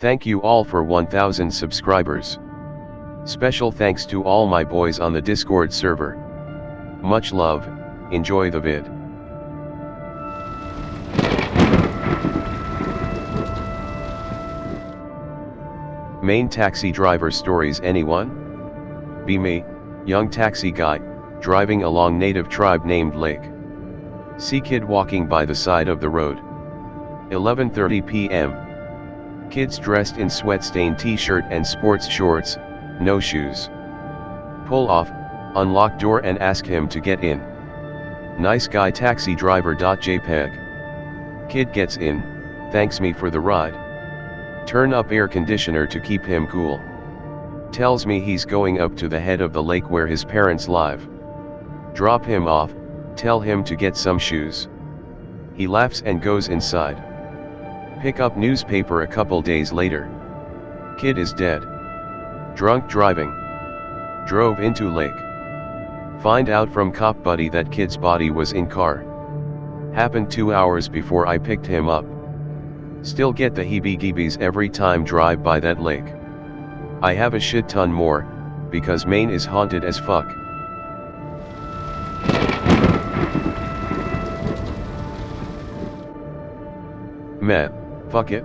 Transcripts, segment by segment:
Thank you all for 1000 subscribers. Special thanks to all my boys on the Discord server. Much love, enjoy the vid. Maine taxi driver stories. Anyone? Be me, young taxi guy, driving along native tribe named Lake. See kid walking by the side of the road. 11:30 p.m. Kids dressed in sweat-stained t-shirt and sports shorts, no shoes. Pull off, unlock door and ask him to get in. Nice guy taxi driver.jpg. Kid gets in, thanks me for the ride. Turn up air conditioner to keep him cool. Tells me he's going up to the head of the lake where his parents live. Drop him off, tell him to get some shoes. He laughs and goes inside. Pick up newspaper a couple days later. Kid is dead. Drunk driving. Drove into lake. Find out from cop buddy that kid's body was in car. Happened 2 hours before I picked him up. Still get the heebie-jeebies every time drive by that lake. I have a shit ton more, because Maine is haunted as fuck. Meh, fuck it.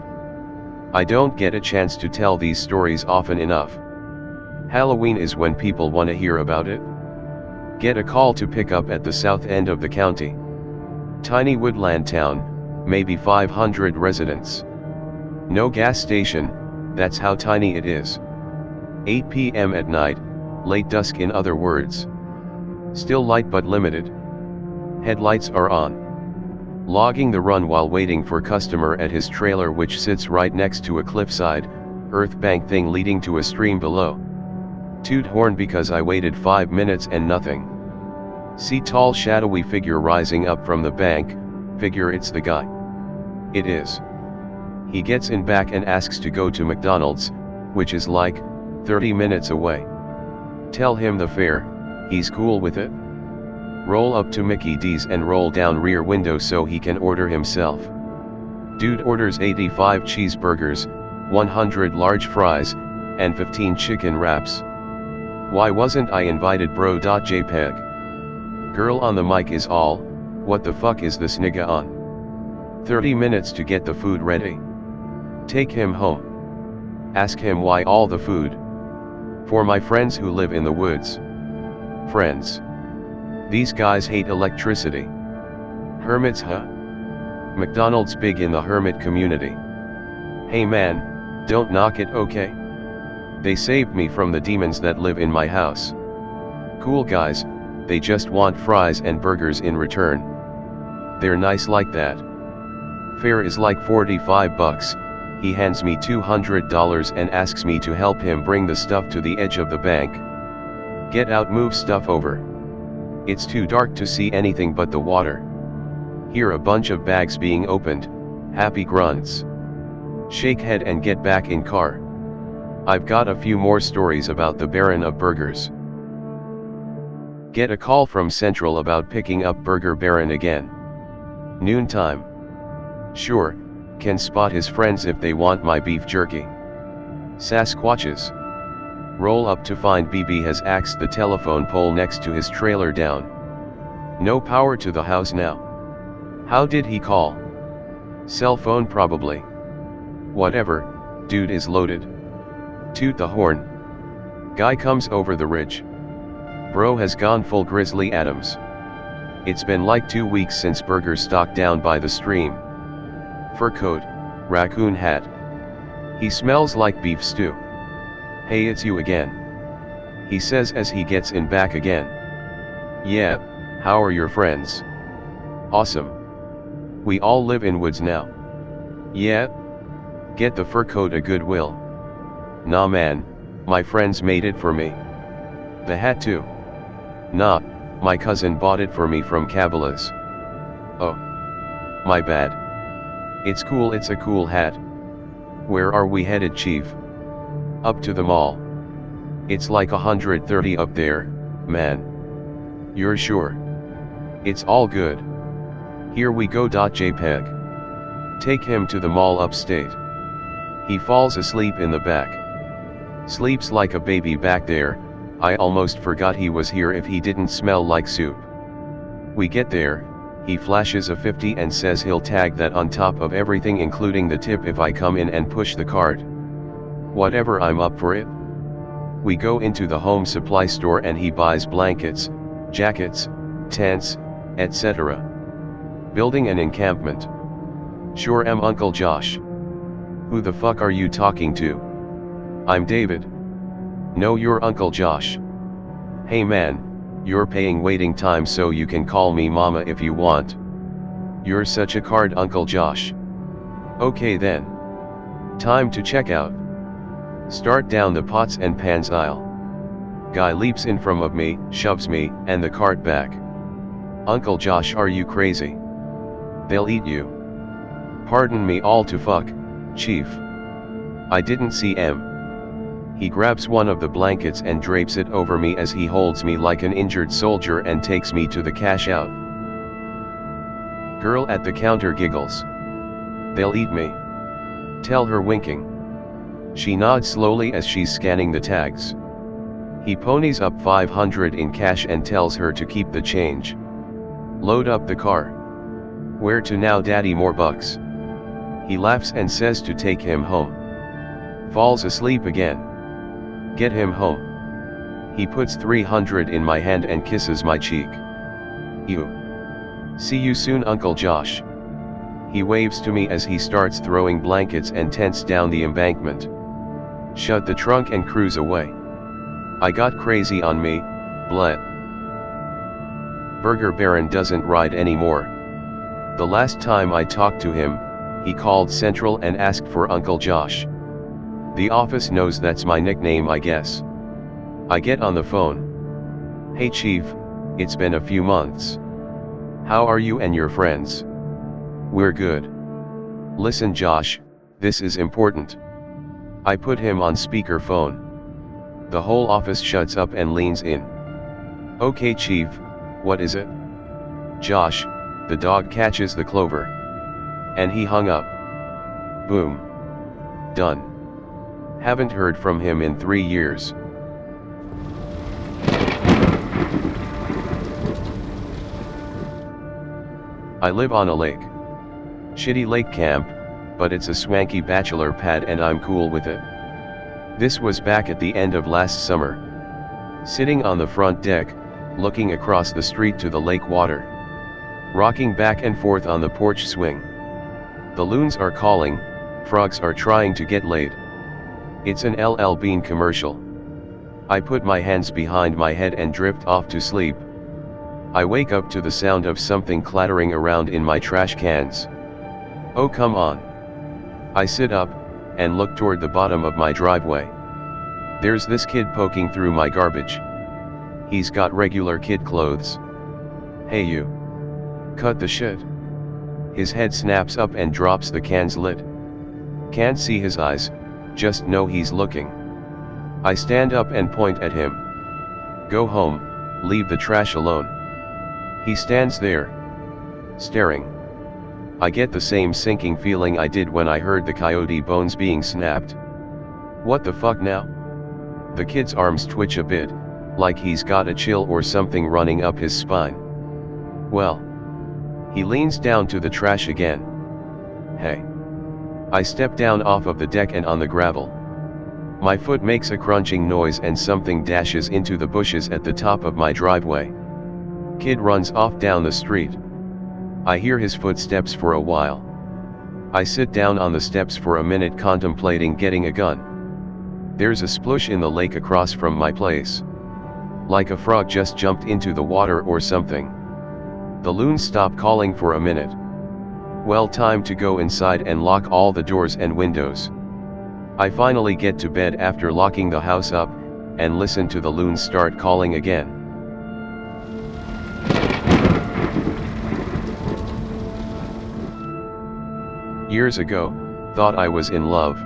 I don't get a chance to tell these stories often enough. Halloween is when people wanna hear about it. Get a call to pick up at the south end of the county. Tiny woodland town, maybe 500 residents. No gas station, that's how tiny it is. 8 p.m. at night, late dusk in other words. Still light but limited. Headlights are on. Logging the run while waiting for customer at his trailer which sits right next to a cliffside, earth bank thing leading to a stream below. Toot horn because I waited 5 minutes and nothing. See tall shadowy figure rising up from the bank, figure it's the guy. It is. He gets in back and asks to go to McDonald's, which is like 30 minutes away. Tell him the fare, he's cool with it. Roll up to Mickey D's and roll down rear window so he can order himself. Dude orders 85 cheeseburgers, 100 large fries, and 15 chicken wraps. Why wasn't I invited bro.jpg? Girl on the mic is all, what the fuck is this nigga on? 30 minutes to get the food ready. Take him home. Ask him why all the food. For my friends who live in the woods. Friends. These guys hate electricity. Hermits, huh? McDonald's big in the hermit community. Hey man, don't knock it, okay? They saved me from the demons that live in my house. Cool guys, they just want fries and burgers in return. They're nice like that. Fare is like 45 bucks, he hands me $200 and asks me to help him bring the stuff to the edge of the bank. Get out, move stuff over. It's too dark to see anything but the water. Hear a bunch of bags being opened, happy grunts. Shake head and get back in car. I've got a few more stories about the Baron of Burgers. Get a call from Central about picking up Burger Baron again. Noontime. Sure, can spot his friends if they want my beef jerky. Sasquatches. Roll up to find BB has axed the telephone pole next to his trailer down. No power to the house now. How did he call? Cell phone probably. Whatever, dude is loaded. Toot the horn. Guy comes over the ridge. Bro has gone full Grizzly Adams. It's been like 2 weeks since Burger stocked down by the stream. Fur coat, raccoon hat. He smells like beef stew. Hey, it's you again. He says as he gets in back again. Yeah, how are your friends? Awesome. We all live in woods now. Yeah? Get the fur coat a Goodwill. Nah man, my friends made it for me. The hat too. Nah, my cousin bought it for me from Cabela's. Oh. My bad. It's cool, it's a cool hat. Where are we headed, Chief? Up to the mall. It's like 130 up there, man. You're sure? It's all good. Here we go. JPEG. Take him to the mall upstate. He falls asleep in the back. Sleeps like a baby back there. I almost forgot he was here if he didn't smell like soup. We get there, he flashes a 50 and says he'll tag that on top of everything including the tip if I come in and push the cart. Whatever, I'm up for it. We go into the home supply store and he buys blankets, jackets, tents, etc. Building an encampment. Sure am Uncle Josh. Who the fuck are you talking to? I'm David. No, you're Uncle Josh. Hey man, you're paying waiting time so you can call me mama if you want. You're such a card, Uncle Josh. Okay then. Time to check out. Start down the pots and pans aisle. Guy leaps in front of me, shoves me, and the cart back. Uncle Josh, are you crazy? They'll eat you. Pardon me, all to fuck, Chief. I didn't see M. He grabs one of the blankets and drapes it over me as he holds me like an injured soldier and takes me to the cash out. Girl at the counter giggles. They'll eat me. Tell her, winking. She nods slowly as she's scanning the tags. He ponies up 500 in cash and tells her to keep the change. Load up the car. Where to now, daddy? More bucks. He laughs and says to take him home. Falls asleep again. Get him home. He puts 300 in my hand and kisses my cheek. Ew. See you soon, Uncle Josh. He waves to me as he starts throwing blankets and tents down the embankment. Shut the trunk and cruise away. I got crazy on me, bleh. Burger Baron doesn't ride anymore. The last time I talked to him, he called Central and asked for Uncle Josh. The office knows that's my nickname, I guess. I get on the phone. Hey Chief, it's been a few months. How are you and your friends? We're good. Listen Josh, this is important. I put him on speakerphone. The whole office shuts up and leans in. Okay Chief, what is it? Josh, the dog catches the clover. And he hung up. Boom. Done. Haven't heard from him in 3 years. I live on a lake. Shitty lake camp, but it's a swanky bachelor pad and I'm cool with it. This was back at the end of last summer. Sitting on the front deck, looking across the street to the lake water. Rocking back and forth on the porch swing. The loons are calling, frogs are trying to get laid. It's an LL Bean commercial. I put my hands behind my head and drift off to sleep. I wake up to the sound of something clattering around in my trash cans. Oh come on. I sit up, and look toward the bottom of my driveway. There's this kid poking through my garbage. He's got regular kid clothes. Hey you. Cut the shit. His head snaps up and drops the can's lid. Can't see his eyes, just know he's looking. I stand up and point at him. Go home, leave the trash alone. He stands there, staring. I get the same sinking feeling I did when I heard the coyote bones being snapped. What the fuck now? The kid's arms twitch a bit, like he's got a chill or something running up his spine. Well. He leans down to the trash again. Hey. I step down off of the deck and on the gravel. My foot makes a crunching noise and something dashes into the bushes at the top of my driveway. Kid runs off down the street. I hear his footsteps for a while. I sit down on the steps for a minute contemplating getting a gun. There's a splush in the lake across from my place. Like a frog just jumped into the water or something. The loons stop calling for a minute. Well, time to go inside and lock all the doors and windows. I finally get to bed after locking the house up, and listen to the loons start calling again. Years ago, thought I was in love.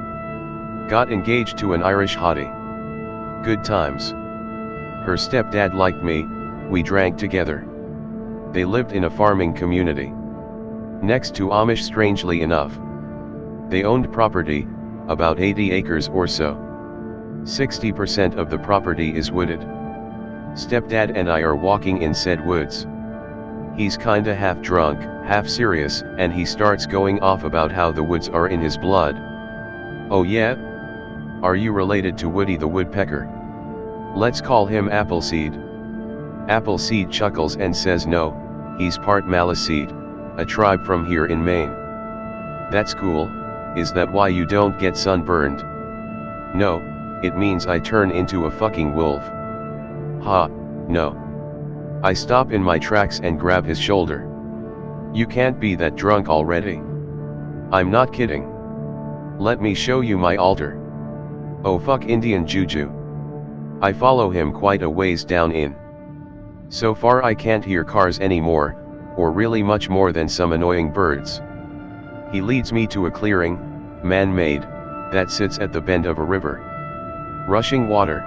Got engaged to an Irish hottie. Good times. Her stepdad liked me, we drank together. They lived in a farming community. Next to Amish, strangely enough. They owned property, about 80 acres or so. 60% of the property is wooded. Stepdad and I are walking in said woods. He's kinda half drunk, half serious, and he starts going off about how the woods are in his blood. Oh yeah? Are you related to Woody the Woodpecker? Let's call him Appleseed. Appleseed chuckles and says no, he's part Maliseed, a tribe from here in Maine. That's cool. Is that why you don't get sunburned? No, it means I turn into a fucking wolf. Ha, no. I stop in my tracks and grab his shoulder. You can't be that drunk already. I'm not kidding. Let me show you my altar. Oh fuck Indian juju. I follow him quite a ways down in. So far I can't hear cars anymore, or really much more than some annoying birds. He leads me to a clearing, man-made, that sits at the bend of a river. Rushing water.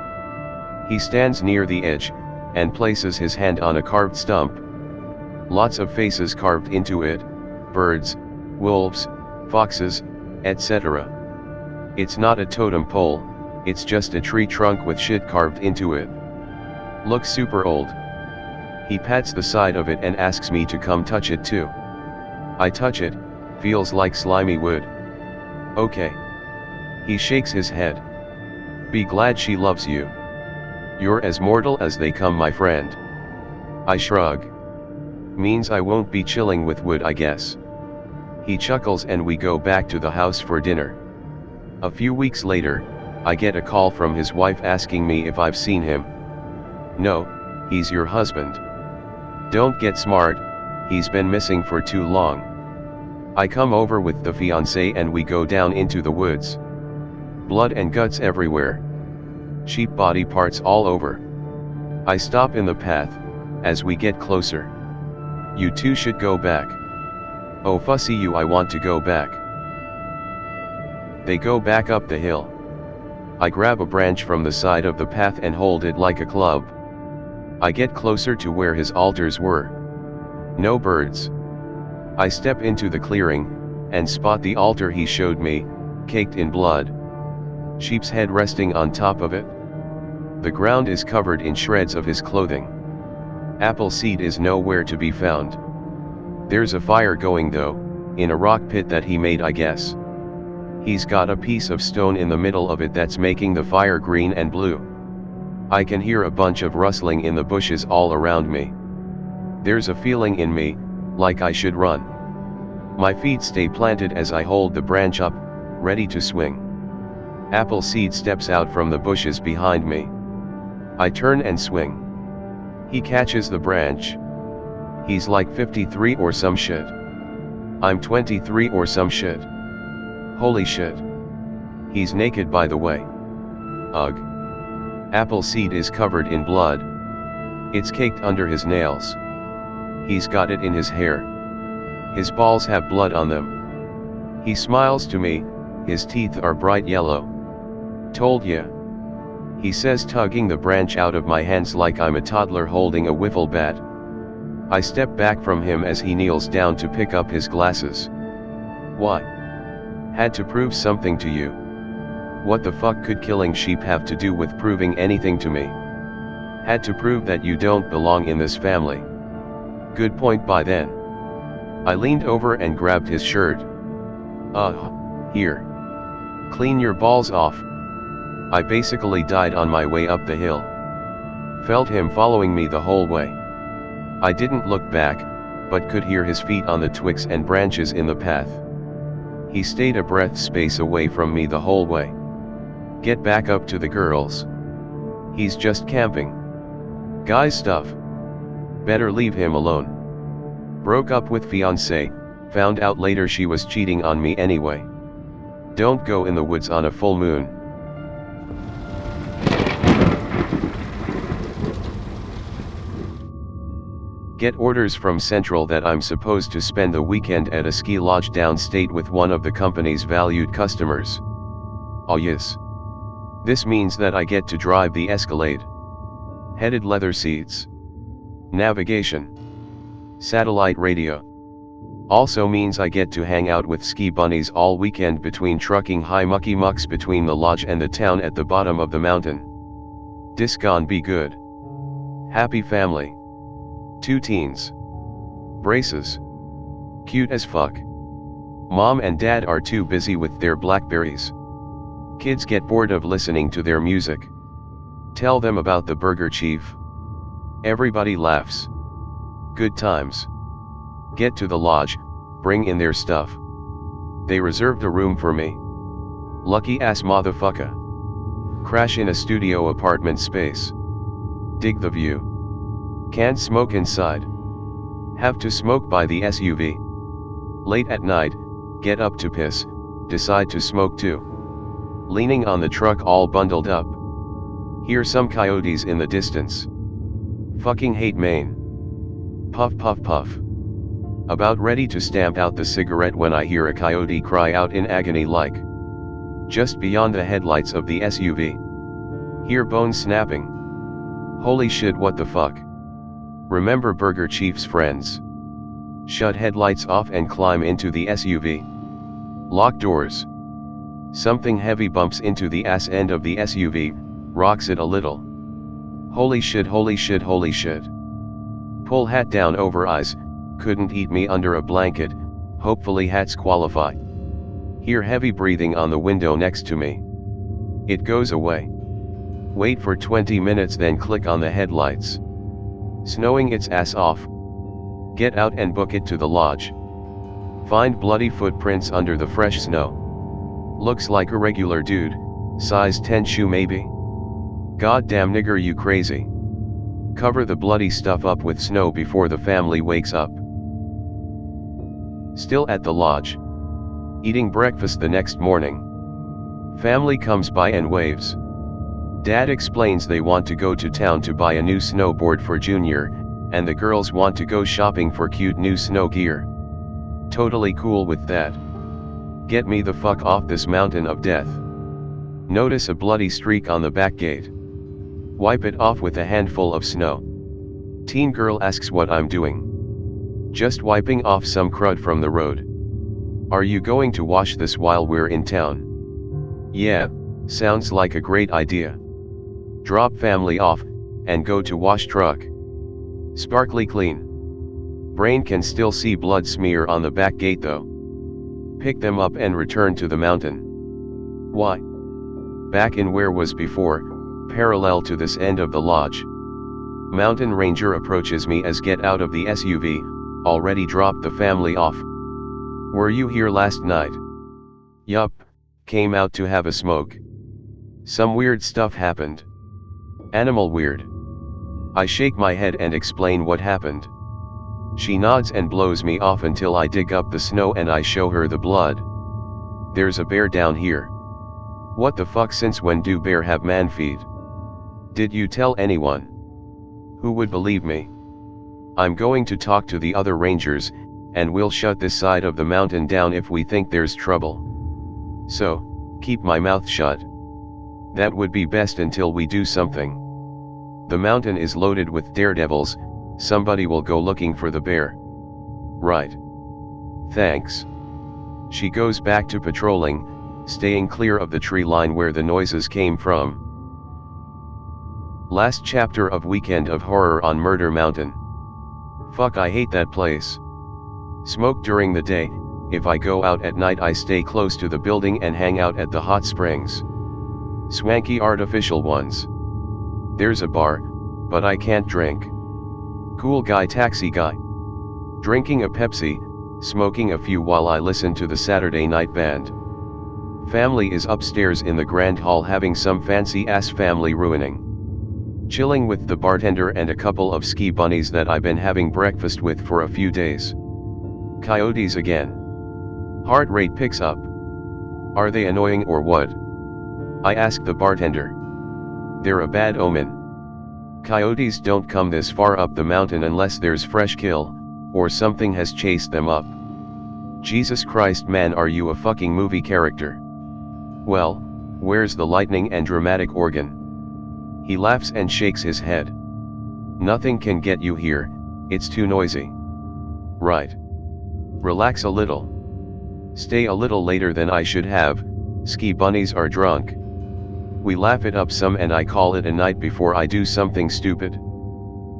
He stands near the edge, and places his hand on a carved stump. Lots of faces carved into it, birds, wolves, foxes, etc. It's not a totem pole, it's just a tree trunk with shit carved into it. Looks super old. He pats the side of it and asks me to come touch it too. I touch it, feels like slimy wood. Okay. He shakes his head. Be glad she loves you. You're as mortal as they come, my friend. I shrug. Means I won't be chilling with wood, I guess. He chuckles and we go back to the house for dinner. A few weeks later, I get a call from his wife asking me if I've seen him. No, he's your husband. Don't get smart, he's been missing for too long. I come over with the fiancé and we go down into the woods. Blood and guts everywhere. Sheep body parts all over. I stop in the path. As we get closer. You two should go back. Oh fussy you, I want to go back. They go back up the hill. I grab a branch from the side of the path and hold it like a club. I get closer to where his altars were. No birds. I step into the clearing, and spot the altar he showed me, caked in blood. Sheep's head resting on top of it. The ground is covered in shreds of his clothing. Appleseed is nowhere to be found. There's a fire going though, in a rock pit that he made, I guess. He's got a piece of stone in the middle of it that's making the fire green and blue. I can hear a bunch of rustling in the bushes all around me. There's a feeling in me, like I should run. My feet stay planted as I hold the branch up, ready to swing. Appleseed steps out from the bushes behind me. I turn and swing. He catches the branch. He's like 53 or some shit. I'm 23 or some shit. Holy shit. He's naked, by the way. Ugh. Appleseed is covered in blood. It's caked under his nails. He's got it in his hair. His balls have blood on them. He smiles to me, his teeth are bright yellow. Told ya. He says, tugging the branch out of my hands like I'm a toddler holding a wiffle bat. I step back from him as he kneels down to pick up his glasses. What? Had to prove something to you. What the fuck could killing sheep have to do with proving anything to me? Had to prove that you don't belong in this family. Good point by then. I leaned over and grabbed his shirt. Here. Clean your balls off. I basically died on my way up the hill. Felt him following me the whole way. I didn't look back, but could hear his feet on the twigs and branches in the path. He stayed a breath space away from me the whole way. Get back up to the girls. He's just camping. Guy stuff. Better leave him alone. Broke up with fiancé, found out later she was cheating on me anyway. Don't go in the woods on a full moon. Get orders from Central that I'm supposed to spend the weekend at a ski lodge downstate with one of the company's valued customers. Oh yes. This means that I get to drive the Escalade. Heated leather seats. Navigation. Satellite radio. Also means I get to hang out with ski bunnies all weekend between trucking high mucky mucks between the lodge and the town at the bottom of the mountain. Dis gon be good. Happy family. 2 teens. Braces. Cute as fuck. Mom and dad are too busy with their Blackberries. Kids get bored of listening to their music. Tell them about the Burger Chief. Everybody laughs. Good times. Get to the lodge, bring in their stuff. They reserved a room for me. Lucky ass motherfucker. Crash in a studio apartment space. Dig the view. Can't smoke inside. Have to smoke by the SUV. Late at night, get up to piss, decide to smoke too. Leaning on the truck all bundled up. Hear some coyotes in the distance. Fucking hate Maine. Puff puff puff. About ready to stamp out the cigarette when I hear a coyote cry out in agony like. Just beyond the headlights of the SUV. Hear bones snapping. Holy shit, what the fuck. Remember Burger Chief's friends. Shut headlights off and climb into the SUV. Lock doors. Something heavy bumps into the ass end of the SUV, rocks it a little. Holy shit, holy shit, holy shit. Pull hat down over eyes, couldn't eat me under a blanket, hopefully hats qualify. Hear heavy breathing on the window next to me. It goes away. Wait for 20 minutes then click on the headlights. Snowing its ass off. Get out and book it to the lodge. Find bloody footprints under the fresh snow. Looks like a regular dude, size 10 shoe maybe? Goddamn nigger, you crazy. Cover the bloody stuff up with snow before the family wakes up. Still at the lodge. Eating breakfast the next morning. Family comes by and waves. Dad explains they want to go to town to buy a new snowboard for Junior, and the girls want to go shopping for cute new snow gear. Totally cool with that. Get me the fuck off this mountain of death. Notice a bloody streak on the back gate. Wipe it off with a handful of snow. Teen girl asks what I'm doing. Just wiping off some crud from the road. Are you going to wash this while we're in town? Yeah, sounds like a great idea. Drop family off, and go to wash truck. Sparkly clean. Brain can still see blood smear on the back gate though. Pick them up and return to the mountain. Why? Back in where was before, parallel to this end of the lodge. Mountain ranger approaches me as get out of the SUV, already dropped the family off. Were you here last night? Yup, came out to have a smoke. Some weird stuff happened. Animal weird. I shake my head and explain what happened. She nods and blows me off until I dig up the snow and I show her the blood. There's a bear down here. What the fuck, since when do bear have man feet? Did you tell anyone? Who would believe me? I'm going to talk to the other rangers, and we'll shut this side of the mountain down if we think there's trouble. So, keep my mouth shut. That would be best until we do something. The mountain is loaded with daredevils, somebody will go looking for the bear. Right. Thanks. She goes back to patrolling, staying clear of the tree line where the noises came from. Last chapter of Weekend of Horror on Murder Mountain. Fuck, I hate that place. Smoke during the day, if I go out at night I stay close to the building and hang out at the hot springs. Swanky artificial ones. There's a bar, but I can't drink. Cool guy taxi guy. Drinking a Pepsi, smoking a few while I listen to the Saturday night band. Family is upstairs in the grand hall having some fancy ass family ruining. Chilling with the bartender and a couple of ski bunnies that I've been having breakfast with for a few days. Coyotes again. Heart rate picks up. Are they annoying or what? I ask the bartender. They're a bad omen. Coyotes don't come this far up the mountain unless there's fresh kill, or something has chased them up. Jesus Christ man, are you a fucking movie character? Well, where's the lightning and dramatic organ? He laughs and shakes his head. Nothing can get you here, it's too noisy. Right. Relax a little. Stay a little later than I should have, ski bunnies are drunk. We laugh it up some and I call it a night before I do something stupid.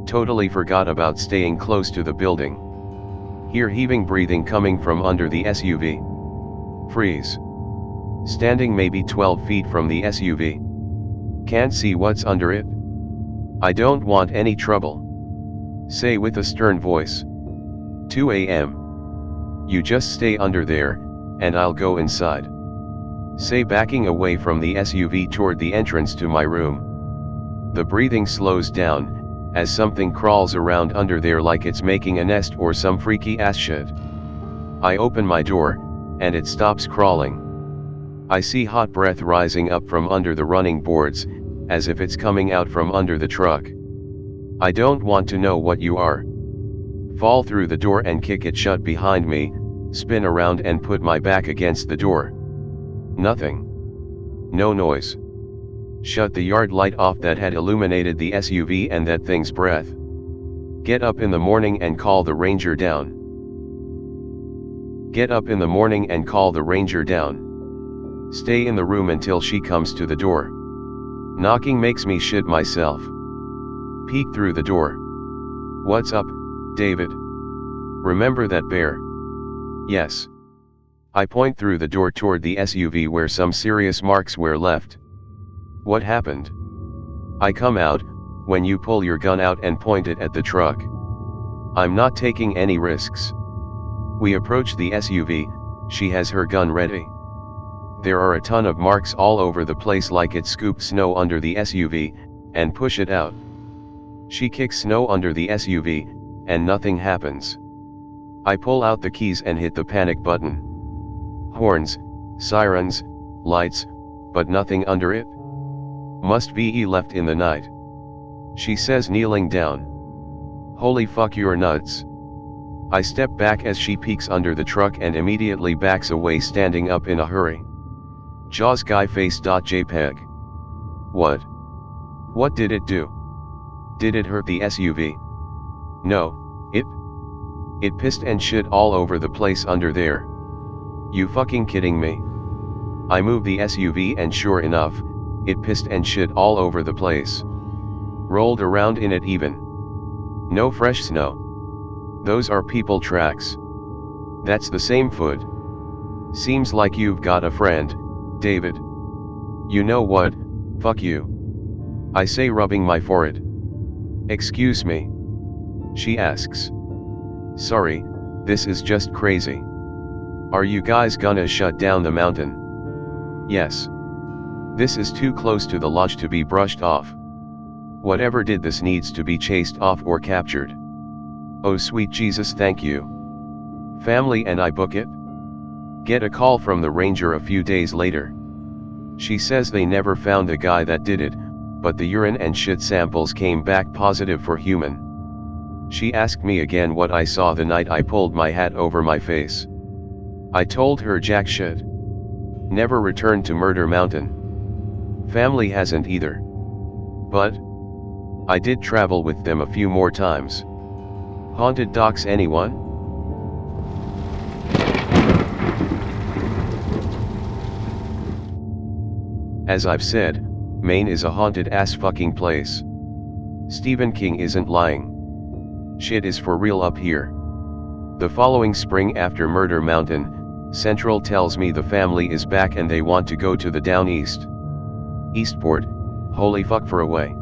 Totally forgot about staying close to the building. Hear heaving breathing coming from under the SUV. Freeze. Standing maybe 12 feet from the SUV. Can't see what's under it. I don't want any trouble. Say with a stern voice. 2 a.m. You just stay under there, and I'll go inside. Say backing away from the SUV toward the entrance to my room. The breathing slows down, as something crawls around under there like it's making a nest or some freaky ass shit. I open my door, and it stops crawling. I see hot breath rising up from under the running boards, as if it's coming out from under the truck. I don't want to know what you are. Fall through the door and kick it shut behind me, spin around and put my back against the door. Nothing. No noise. Shut the yard light off that had illuminated the SUV and that thing's breath. Get up in the morning and call the ranger down. Get up in the morning and call the ranger down. Stay in the room until she comes to the door. Knocking makes me shit myself. Peek through the door. What's up, David? Remember that bear? Yes. I point through the door toward the SUV where some serious marks were left. What happened? I come out, when you pull your gun out and point it at the truck. I'm not taking any risks. We approach the SUV, she has her gun ready. There are a ton of marks all over the place like it scooped snow under the SUV, and push it out. She kicks snow under the SUV, and nothing happens. I pull out the keys and hit the panic button. Horns, sirens, lights, but nothing under it. Must be left in the night. She says kneeling down. Holy fuck, you're nuts. I step back as she peeks under the truck and immediately backs away, standing up in a hurry. Jaws guy face.jpg. What? What did it do? Did it hurt the SUV? No, it pissed and shit all over the place under there. You fucking kidding me? I move the SUV and sure enough, it pissed and shit all over the place. Rolled around in it even. No fresh snow. Those are people tracks. That's the same foot. Seems like you've got a friend, David. You know what, fuck you. I say, rubbing my forehead. Excuse me? She asks. Sorry, this is just crazy. Are you guys gonna shut down the mountain? Yes. This is too close to the lodge to be brushed off. Whatever did this needs to be chased off or captured. Oh sweet Jesus, thank you. Family and I book it? Get a call from the ranger a few days later. She says they never found the guy that did it, but the urine and shit samples came back positive for human. She asked me again what I saw the night I pulled my hat over my face. I told her jack shit. Never returned to Murder Mountain. Family hasn't either. But I did travel with them a few more times. Haunted docs, anyone? As I've said, Maine is a haunted ass fucking place. Stephen King isn't lying. Shit is for real up here. The following spring after Murder Mountain, Central tells me the family is back and they want to go to the down east. Eastport, holy fuck for away.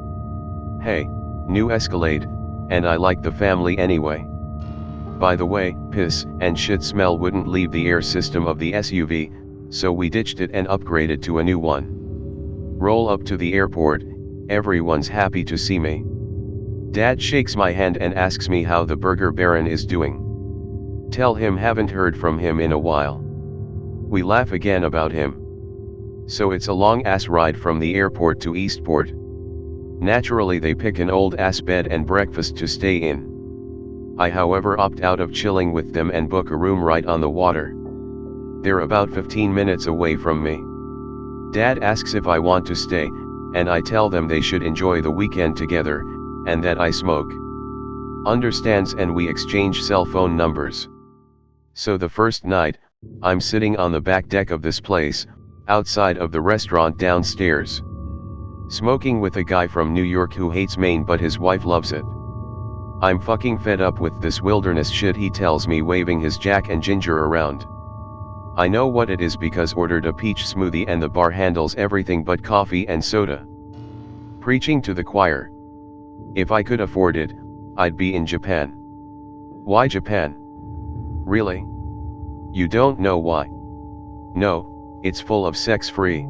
Hey, new Escalade, and I like the family anyway. By the way, piss and shit smell wouldn't leave the air system of the SUV, so we ditched it and upgraded to a new one. Roll up to the airport, everyone's happy to see me. Dad shakes my hand and asks me how the Burger Baron is doing. Tell him haven't heard from him in a while. We laugh again about him. So it's a long ass ride from the airport to Eastport. Naturally they pick an old ass bed and breakfast to stay in. I however opt out of chilling with them and book a room right on the water. They're about 15 minutes away from me. Dad asks if I want to stay, and I tell them they should enjoy the weekend together, and that I smoke. Understands, and we exchange cell phone numbers. So the first night, I'm sitting on the back deck of this place, outside of the restaurant downstairs. Smoking with a guy from New York who hates Maine but his wife loves it. I'm fucking fed up with this wilderness shit, he tells me, waving his Jack and Ginger around. I know what it is because ordered a peach smoothie and the bar handles everything but coffee and soda. Preaching to the choir. If I could afford it, I'd be in Japan. Why Japan? Really? You don't know why? No, it's full of sex-free.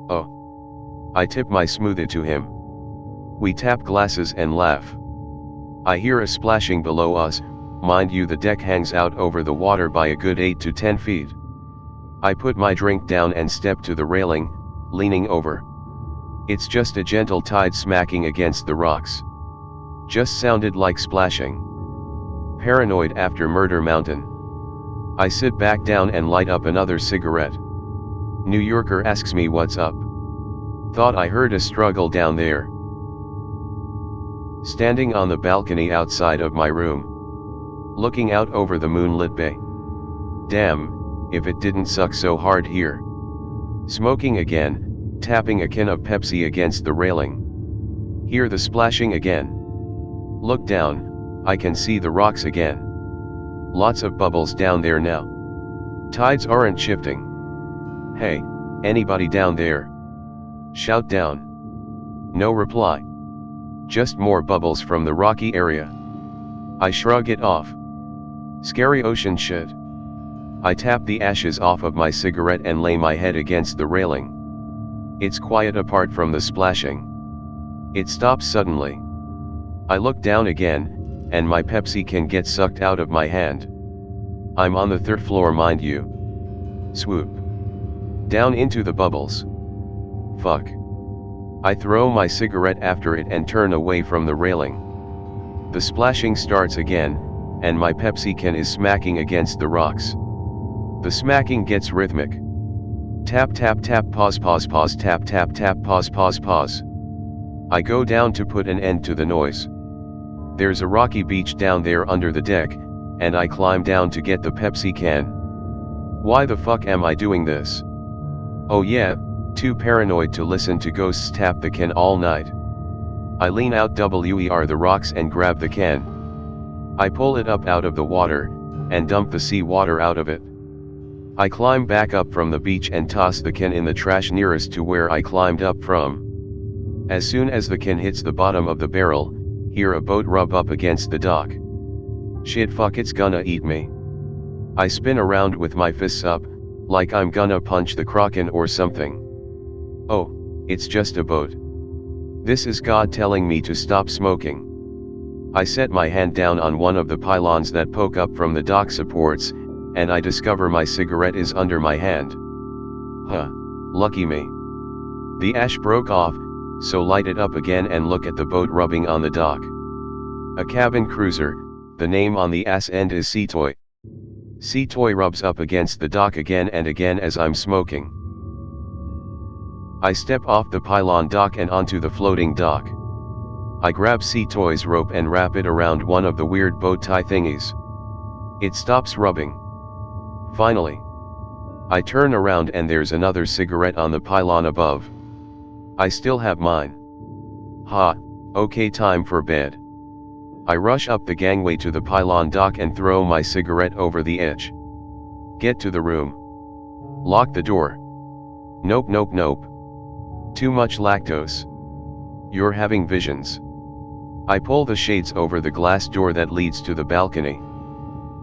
Oh. I tip my smoothie to him. We tap glasses and laugh. I hear a splashing below us, mind you the deck hangs out over the water by a good 8 to 10 feet. I put my drink down and step to the railing, leaning over. It's just a gentle tide smacking against the rocks. Just sounded like splashing. Paranoid after Murder Mountain. I sit back down and light up another cigarette. New Yorker asks me what's up. Thought I heard a struggle down there. Standing on the balcony outside of my room. Looking out over the moonlit bay. Damn, if it didn't suck so hard here. Smoking again, tapping a can of Pepsi against the railing. Hear the splashing again. Look down, I can see the rocks again. Lots of bubbles down there now. Tides aren't shifting. Hey, anybody down there? Shout down. No reply. Just more bubbles from the rocky area. I shrug it off. Scary ocean shit. I tap the ashes off of my cigarette and lay my head against the railing. It's quiet apart from the splashing. It stops suddenly. I look down again, and my Pepsi can get sucked out of my hand. I'm on the 3rd floor, mind you. Swoop. Down into the bubbles. Fuck. I throw my cigarette after it and turn away from the railing. The splashing starts again, and my Pepsi can is smacking against the rocks. The smacking gets rhythmic. Tap tap tap, pause pause pause, tap tap tap, pause pause pause. I go down to put an end to the noise. There's a rocky beach down there under the deck, and I climb down to get the Pepsi can. Why the fuck am I doing this? Oh yeah, too paranoid to listen to ghosts tap the can all night. I lean out the rocks and grab the can. I pull it up out of the water, and dump the sea water out of it. I climb back up from the beach and toss the can in the trash nearest to where I climbed up from. As soon as the can hits the bottom of the barrel, hear a boat rub up against the dock. Shit, fuck, it's gonna eat me. I spin around with my fists up, like I'm gonna punch the kraken or something. Oh, it's just a boat. This is God telling me to stop smoking. I set my hand down on one of the pylons that poke up from the dock supports, and I discover my cigarette is under my hand. Huh, lucky me. The ash broke off, so light it up again and look at the boat rubbing on the dock. A cabin cruiser, the name on the ass end is S.T.A.L.K.E.R. S.T.A.L.K.E.R rubs up against the dock again and again as I'm smoking. I step off the pylon dock and onto the floating dock. I grab S.T.A.L.K.E.'s rope and wrap it around one of the weird bow tie thingies. It stops rubbing. Finally. I turn around and there's another cigarette on the pylon above. I still have mine. Ha, okay, time for bed. I rush up the gangway to the pylon dock and throw my cigarette over the edge. Get to the room. Lock the door. Nope nope nope. Too much lactose. You're having visions. I pull the shades over the glass door that leads to the balcony.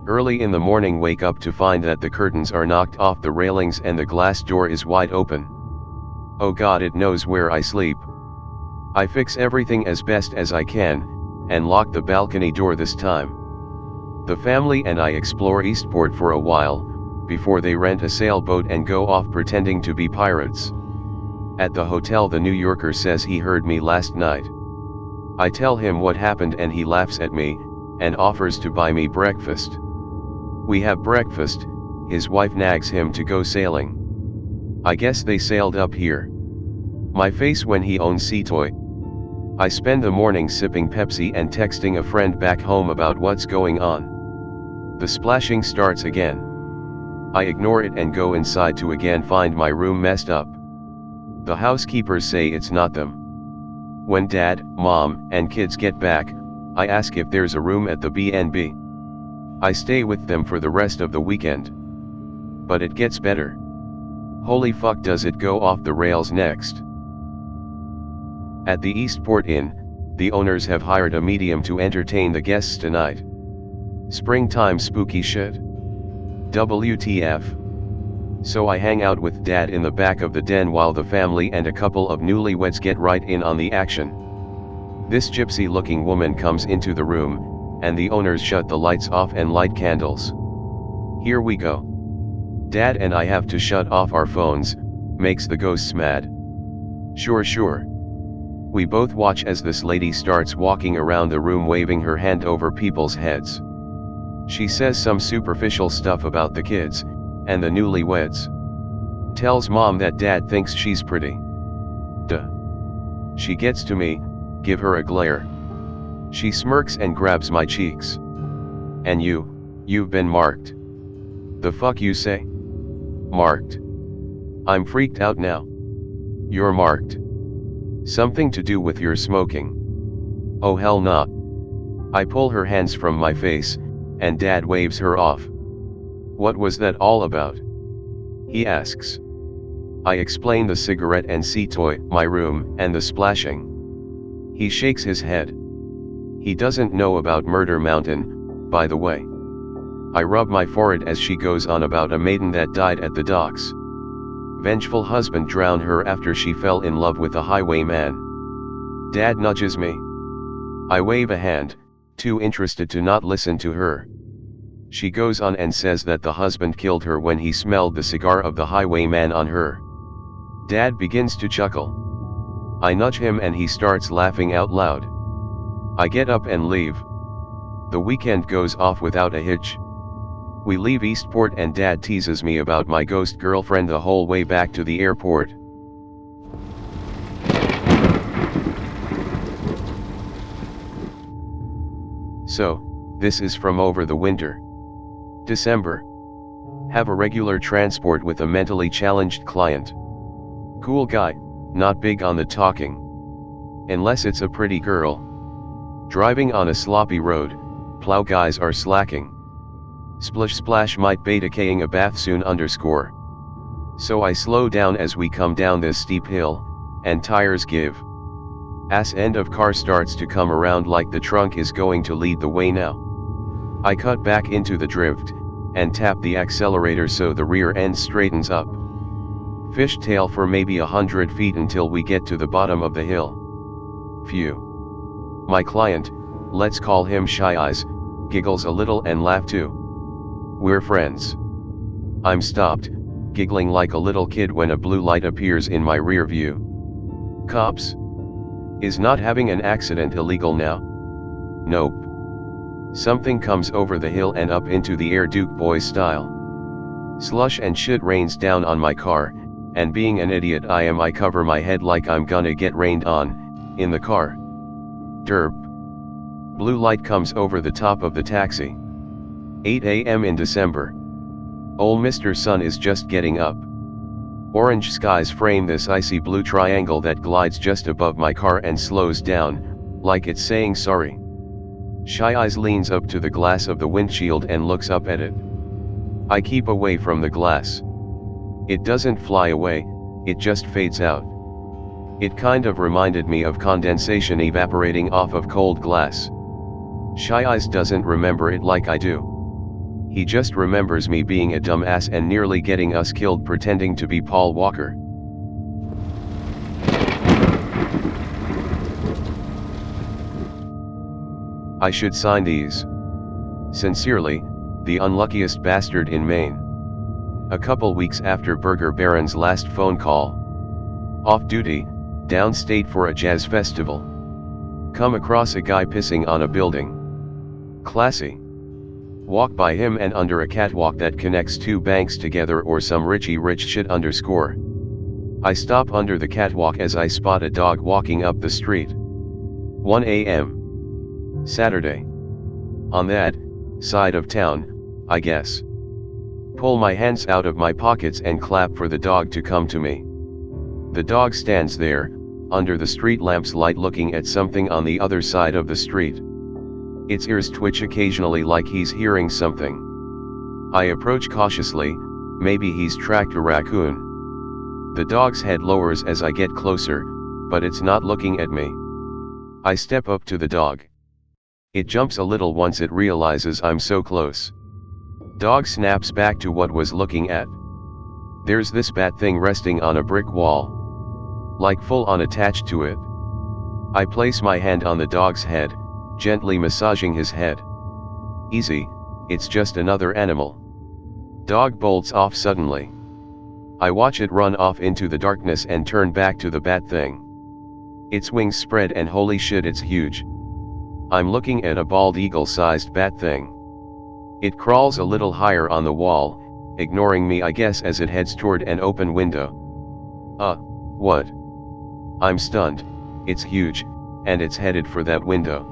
Early in the morning, wake up to find that the curtains are knocked off the railings and the glass door is wide open. Oh God, it knows where I sleep. I fix everything as best as I can, and lock the balcony door this time. The family and I explore Eastport for a while, before they rent a sailboat and go off pretending to be pirates. At the hotel, the New Yorker says he heard me last night. I tell him what happened and he laughs at me, and offers to buy me breakfast. We have breakfast, his wife nags him to go sailing. I guess they sailed up here. My face when he owns S.T.A.L.K.E.R. I spend the morning sipping Pepsi and texting a friend back home about what's going on. The splashing starts again. I ignore it and go inside to again find my room messed up. The housekeepers say it's not them. When Dad, Mom, and kids get back, I ask if there's a room at the B&B. I stay with them for the rest of the weekend. But it gets better. Holy fuck, does it go off the rails next. At the Eastport Inn, the owners have hired a medium to entertain the guests tonight. Springtime spooky shit. WTF. So I hang out with Dad in the back of the den while the family and a couple of newlyweds get right in on the action. This gypsy-looking woman comes into the room, and the owners shut the lights off and light candles. Here we go. Dad and I have to shut off our phones, makes the ghosts mad. Sure. We both watch as this lady starts walking around the room waving her hand over people's heads. She says some superficial stuff about the kids, and the newlyweds. Tells Mom that Dad thinks she's pretty. Duh. She gets to me, give her a glare. She smirks and grabs my cheeks. And you've been marked. The fuck you say? Marked. I'm freaked out now. You're marked. Something to do with your smoking. Oh hell nah. I pull her hands from my face, and Dad waves her off. What was that all about? He asks. I explain the cigarette and sea toy, my room, and the splashing. He shakes his head. He doesn't know about Murder Mountain, by the way. I rub my forehead as she goes on about a maiden that died at the docks. Vengeful husband drowned her after she fell in love with a highwayman. Dad nudges me. I wave a hand, too interested to not listen to her. She goes on and says that the husband killed her when he smelled the cigar of the highwayman on her. Dad begins to chuckle. I nudge him and he starts laughing out loud. I get up and leave. The weekend goes off without a hitch. We leave Eastport and Dad teases me about my ghost girlfriend the whole way back to the airport. So, this is from over the winter. December. Have a regular transport with a mentally challenged client. Cool guy, not big on the talking. Unless it's a pretty girl. Driving on a sloppy road, plow guys are slacking. Splish splash might be decaying a bath soon _. So I slow down as we come down this steep hill, and tires give. Ass end of car starts to come around like the trunk is going to lead the way now. I cut back into the drift, and tap the accelerator so the rear end straightens up. Fishtail for maybe 100 feet until we get to the bottom of the hill. Phew. My client, let's call him Shy Eyes, giggles a little and laugh too. We're friends. I'm stopped, giggling like a little kid when a blue light appears in my rear view. Cops? Is not having an accident illegal now? Nope. Something comes over the hill and up into the air Duke Boys style. Slush and shit rains down on my car, and being an idiot I cover my head like I'm gonna get rained on, in the car. Derp. Blue light comes over the top of the taxi. 8 a.m. in December. Ol' Mr. Sun is just getting up. Orange skies frame this icy blue triangle that glides just above my car and slows down, like it's saying sorry. Shy Eyes leans up to the glass of the windshield and looks up at it. I keep away from the glass. It doesn't fly away, it just fades out. It kind of reminded me of condensation evaporating off of cold glass. Shy Eyes doesn't remember it like I do. He just remembers me being a dumbass and nearly getting us killed pretending to be Paul Walker. I should sign these. Sincerely, the unluckiest bastard in Maine. A couple weeks after Burger Baron's last phone call. Off duty, downstate for a jazz festival. Come across a guy pissing on a building. Classy. Walk by him and under a catwalk that connects two banks together or some rich shit _. I stop under the catwalk as I spot a dog walking up the street. 1 a.m. Saturday. On that side of town, I guess. Pull my hands out of my pockets and clap for the dog to come to me. The dog stands there, under the street lamp's light, looking at something on the other side of the street. Its ears twitch occasionally like he's hearing something. I approach cautiously, maybe he's tracked a raccoon. The dog's head lowers as I get closer, but it's not looking at me. I step up to the dog. It jumps a little once it realizes I'm so close. Dog snaps back to what was looking at. There's this bat thing resting on a brick wall. Like full on attached to it. I place my hand on the dog's head, gently massaging his head. Easy, it's just another animal. Dog bolts off suddenly. I watch it run off into the darkness and turn back to the bat thing. Its wings spread and holy shit, it's huge. I'm looking at a bald eagle-sized bat thing. It crawls a little higher on the wall, ignoring me I guess as it heads toward an open window. What? I'm stunned, it's huge, and it's headed for that window.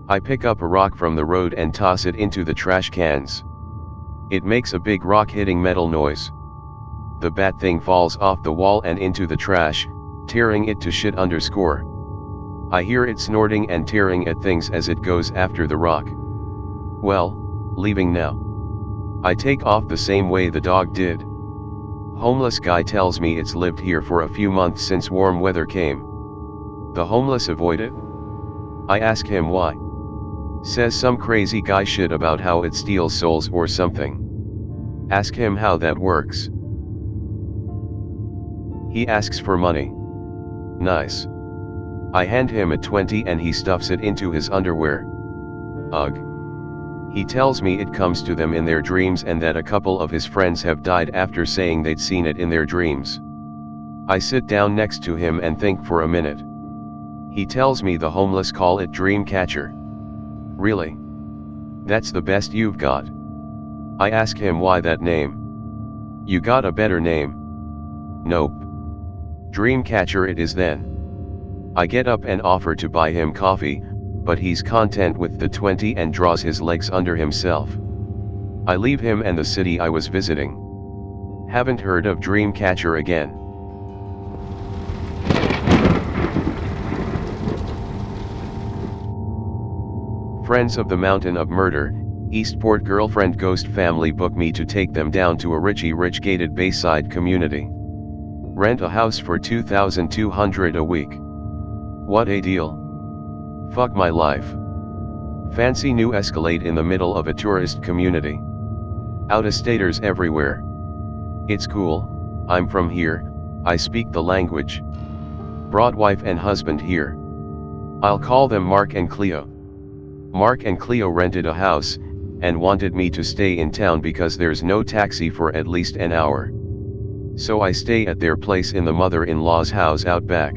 I pick up a rock from the road and toss it into the trash cans. It makes a big rock hitting metal noise. The bat thing falls off the wall and into the trash, tearing it to shit underscore. I hear it snorting and tearing at things as it goes after the rock. Well, leaving now. I take off the same way the dog did. Homeless guy tells me it's lived here for a few months since warm weather came. The homeless avoid it? I ask him why. Says some crazy guy shit about how it steals souls or something. Ask him how that works. He asks for money. Nice. I hand him a 20 and he stuffs it into his underwear. Ugh. He tells me it comes to them in their dreams and that a couple of his friends have died after saying they'd seen it in their dreams. I sit down next to him and think for a minute. He tells me the homeless call it Dreamcatcher. Really? That's the best you've got? I ask him why that name. You got a better name? Nope. Dreamcatcher it is then. I get up and offer to buy him coffee, but he's content with the 20 and draws his legs under himself. I leave him and the city I was visiting. Haven't heard of Dreamcatcher again. Friends of the Mountain of Murder, Eastport girlfriend ghost family book me to take them down to a rich gated Bayside community. Rent a house for $2,200 a week. What a deal. Fuck my life. Fancy new Escalade in the middle of a tourist community. Out-of-staters everywhere. It's cool, I'm from here, I speak the language. Brought wife and husband here. I'll call them Mark and Cleo. Mark and Cleo rented a house, and wanted me to stay in town because there's no taxi for at least an hour. So I stay at their place in the mother-in-law's house out back.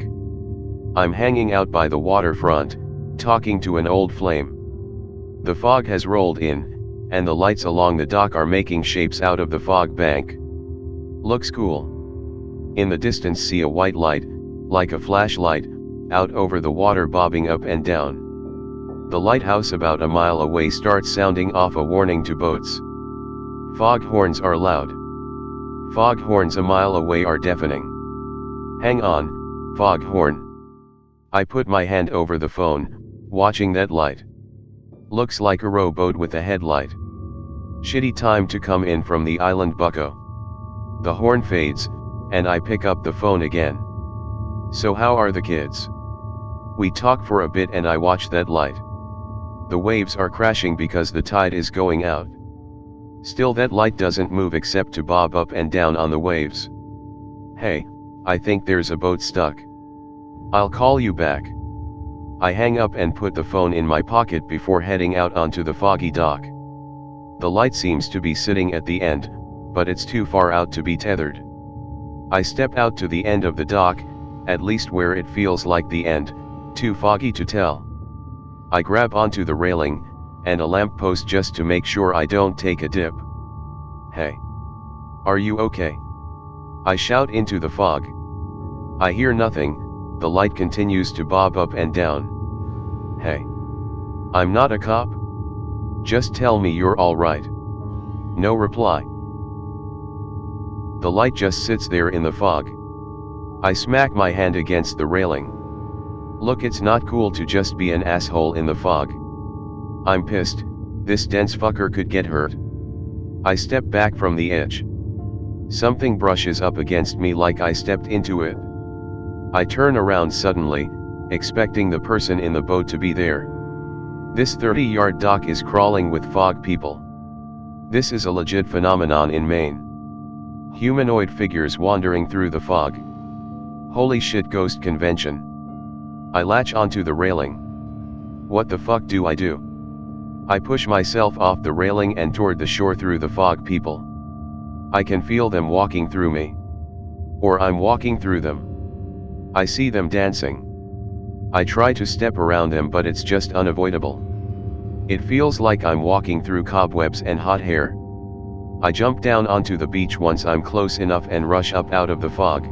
I'm hanging out by the waterfront, talking to an old flame. The fog has rolled in, and the lights along the dock are making shapes out of the fog bank. Looks cool. In the distance see a white light, like a flashlight, out over the water bobbing up and down. The lighthouse about a mile away starts sounding off a warning to boats. Fog horns are loud. Fog horns a mile away are deafening. Hang on, fog horn. I put my hand over the phone, watching that light. Looks like a rowboat with a headlight. Shitty time to come in from the island bucko. The horn fades, and I pick up the phone again. So how are the kids? We talk for a bit and I watch that light. The waves are crashing because the tide is going out. Still that light doesn't move except to bob up and down on the waves. Hey, I think there's a boat stuck. I'll call you back. I hang up and put the phone in my pocket before heading out onto the foggy dock. The light seems to be sitting at the end, but it's too far out to be tethered. I step out to the end of the dock, at least where it feels like the end, too foggy to tell. I grab onto the railing, and a lamppost just to make sure I don't take a dip. Hey. Are you okay? I shout into the fog. I hear nothing, the light continues to bob up and down. Hey. I'm not a cop. Just tell me you're alright. No reply. The light just sits there in the fog. I smack my hand against the railing. Look, it's not cool to just be an asshole in the fog. I'm pissed, this dense fucker could get hurt. I step back from the edge. Something brushes up against me like I stepped into it. I turn around suddenly, expecting the person in the boat to be there. This 30-yard dock is crawling with fog people. This is a legit phenomenon in Maine. Humanoid figures wandering through the fog. Holy shit, ghost convention. I latch onto the railing. What the fuck do I do? I push myself off the railing and toward the shore through the fog people. I can feel them walking through me. Or I'm walking through them. I see them dancing. I try to step around them, but it's just unavoidable. It feels like I'm walking through cobwebs and hot hair. I jump down onto the beach once I'm close enough and rush up out of the fog.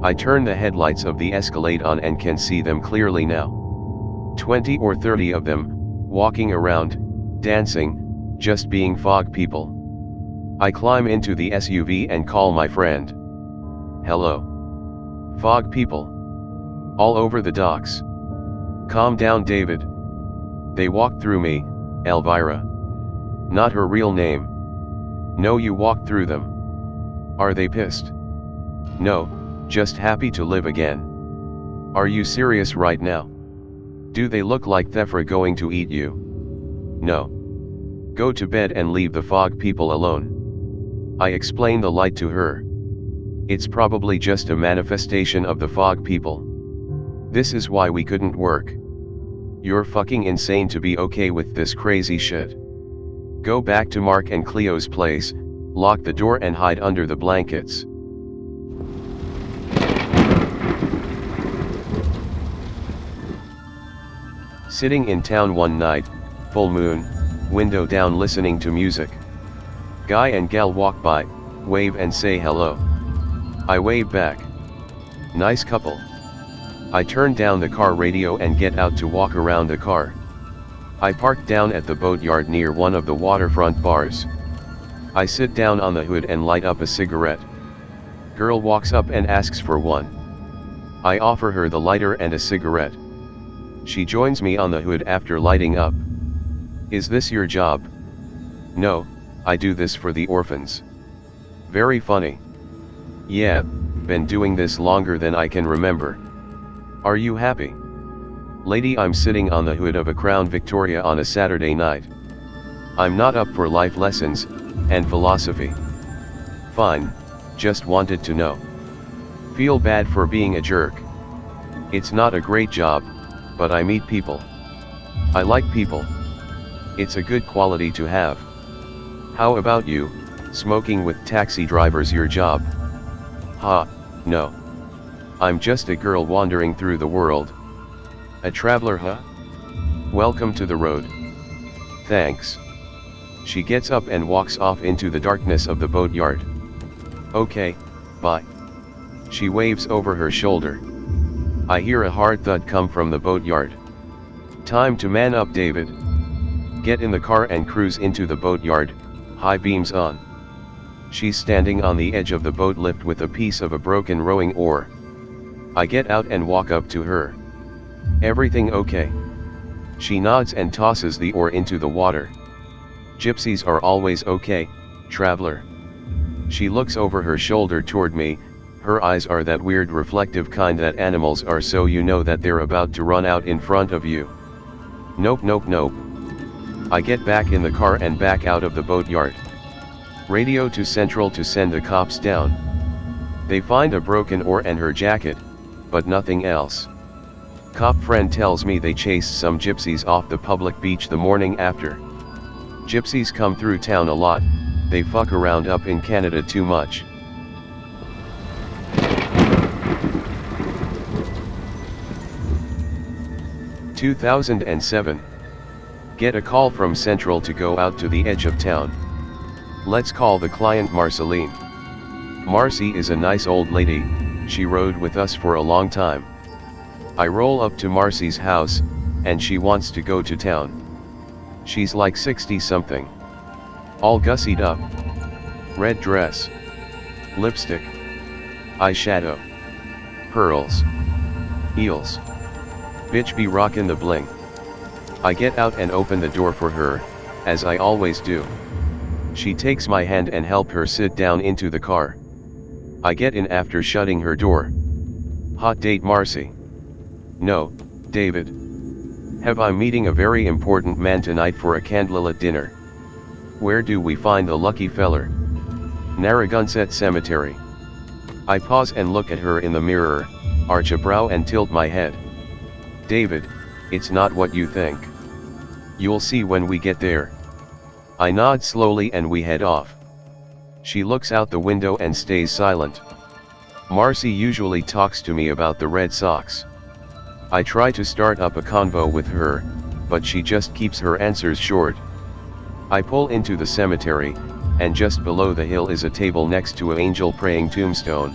I turn the headlights of the Escalade on and can see them clearly now. 20 or 30 of them, walking around, dancing, just being fog people. I climb into the SUV and call my friend. Hello. Fog people. All over the docks. Calm down, David. They walked through me, Elvira. Not her real name. No, you walked through them. Are they pissed? No, just happy to live again. Are you serious right now? Do they look like they're going to eat you? No. Go to bed and leave the fog people alone. I explain the light to her. It's probably just a manifestation of the fog people. This is why we couldn't work. You're fucking insane to be okay with this crazy shit. Go back to Mark and Cleo's place, lock the door and hide under the blankets. Sitting in town one night, full moon, window down listening to music. Guy and gal walk by, wave and say hello. I wave back. Nice couple. I turn down the car radio and get out to walk around the car. I park down at the boatyard near one of the waterfront bars. I sit down on the hood and light up a cigarette. Girl walks up and asks for one. I offer her the lighter and a cigarette. She joins me on the hood after lighting up. Is this your job? No, I do this for the orphans. Very funny. Yeah, been doing this longer than I can remember. Are you happy? Lady, I'm sitting on the hood of a Crown Victoria on a Saturday night. I'm not up for life lessons, and philosophy. Fine, just wanted to know. Feel bad for being a jerk. It's not a great job, but I meet people. I like people. It's a good quality to have. How about you, smoking with taxi drivers your job? Ha, no. I'm just a girl wandering through the world. A traveler, huh? Welcome to the road. Thanks. She gets up and walks off into the darkness of the boatyard. Okay, bye. She waves over her shoulder. I hear a hard thud come from the boatyard. Time to man up, David. Get in the car and cruise into the boatyard, high beams on. She's standing on the edge of the boat lift with a piece of a broken rowing oar. I get out and walk up to her. Everything okay? She nods and tosses the oar into the water. Gypsies are always okay, traveler. She looks over her shoulder toward me, her eyes are that weird reflective kind that animals are, so you know that they're about to run out in front of you. Nope, nope, nope. I get back in the car and back out of the boatyard. Radio to Central to send the cops down. They find a broken oar and her jacket, but nothing else. Cop friend tells me they chased some gypsies off the public beach the morning after. Gypsies come through town a lot, they fuck around up in Canada too much. – 2007. Get a call from Central to go out to the edge of town. Let's call the client Marceline. Marcy is a nice old lady, she rode with us for a long time. I roll up to Marcy's house, and she wants to go to town. She's like 60 something. All gussied up. Red dress. Lipstick. Eyeshadow. Pearls. Heels. Bitch be rockin' the bling. I get out and open the door for her, as I always do. She takes my hand and help her sit down into the car. I get in after shutting her door. Hot date Marcy. No, David. Have I'm meeting a very important man tonight for a candlelit dinner. Where do we find the lucky feller? Narragansett Cemetery. I pause and look at her in the mirror, arch a brow and tilt my head. David, it's not what you think. You'll see when we get there. I nod slowly and we head off. She looks out the window and stays silent. Marcy usually talks to me about the Red Sox. I try to start up a convo with her, but she just keeps her answers short. I pull into the cemetery, and just below the hill is a table next to an angel praying tombstone.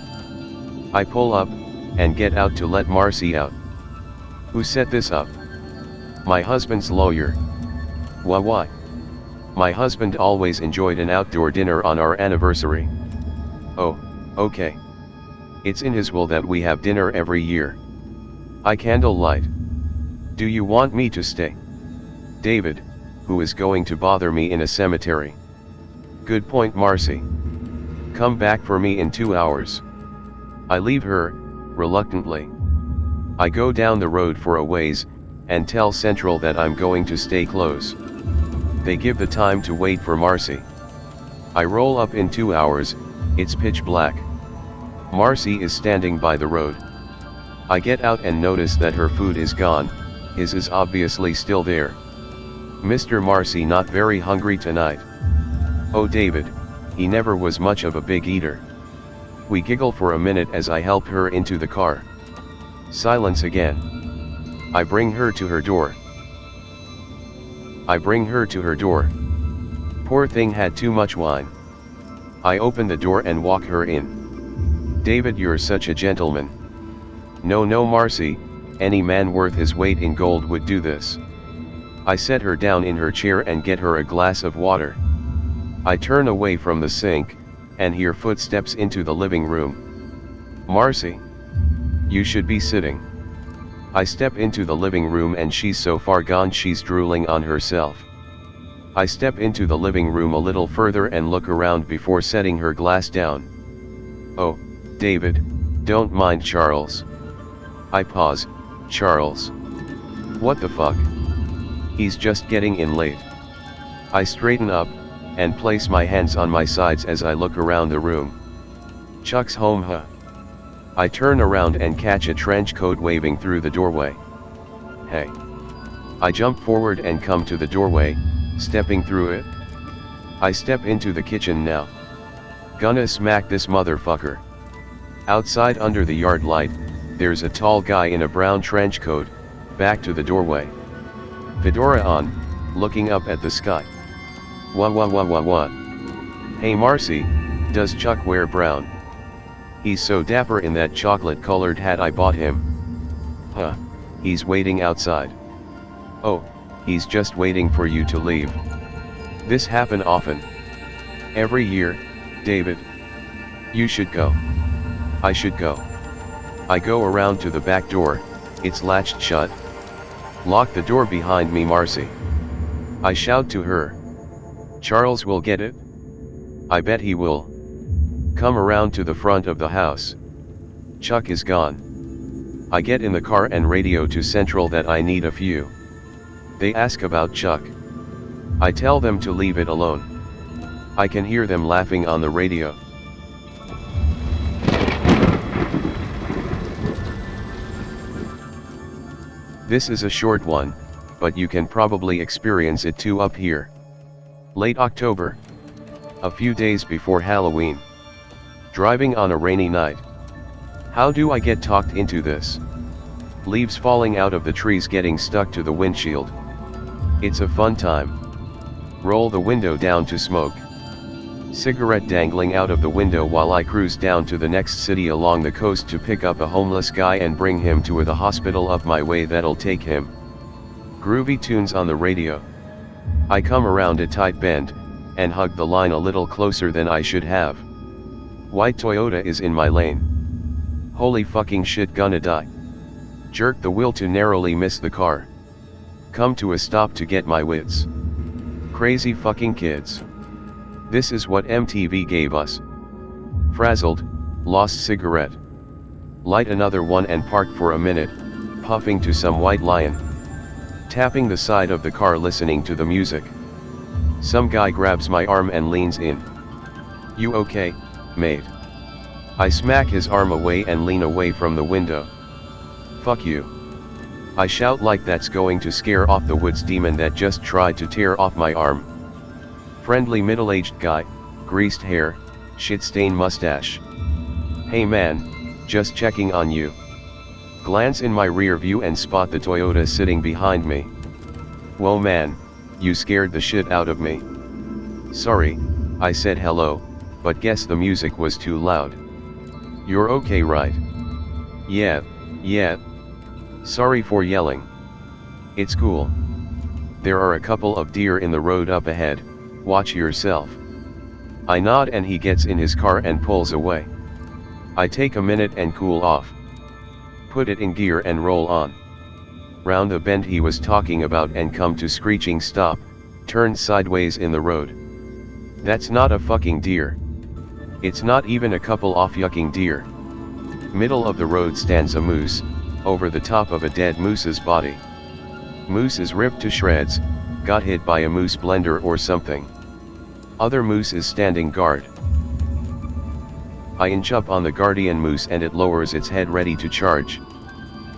I pull up, and get out to let Marcy out. Who set this up? My husband's lawyer. Why? My husband always enjoyed an outdoor dinner on our anniversary. Oh, okay. It's in his will that we have dinner every year. I candlelight. Do you want me to stay? David, who is going to bother me in a cemetery? Good point, Marcy. Come back for me in 2 hours. I leave her, reluctantly. I go down the road for a ways, and tell Central that I'm going to stay close. They give the time to wait for Marcy. I roll up in 2 hours, it's pitch black. Marcy is standing by the road. I get out and notice that her food is gone, his is obviously still there. Mr. Marcy not very hungry tonight. Oh David, he never was much of a big eater. We giggle for a minute as I help her into the car. Silence again. I bring her to her door. Poor thing had too much wine. I open the door and walk her in. David, you're such a gentleman. No, Marcy, any man worth his weight in gold would do this. I set her down in her chair and get her a glass of water. I turn away from the sink, and hear footsteps into the living room. Marcy. You should be sitting. I step into the living room and she's so far gone she's drooling on herself. I step into the living room a little further and look around before setting her glass down. Oh, David, don't mind Charles. I pause. Charles. What the fuck? He's just getting in late. I straighten up, and place my hands on my sides as I look around the room. Chuck's home, huh? I turn around and catch a trench coat waving through the doorway. Hey. I jump forward and come to the doorway, stepping through it. I step into the kitchen now. Gonna smack this motherfucker. Outside under the yard light, there's a tall guy in a brown trench coat, back to the doorway. Fedora on, looking up at the sky. What? Hey Marcy, does Chuck wear brown? He's so dapper in that chocolate-colored hat I bought him. Huh, he's waiting outside. Oh, he's just waiting for you to leave. This happen often. Every year, David. You should go. I should go. I go around to the back door, it's latched shut. Lock the door behind me, Marcy. I shout to her. Charles will get it? I bet he will. Come around to the front of the house. Chuck is gone. I get in the car and radio to Central that I need a few. They ask about Chuck. I tell them to leave it alone. I can hear them laughing on the radio. This is a short one, but you can probably experience it too up here. Late October. A few days before Halloween. Driving on a rainy night. How do I get talked into this? Leaves falling out of the trees getting stuck to the windshield. It's a fun time. Roll the window down to smoke. Cigarette dangling out of the window while I cruise down to the next city along the coast to pick up a homeless guy and bring him to the hospital up my way that'll take him. Groovy tunes on the radio. I come around a tight bend, and hugged the line a little closer than I should have. White Toyota is in my lane. Holy fucking shit, gonna die. Jerk the wheel to narrowly miss the car. Come to a stop to get my wits. Crazy fucking kids. This is what MTV gave us. Frazzled, lost cigarette. Light another one and park for a minute, puffing to some white lion. Tapping the side of the car listening to the music. Some guy grabs my arm and leans in. You okay, mate? I smack his arm away and lean away from the window. Fuck you. I shout like that's going to scare off the woods demon that just tried to tear off my arm. Friendly middle-aged guy, greased hair, shit-stained mustache. Hey man, just checking on you. Glance in my rear view and spot the Toyota sitting behind me. Whoa man, you scared the shit out of me. Sorry, I said hello, but guess the music was too loud. You're okay, right? Yeah. Sorry for yelling. It's cool. There are a couple of deer in the road up ahead, watch yourself. I nod and he gets in his car and pulls away. I take a minute and cool off. Put it in gear and roll on. Round the bend he was talking about and come to screeching stop, turned sideways in the road. That's not a fucking deer. It's not even a couple off yucking deer. Middle of the road stands a moose, over the top of a dead moose's body. Moose is ripped to shreds, got hit by a moose blender or something. Other moose is standing guard. I inch up on the guardian moose and it lowers its head ready to charge.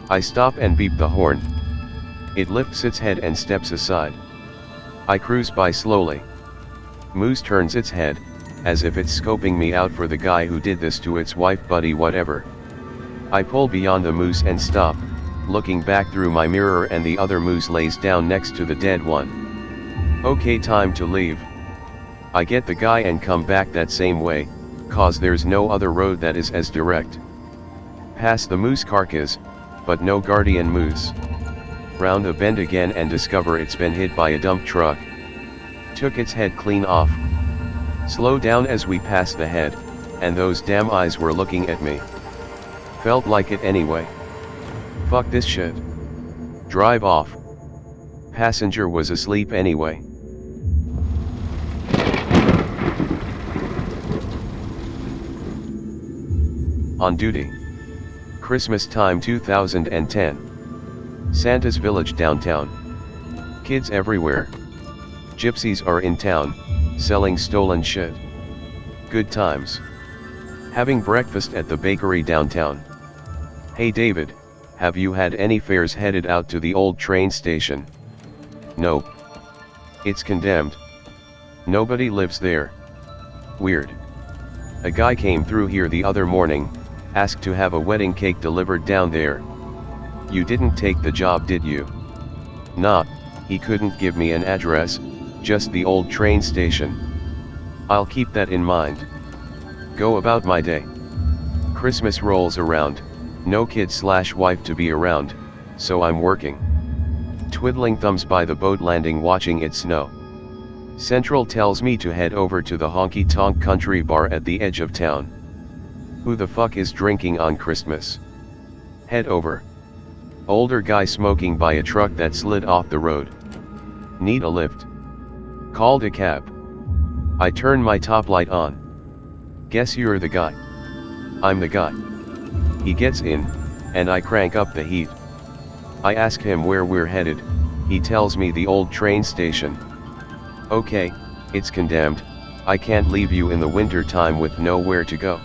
I stop and beep the horn. It lifts its head and steps aside. I cruise by slowly. Moose turns its head, as if it's scoping me out for the guy who did this to its wife buddy whatever. I pull beyond the moose and stop, looking back through my mirror and the other moose lays down next to the dead one. Okay, time to leave. I get the guy and come back that same way, cause there's no other road that is as direct. Pass the moose carcass, but no guardian moose. Round a bend again and discover it's been hit by a dump truck. Took its head clean off. Slow down as we pass the head, and those damn eyes were looking at me. Felt like it anyway. Fuck this shit. Drive off. Passenger was asleep anyway. On duty. Christmas time 2010. Santa's Village downtown. Kids everywhere. Gypsies are in town, selling stolen shit. Good times. Having breakfast at the bakery downtown. Hey David, have you had any fares headed out to the old train station? Nope. It's condemned. Nobody lives there. Weird. A guy came through here the other morning, asked to have a wedding cake delivered down there. You didn't take the job, did you? Nah, he couldn't give me an address, just the old train station. I'll keep that in mind. Go about my day. Christmas rolls around, no kid/wife to be around, so I'm working. Twiddling thumbs by the boat landing watching it snow. Central tells me to head over to the honky tonk country bar at the edge of town. Who the fuck is drinking on Christmas? Head over. Older guy smoking by a truck that slid off the road. Need a lift. Called a cab. I turn my top light on. Guess you're the guy. I'm the guy. He gets in, and I crank up the heat. I ask him where we're headed, he tells me the old train station. Okay, it's condemned, I can't leave you in the winter time with nowhere to go.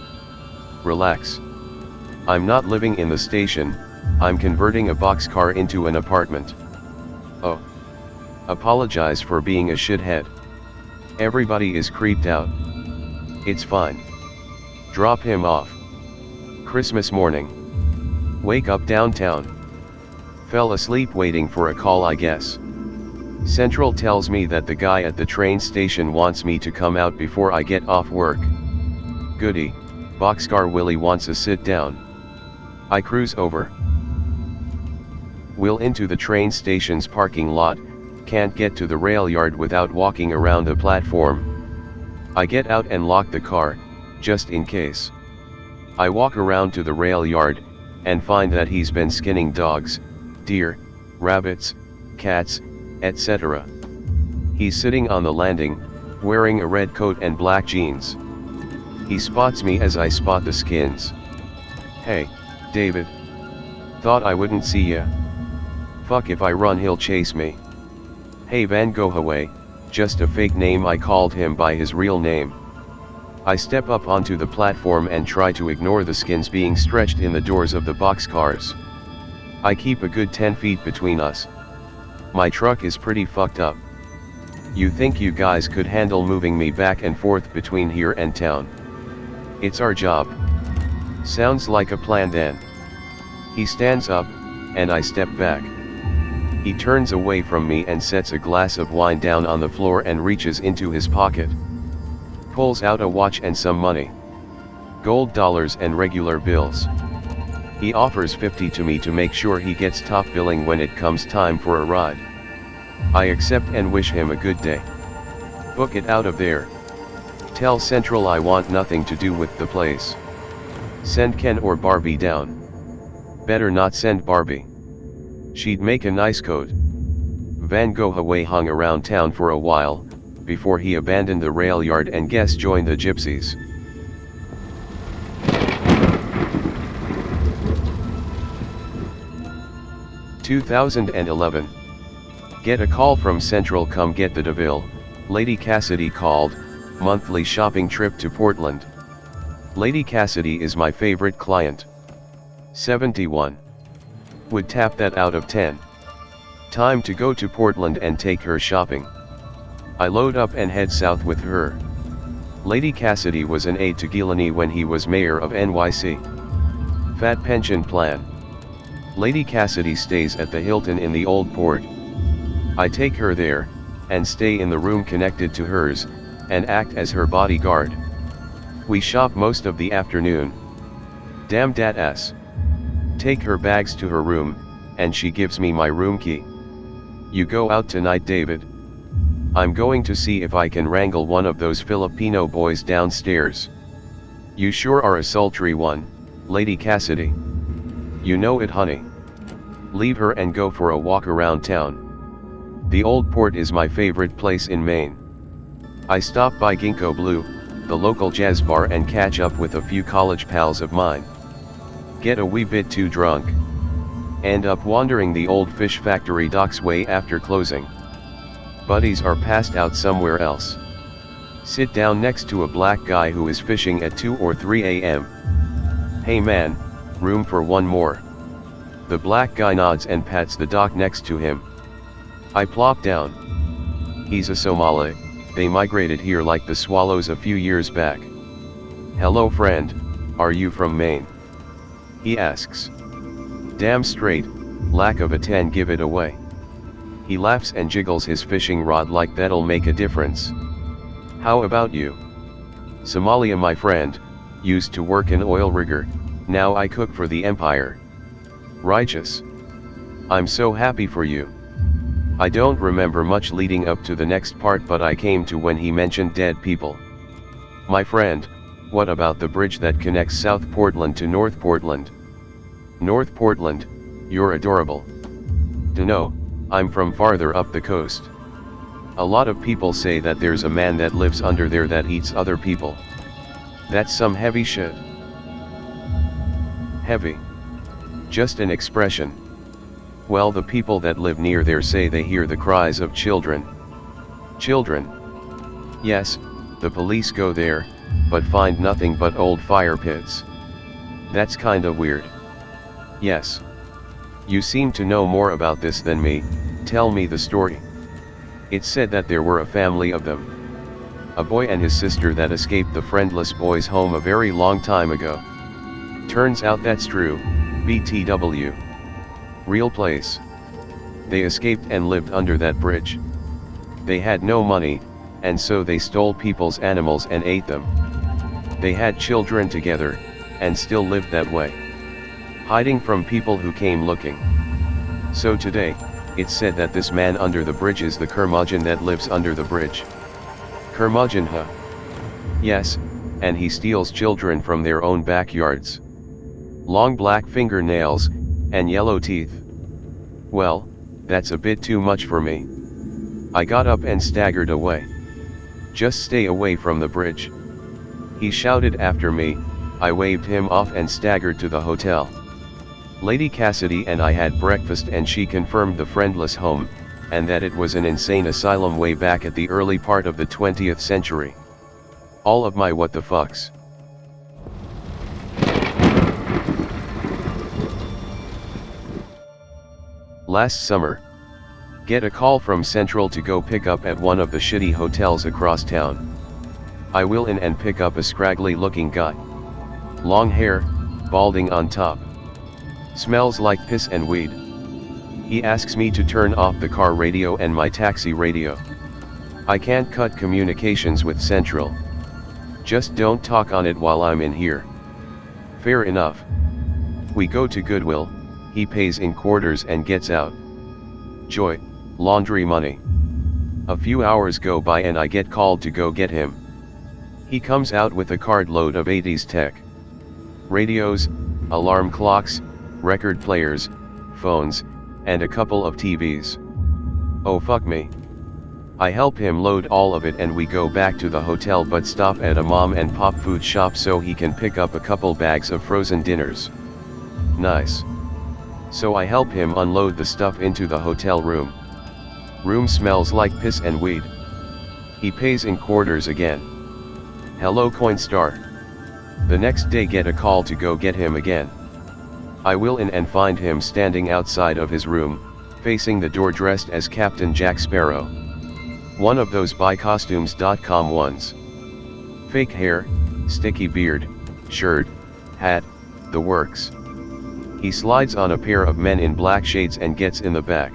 Relax. I'm not living in the station, I'm converting a boxcar into an apartment. Oh. Apologize for being a shithead. Everybody is creeped out. It's fine. Drop him off. Christmas morning. Wake up downtown. Fell asleep waiting for a call, I guess. Central tells me that the guy at the train station wants me to come out before I get off work. Goody, Boxcar Willie wants a sit down. I cruise over. Will into the train station's parking lot, can't get to the rail yard without walking around the platform, I get out and lock the car, just in case. I walk around to the rail yard, and find that he's been skinning dogs, deer, rabbits, cats, etc. He's sitting on the landing, wearing a red coat and black jeans. He spots me as I spot the skins. "Hey, David. Thought I wouldn't see ya. Fuck, if I run he'll chase me." "Hey, Van go away," just a fake name. I called him by his real name. I step up onto the platform and try to ignore the skins being stretched in the doors of the boxcars. I keep a good 10 feet between us. My truck is pretty fucked up. "You think you guys could handle moving me back and forth between here and town?" "It's our job." "Sounds like a plan then." He stands up, and I step back. He turns away from me and sets a glass of wine down on the floor and reaches into his pocket. Pulls out a watch and some money. Gold dollars and regular bills. He offers 50 to me to make sure he gets top billing when it comes time for a ride. I accept and wish him a good day. "Book it out of there. Tell Central I want nothing to do with the place. Send Ken or Barbie down." "Better not send Barbie. She'd make a nice coat." Van Gogh away hung around town for a while, before he abandoned the rail yard and guess joined the gypsies. (2011) Get a call from Central, come get the DeVille. Lady Cassidy called, monthly shopping trip to Portland. Lady Cassidy is my favorite client. 71. Would tap that out of 10. Time to go to Portland and take her shopping. I load up and head south with her. Lady Cassidy was an aide to Gilani when he was mayor of NYC. Fat pension plan. Lady Cassidy stays at the Hilton in the Old Port. I take her there, and stay in the room connected to hers, and act as her bodyguard. We shop most of the afternoon. Damn dat ass. Take her bags to her room, and she gives me my room key. "You go out tonight, David? I'm going to see if I can wrangle one of those Filipino boys downstairs." "You sure are a sultry one, Lady Cassidy. You know it, honey. Leave her and go for a walk around town. The Old Port is my favorite place in Maine. I stop by Ginkgo Blue, the local jazz bar, and catch up with a few college pals of mine. Get a wee bit too drunk. End up wandering the old fish factory docks way after closing. Buddies are passed out somewhere else. Sit down next to a black guy who is fishing at 2 or 3 a.m. "Hey man, room for one more?" The black guy nods and pats the dock next to him. I plop down. He's a Somali, they migrated here like the swallows a few years back. "Hello friend, are you from Maine?" he asks. "Damn straight, lack of a 10 give it away." He laughs and jiggles his fishing rod like that'll make a difference. "How about you?" "Somalia my friend, used to work in oil rigger, now I cook for the empire." "Righteous. I'm so happy for you." I don't remember much leading up to the next part, but I came to when he mentioned dead people. "My friend, what about the bridge that connects South Portland to North Portland?" "North Portland, you're adorable." "Dunno, I'm from farther up the coast. A lot of people say that there's a man that lives under there that eats other people. That's some heavy shit." "Heavy? Just an expression. Well, the people that live near there say they hear the cries of children." "Children?" "Yes, the police go there, but find nothing but old fire pits." "That's kinda weird." "Yes. You seem to know more about this than me, tell me the story." "It's said that there were a family of them. A boy and his sister that escaped the friendless boys' home a very long time ago. Turns out that's true, BTW. Real place. They escaped and lived under that bridge. They had no money, and so they stole people's animals and ate them. They had children together, and still lived that way. Hiding from people who came looking. So today, it's said that this man under the bridge is the curmudgeon that lives under the bridge." "Curmudgeon, huh? Yes, and he steals children from their own backyards. Long black fingernails, and yellow teeth. Well, that's a bit too much for me. I got up and staggered away. Just stay away from the bridge. He shouted after me. I waved him off and staggered to the hotel. Lady Cassidy and I had breakfast and she confirmed the friendless home, and that it was an insane asylum way back at the early part of the 20th century. All of my what the fucks. Last summer. Get a call from Central to go pick up at one of the shitty hotels across town. I will in and pick up a scraggly looking guy. Long hair, balding on top. Smells like piss and weed. He asks me to turn off the car radio and my taxi radio. I can't cut communications with Central. Just don't talk on it while I'm in here. Fair enough. We go to Goodwill, he pays in quarters and gets out. Joy, laundry money. A few hours go by and I get called to go get him. He comes out with a cartload of 80s tech. Radios, alarm clocks, record players, phones, and a couple of TVs. Oh fuck me. I help him load all of it and we go back to the hotel but stop at a mom and pop food shop so he can pick up a couple bags of frozen dinners. Nice. So I help him unload the stuff into the hotel room. Room smells like piss and weed. He pays in quarters again. Hello Coinstar. The next day get a call to go get him again. I will in and find him standing outside of his room, facing the door dressed as Captain Jack Sparrow. One of those buycostumes.com ones. Fake hair, sticky beard, shirt, hat, the works. He slides on a pair of men in black shades and gets in the back.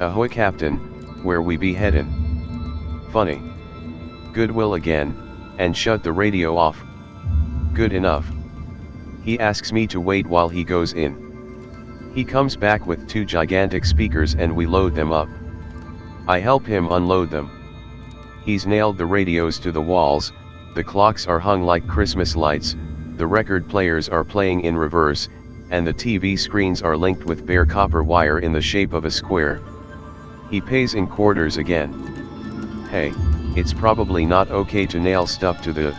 Ahoy Captain, where we be headin'? Funny. Goodwill again, and shut the radio off. Good enough. He asks me to wait while he goes in. He comes back with 2 gigantic speakers and we load them up. I help him unload them. He's nailed the radios to the walls, the clocks are hung like Christmas lights, the record players are playing in reverse, and the TV screens are linked with bare copper wire in the shape of a square. He pays in quarters again. Hey, it's probably not okay to nail stuff to the...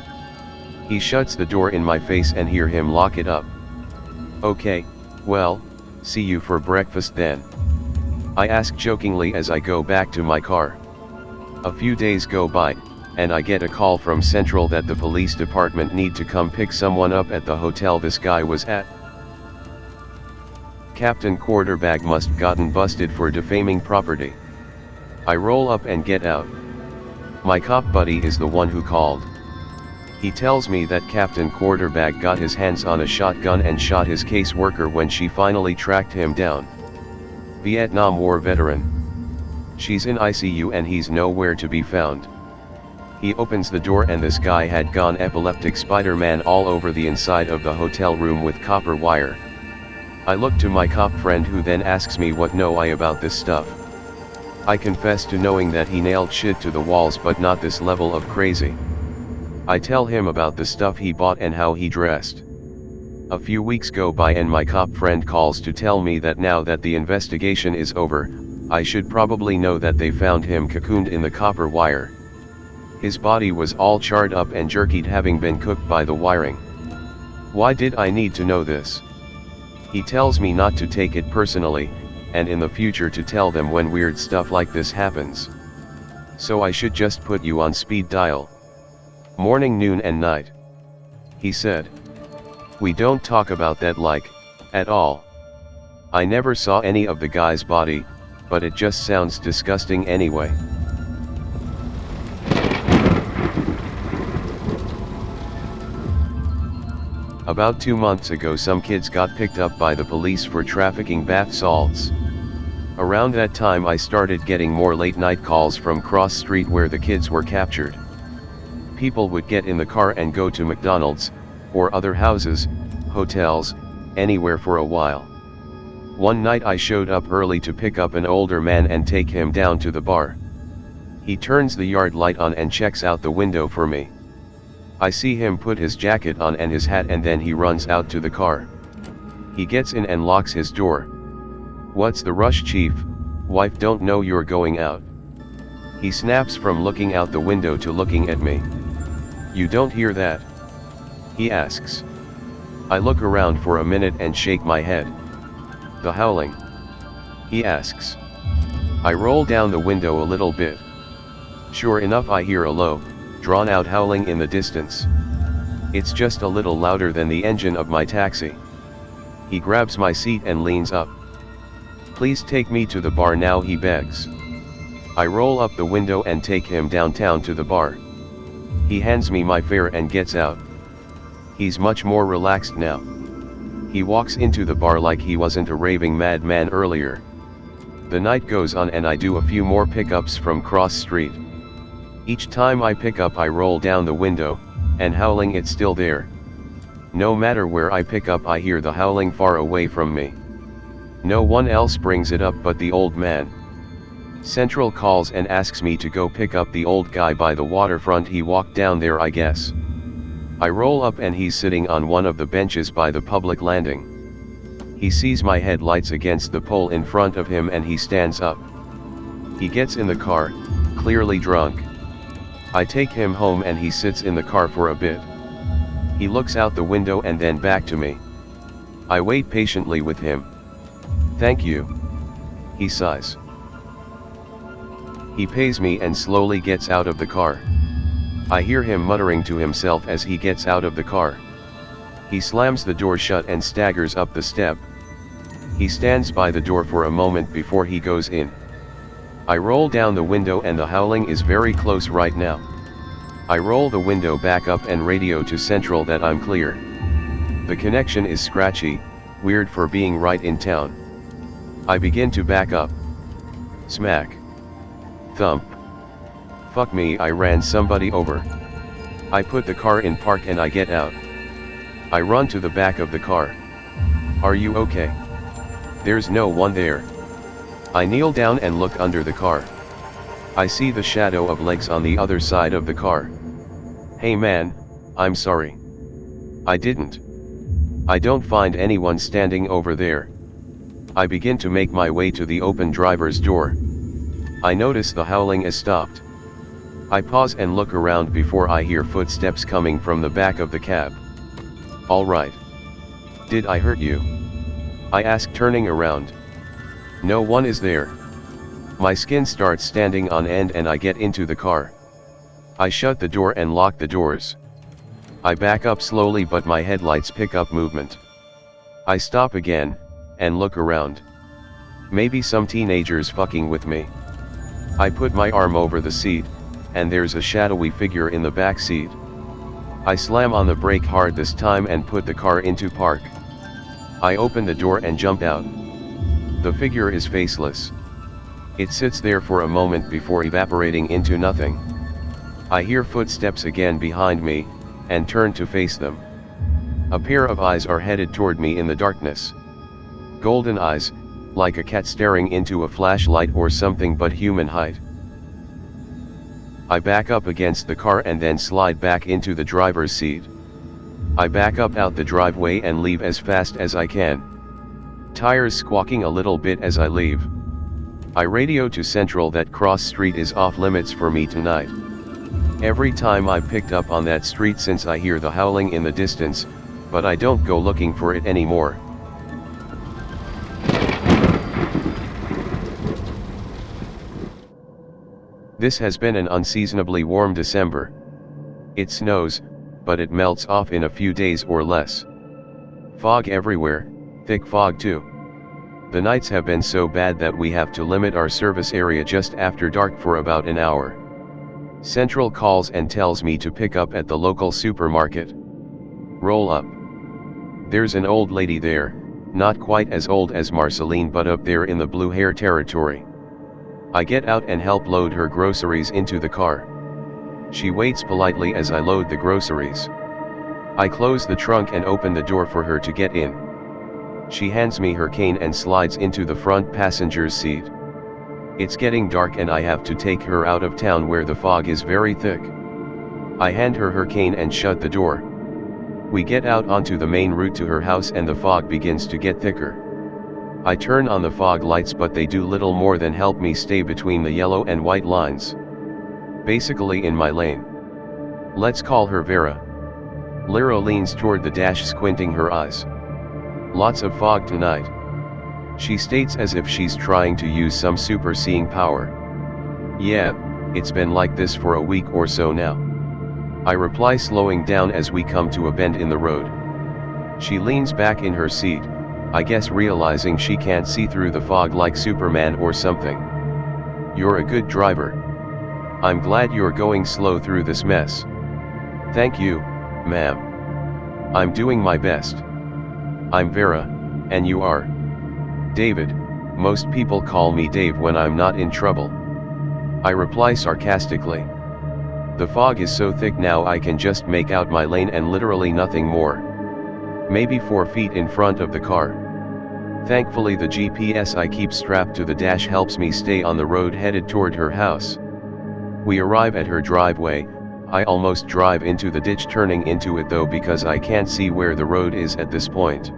He shuts the door in my face and hear him lock it up. Okay, well, see you for breakfast then. I ask jokingly as I go back to my car. A few days go by, and I get a call from Central that the police department need to come pick someone up at the hotel this guy was at. Captain Quarterbag must gotten busted for defaming property. I roll up and get out. My cop buddy is the one who called. He tells me that Captain Quarterbag got his hands on a shotgun and shot his caseworker when she finally tracked him down. Vietnam War veteran. She's in ICU and he's nowhere to be found. He opens the door and this guy had gone epileptic Spider-Man all over the inside of the hotel room with copper wire. I look to my cop friend who then asks me what know I about this stuff. I confess to knowing that he nailed shit to the walls but not this level of crazy. I tell him about the stuff he bought and how he dressed. A few weeks go by and my cop friend calls to tell me that now that the investigation is over, I should probably know that they found him cocooned in the copper wire. His body was all charred up and jerkied having been cooked by the wiring. Why did I need to know this? He tells me not to take it personally, and in the future to tell them when weird stuff like this happens. So I should just put you on speed dial. Morning, noon and night. He said. We don't talk about that at all. I never saw any of the guy's body, but it just sounds disgusting anyway. About 2 months ago some kids got picked up by the police for trafficking bath salts. Around that time I started getting more late night calls from cross street where the kids were captured. People would get in the car and go to McDonald's, or other houses, hotels, anywhere for a while. One night I showed up early to pick up an older man and take him down to the bar. He turns the yard light on and checks out the window for me. I see him put his jacket on and his hat and then he runs out to the car. He gets in and locks his door. "What's the rush, chief? Wife don't know you're going out." He snaps from looking out the window to looking at me. "You don't hear that?" he asks. I look around for a minute and shake my head. "The howling?" he asks. I roll down the window a little bit. Sure enough, I hear a low, drawn-out howling in the distance. It's just a little louder than the engine of my taxi. He grabs my seat and leans up. "Please take me to the bar now," he begs. I roll up the window and take him downtown to the bar. He hands me my fare and gets out. He's much more relaxed now. He walks into the bar like he wasn't a raving madman earlier. The night goes on and I do a few more pickups from cross street. Each time I pick up I roll down the window, and howling it's still there. No matter where I pick up I hear the howling far away from me. No one else brings it up but the old man. Central calls and asks me to go pick up the old guy by the waterfront. He walked down there, I guess. I roll up and he's sitting on one of the benches by the public landing. He sees my headlights against the pole in front of him and he stands up. He gets in the car, clearly drunk. I take him home and he sits in the car for a bit. He looks out the window and then back to me. I wait patiently with him. "Thank you," he sighs. He pays me and slowly gets out of the car. I hear him muttering to himself as he gets out of the car. He slams the door shut and staggers up the step. He stands by the door for a moment before he goes in. I roll down the window and the howling is very close right now. I roll the window back up and radio to Central that I'm clear. The connection is scratchy, weird for being right in town. I begin to back up. Smack. Thump. Fuck me, I ran somebody over. I put the car in park and I get out. I run to the back of the car. "Are you okay?" There's no one there. I kneel down and look under the car. I see the shadow of legs on the other side of the car. "Hey man, I'm sorry. I didn't. I don't find anyone standing over there." I begin to make my way to the open driver's door. I notice the howling is stopped. I pause and look around before I hear footsteps coming from the back of the cab. "All right. Did I hurt you?" I ask, turning around. No one is there. My skin starts standing on end and I get into the car. I shut the door and lock the doors. I back up slowly but my headlights pick up movement. I stop again, and look around. Maybe some teenagers fucking with me. I put my arm over the seat, and there's a shadowy figure in the back seat. I slam on the brake hard this time and put the car into park. I open the door and jump out. The figure is faceless. It sits there for a moment before evaporating into nothing. I hear footsteps again behind me, and turn to face them. A pair of eyes are headed toward me in the darkness. Golden eyes, like a cat staring into a flashlight or something but human height. I back up against the car and then slide back into the driver's seat. I back up out the driveway and leave as fast as I can. Tires squawking a little bit as I leave. I radio to Central that cross street is off limits for me tonight. Every time I picked up on that street since I hear the howling in the distance, but I don't go looking for it anymore. This has been an unseasonably warm December. It snows, but it melts off in a few days or less. Fog everywhere, thick fog too. The nights have been so bad that we have to limit our service area just after dark for about an hour. Central calls and tells me to pick up at the local supermarket. Roll up. There's an old lady there, not quite as old as Marceline but up there in the blue hair territory. I get out and help load her groceries into the car. She waits politely as I load the groceries. I close the trunk and open the door for her to get in. She hands me her cane and slides into the front passenger's seat. It's getting dark and I have to take her out of town where the fog is very thick. I hand her her cane and shut the door. We get out onto the main route to her house and the fog begins to get thicker. I turn on the fog lights but they do little more than help me stay between the yellow and white lines. Basically in my lane. Let's call her Vera. Lyra leans toward the dash squinting her eyes. Lots of fog tonight. She states as if she's trying to use some super seeing power. Yeah, it's been like this for a week or so now. I reply slowing down as we come to a bend in the road. She leans back in her seat, I guess realizing she can't see through the fog like Superman or something. You're a good driver. I'm glad you're going slow through this mess. Thank you, ma'am. I'm doing my best. I'm Vera, and you are? David. Most people call me Dave when I'm not in trouble. I reply sarcastically. The fog is so thick now I can just make out my lane and literally nothing more. Maybe 4 feet in front of the car. Thankfully the GPS I keep strapped to the dash helps me stay on the road headed toward her house. We arrive at her driveway. I almost drive into the ditch turning into it though because I can't see where the road is at this point.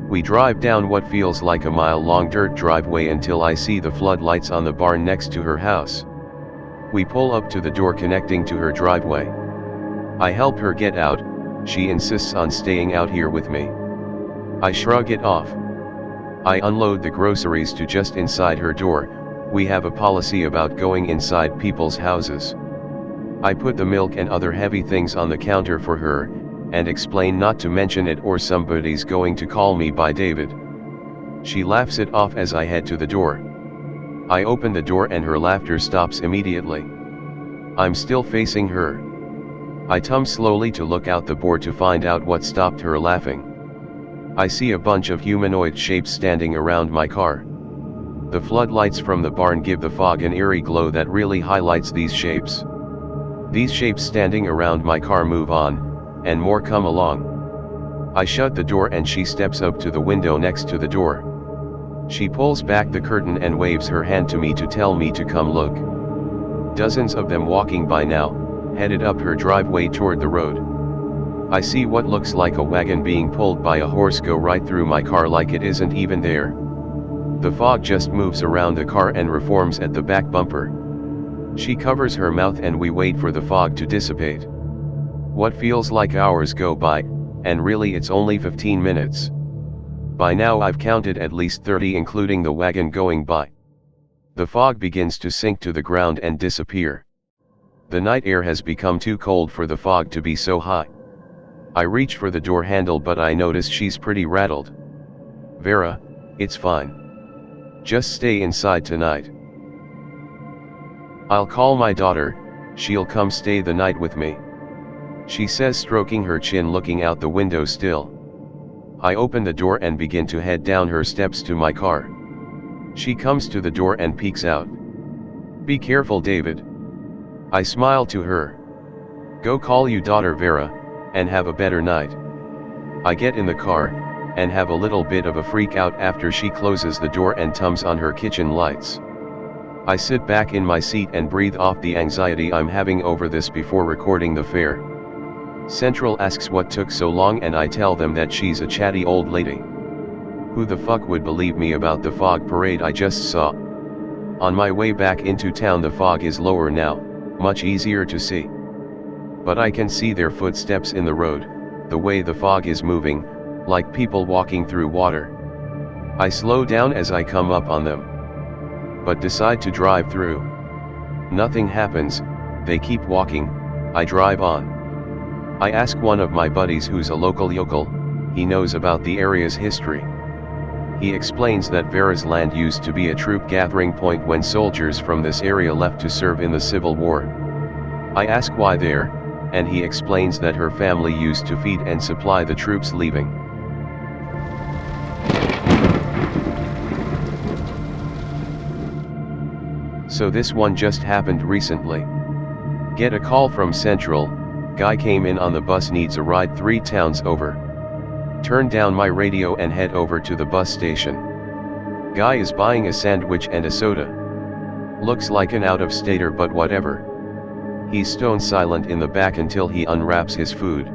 We drive down what feels like a mile-long dirt driveway until I see the floodlights on the barn next to her house. We pull up to the door connecting to her driveway. I help her get out, she insists on staying out here with me. I shrug it off. I unload the groceries to just inside her door. We have a policy about going inside people's houses. I put the milk and other heavy things on the counter for her, and explain not to mention it or somebody's going to call me by David. She laughs it off as I head to the door. I open the door and her laughter stops immediately. I'm still facing her. I turn slowly to look out the board to find out what stopped her laughing. I see a bunch of humanoid shapes standing around my car. The floodlights from the barn give the fog an eerie glow that really highlights these shapes. These shapes standing around my car move on, and more come along. I shut the door and she steps up to the window next to the door. She pulls back the curtain and waves her hand to me to tell me to come look. Dozens of them walking by now, headed up her driveway toward the road. I see what looks like a wagon being pulled by a horse go right through my car like it isn't even there. The fog just moves around the car and reforms at the back bumper. She covers her mouth and we wait for the fog to dissipate. What feels like hours go by, and really it's only 15 minutes. By now I've counted at least 30 including the wagon going by. The fog begins to sink to the ground and disappear. The night air has become too cold for the fog to be so high. I reach for the door handle but I notice she's pretty rattled. Vera, it's fine. Just stay inside tonight. I'll call my daughter, she'll come stay the night with me. She says stroking her chin looking out the window still. I open the door and begin to head down her steps to my car. She comes to the door and peeks out. Be careful David. I smile to her. Go call you daughter Vera, and have a better night. I get in the car, and have a little bit of a freak out after she closes the door and turns on her kitchen lights. I sit back in my seat and breathe off the anxiety I'm having over this before recording the fair. Central asks what took so long and I tell them that she's a chatty old lady. Who the fuck would believe me about the fog parade I just saw? On my way back into town the fog is lower now, much easier to see. But I can see their footsteps in the road, the way the fog is moving, like people walking through water. I slow down as I come up on them. But decide to drive through. Nothing happens, they keep walking, I drive on. I ask one of my buddies who's a local yokel, he knows about the area's history. He explains that Vera's land used to be a troop gathering point when soldiers from this area left to serve in the Civil War. I ask why there, and he explains that her family used to feed and supply the troops leaving. So this one just happened recently. Get a call from Central. Guy came in on the bus, needs a ride 3 towns over. Turn down my radio and head over to the bus station. Guy is buying a sandwich and a soda. Looks like an out-of-stater but whatever. He's stone silent in the back until he unwraps his food.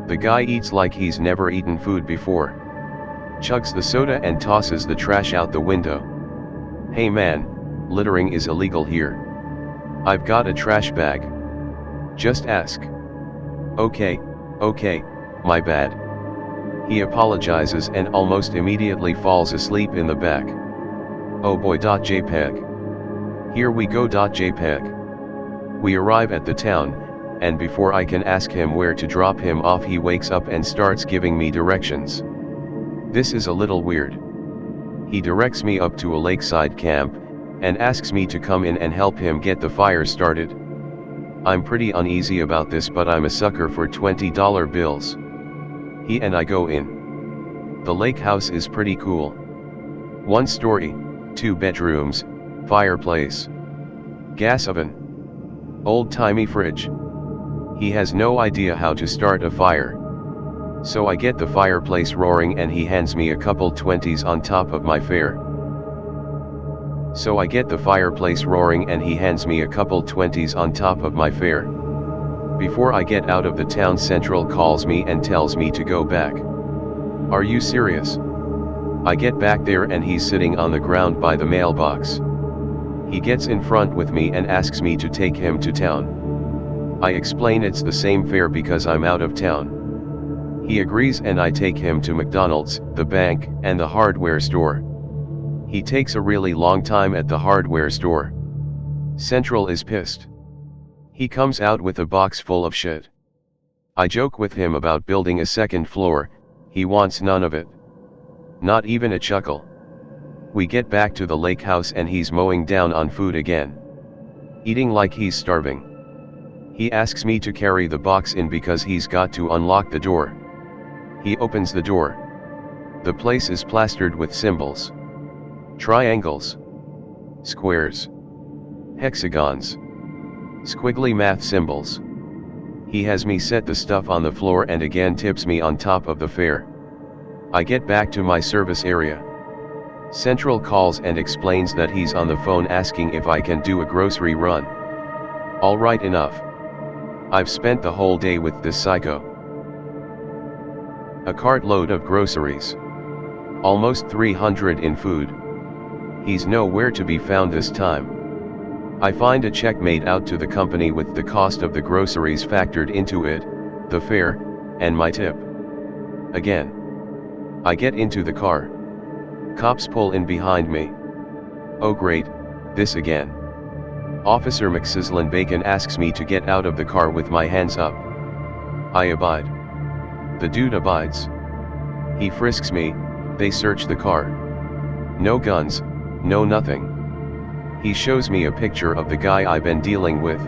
The guy eats like he's never eaten food before. Chugs the soda and tosses the trash out the window. Hey man, littering is illegal here. I've got a trash bag. Just ask. Okay, my bad. He apologizes and almost immediately falls asleep in the back. Oh boy. JPEG. Here we go. JPEG. We arrive at the town, and before I can ask him where to drop him off, he wakes up and starts giving me directions. This is a little weird. He directs me up to a lakeside camp, and asks me to come in and help him get the fire started. I'm pretty uneasy about this, but I'm a sucker for $20 bills. He and I go in. The lake house is pretty cool. 1 story, 2 bedrooms, fireplace, gas oven, old-timey fridge. He has no idea how to start a fire. So I get the fireplace roaring and he hands me a couple 20s on top of my fare. Before I get out of the town, Central calls me and tells me to go back. Are you serious? I get back there and he's sitting on the ground by the mailbox. He gets in front with me and asks me to take him to town. I explain it's the same fare because I'm out of town. He agrees and I take him to McDonald's, the bank, and the hardware store. He takes a really long time at the hardware store. Central is pissed. He comes out with a box full of shit. I joke with him about building a second floor, he wants none of it. Not even a chuckle. We get back to the lake house and he's mowing down on food again. Eating like he's starving. He asks me to carry the box in because he's got to unlock the door. He opens the door. The place is plastered with symbols. Triangles. Squares. Hexagons. Squiggly math symbols. He has me set the stuff on the floor and again tips me on top of the fare. I get back to my service area. Central calls and explains that he's on the phone asking if I can do a grocery run. Alright, enough. I've spent the whole day with this psycho. A cartload of groceries. Almost 300 in food. He's nowhere to be found this time. I find a check made out to the company with the cost of the groceries factored into it, the fare, and my tip. Again. I get into the car. Cops pull in behind me. Oh great, this again. Officer McSizzlin-Bacon asks me to get out of the car with my hands up. I abide. The dude abides. He frisks me, they search the car. No guns, no nothing. He shows me a picture of the guy I've been dealing with.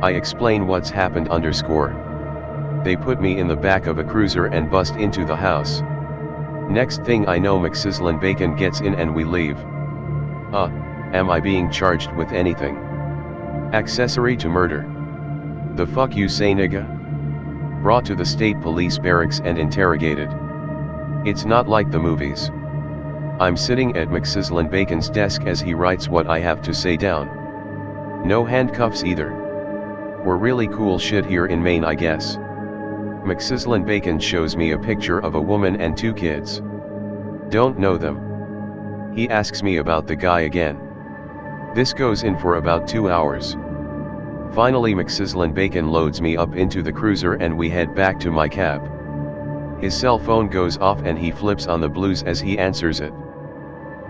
I explain what's happened _. They put me in the back of a cruiser and bust into the house. Next thing I know, McSizzlin-Bacon gets in and we leave. Am I being charged with anything? Accessory to murder. The fuck you say, nigga? Brought to the state police barracks and interrogated. It's not like the movies. I'm sitting at McSizzlin-Bacon's desk as he writes what I have to say down. No handcuffs either. We're really cool shit here in Maine, I guess. McSizzlin-Bacon shows me a picture of a woman and 2 kids. Don't know them. He asks me about the guy again. This goes in for about 2 hours. Finally McSizzlin-Bacon loads me up into the cruiser and we head back to my cab. His cell phone goes off and he flips on the blues as he answers it.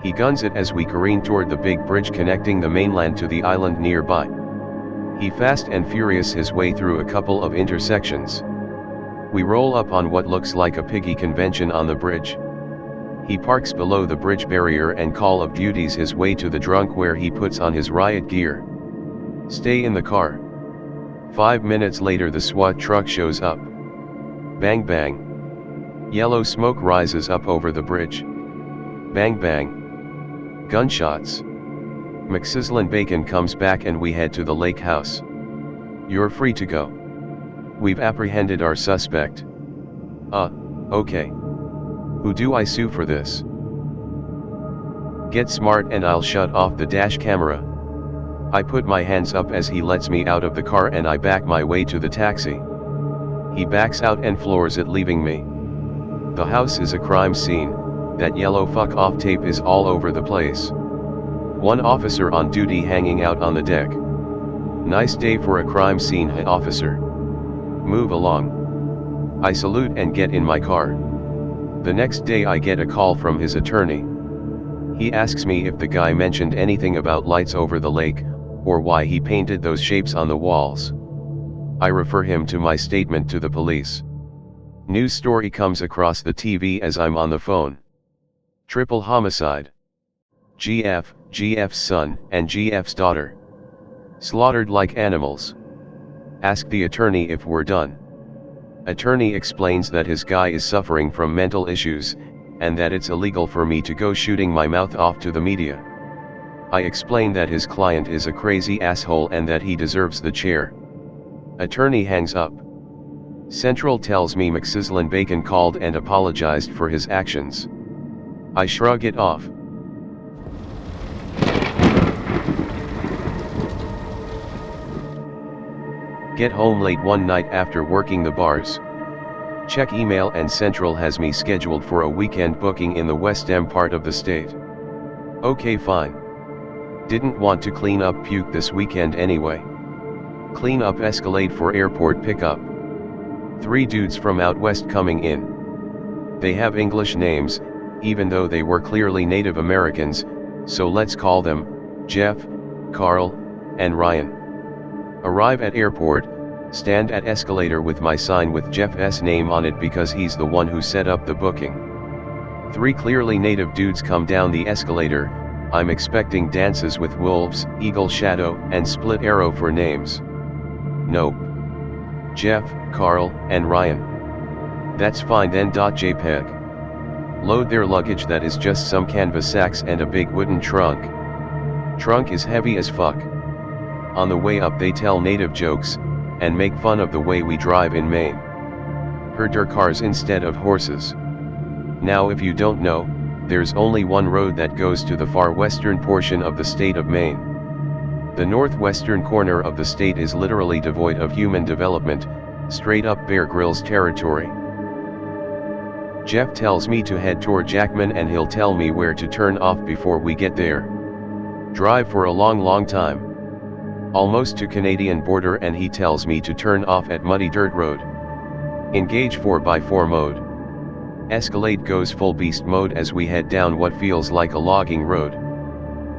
He guns it as we careen toward the big bridge connecting the mainland to the island nearby. He fast and furious his way through a couple of intersections. We roll up on what looks like a piggy convention on the bridge. He parks below the bridge barrier and Call of Duty's his way to the drunk where he puts on his riot gear. Stay in the car. 5 minutes later the SWAT truck shows up. Bang bang. Yellow smoke rises up over the bridge. Bang bang. Gunshots. McSizzlin-Bacon comes back and we head to the lake house. You're free to go. We've apprehended our suspect. Okay. Who do I sue for this? Get smart and I'll shut off the dash camera. I put my hands up as he lets me out of the car and I back my way to the taxi. He backs out and floors it, leaving me. The house is a crime scene, that yellow fuck off tape is all over the place. One officer on duty hanging out on the deck. Nice day for a crime scene, hey officer. Move along. I salute and get in my car. The next day I get a call from his attorney. He asks me if the guy mentioned anything about lights over the lake, or why he painted those shapes on the walls. I refer him to my statement to the police. News story comes across the TV as I'm on the phone. Triple homicide. GF's son, and GF's daughter. Slaughtered like animals. Ask the attorney if we're done. Attorney explains that his guy is suffering from mental issues, and that it's illegal for me to go shooting my mouth off to the media. I explain that his client is a crazy asshole and that he deserves the chair. Attorney hangs up. Central tells me McSizzlin' Bacon called and apologized for his actions. I shrug it off. Get home late one night after working the bars. Check email and Central has me scheduled for a weekend booking in the West End part of the state. Okay, fine. Didn't want to clean up puke this weekend anyway. Clean up Escalade for airport pickup. 3 dudes from out west coming in. They have English names, even though they were clearly Native Americans, so let's call them Jeff, Carl, and Ryan. Arrive at airport, stand at escalator with my sign with Jeff's name on it because he's the one who set up the booking. 3 clearly native dudes come down the escalator. I'm expecting dances with wolves, eagle shadow, and split arrow for names. Nope. Jeff, Carl, and Ryan. That's fine then. JPEG. Load their luggage, that is just some canvas sacks and a big wooden trunk. Trunk is heavy as fuck. On the way up they tell native jokes, and make fun of the way we drive in Maine. Herder cars instead of horses. Now if you don't know, there's only one road that goes to the far western portion of the state of Maine. The northwestern corner of the state is literally devoid of human development, straight up Bear Grylls territory. Jeff tells me to head toward Jackman and he'll tell me where to turn off before we get there. Drive for a long time. Almost to Canadian border and he tells me to turn off at Muddy Dirt Road. Engage 4x4 mode. Escalade goes full beast mode as we head down what feels like a logging road.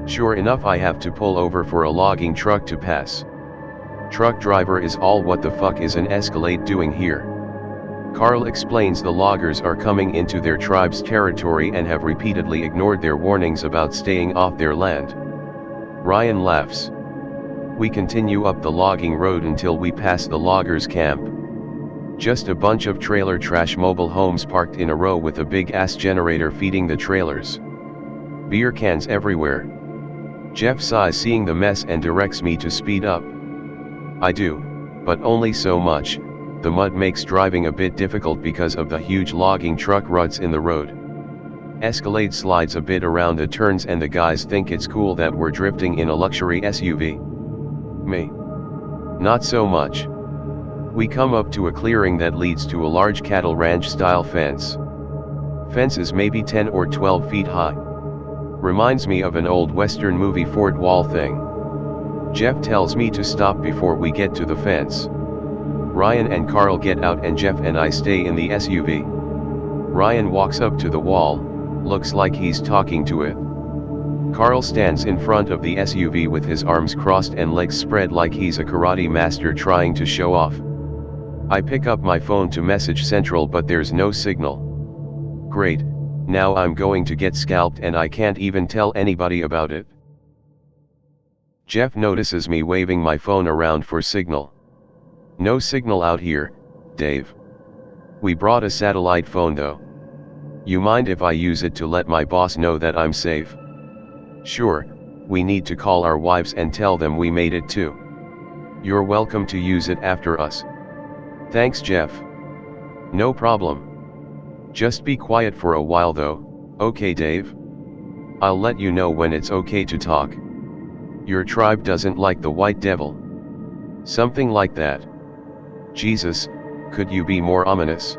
Sure enough, I have to pull over for a logging truck to pass. Truck driver is all, what the fuck is an Escalade doing here? Carl explains the loggers are coming into their tribe's territory and have repeatedly ignored their warnings about staying off their land. Ryan laughs. We continue up the logging road until we pass the loggers' camp. Just a bunch of trailer trash mobile homes parked in a row with a big ass generator feeding the trailers. Beer cans everywhere. Jeff sighs seeing the mess and directs me to speed up. I do, but only so much. The mud makes driving a bit difficult because of the huge logging truck ruts in the road. Escalade slides a bit around the turns and the guys think it's cool that we're drifting in a luxury SUV. Me. Not so much. We come up to a clearing that leads to a large cattle ranch style fence. Fence is maybe 10 or 12 feet high. Reminds me of an old western movie fort wall thing. Jeff tells me to stop before we get to the fence. Ryan and Carl get out and Jeff and I stay in the SUV. Ryan walks up to the wall, looks like he's talking to it. Carl stands in front of the SUV with his arms crossed and legs spread like he's a karate master trying to show off. I pick up my phone to message Central but there's no signal. Great, now I'm going to get scalped and I can't even tell anybody about it. Jeff notices me waving my phone around for signal. No signal out here, Dave. We brought a satellite phone though. You mind if I use it to let my boss know that I'm safe? Sure, we need to call our wives and tell them we made it too. You're welcome to use it after us. Thanks, Jeff. No problem. Just be quiet for a while though, okay Dave? I'll let you know when it's okay to talk. Your tribe doesn't like the white devil. Something like that. Jesus, could you be more ominous?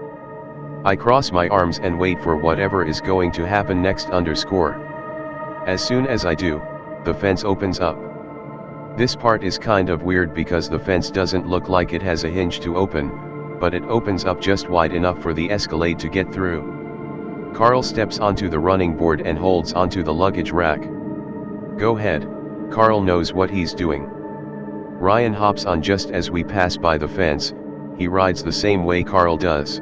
I cross my arms and wait for whatever is going to happen next. As soon as I do, the fence opens up. This part is kind of weird because the fence doesn't look like it has a hinge to open, but it opens up just wide enough for the S.T.A.L.K.E.R to get through. Carl steps onto the running board and holds onto the luggage rack. Go ahead, Carl knows what he's doing. Ryan hops on just as we pass by the fence. He rides the same way Carl does.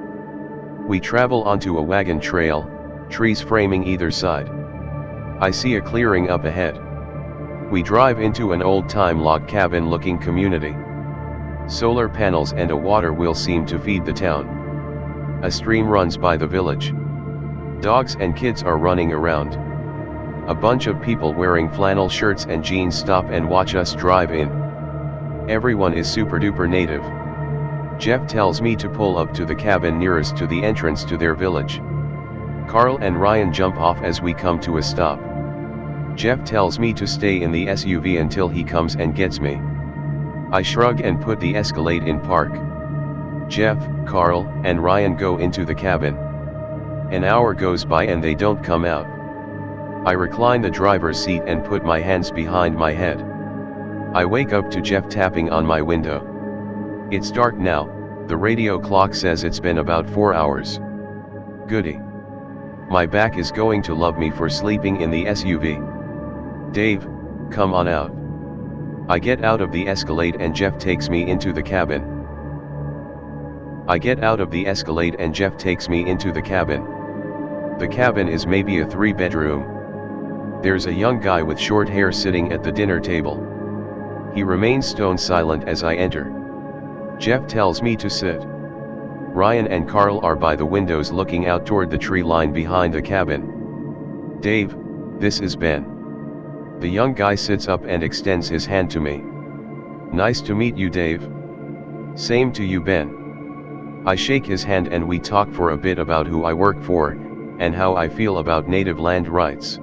We travel onto a wagon trail, trees framing either side. I see a clearing up ahead. We drive into an old-time log cabin looking community. Solar panels and a water wheel seem to feed the town. A stream runs by the village. Dogs and kids are running around. A bunch of people wearing flannel shirts and jeans stop and watch us drive in. Everyone is super duper native. Jeff tells me to pull up to the cabin nearest to the entrance to their village. Carl and Ryan jump off as we come to a stop. Jeff tells me to stay in the SUV until he comes and gets me. I shrug and put the S.T.A.L.K.E.R in park. Jeff, Carl, and Ryan go into the cabin. An hour goes by and they don't come out. I recline the driver's seat and put my hands behind my head. I wake up to Jeff tapping on my window. It's dark now, the radio clock says it's been about 4 hours. Goody. My back is going to love me for sleeping in the SUV. Dave, come on out. I get out of the S.T.A.L.K.E.R and Jeff takes me into the cabin. The cabin is maybe a 3-bedroom. There's a young guy with short hair sitting at the dinner table. He remains stone silent as I enter. Jeff tells me to sit. Ryan and Carl are by the windows looking out toward the tree line behind the cabin. Dave, this is Ben. The young guy sits up and extends his hand to me. Nice to meet you, Dave. Same to you, Ben. I shake his hand and we talk for a bit about who I work for, and how I feel about native land rights.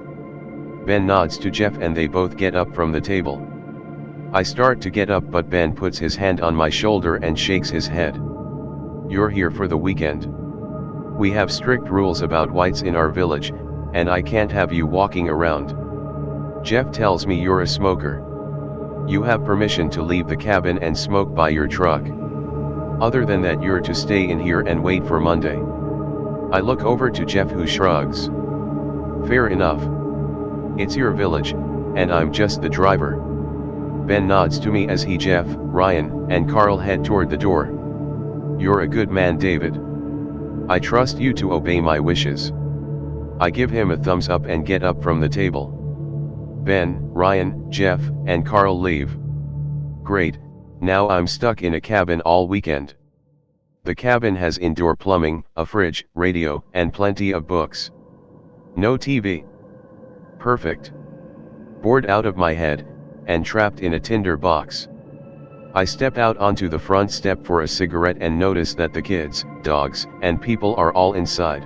Ben nods to Jeff and they both get up from the table. I start to get up but Ben puts his hand on my shoulder and shakes his head. You're here for the weekend. We have strict rules about whites in our village, and I can't have you walking around. Jeff tells me you're a smoker. You have permission to leave the cabin and smoke by your truck. Other than that, you're to stay in here and wait for Monday. I look over to Jeff, who shrugs. Fair enough. It's your village, and I'm just the driver. Ben nods to me as he, Jeff, Ryan, and Carl head toward the door. You're a good man, David. I trust you to obey my wishes. I give him a thumbs up and get up from the table. Ben, Ryan, Jeff, and Carl leave. Great, now I'm stuck in a cabin all weekend. The cabin has indoor plumbing, a fridge, radio, and plenty of books. No TV. Perfect. Bored out of my head, and trapped in a tinder box. I step out onto the front step for a cigarette and notice that the kids, dogs, and people are all inside.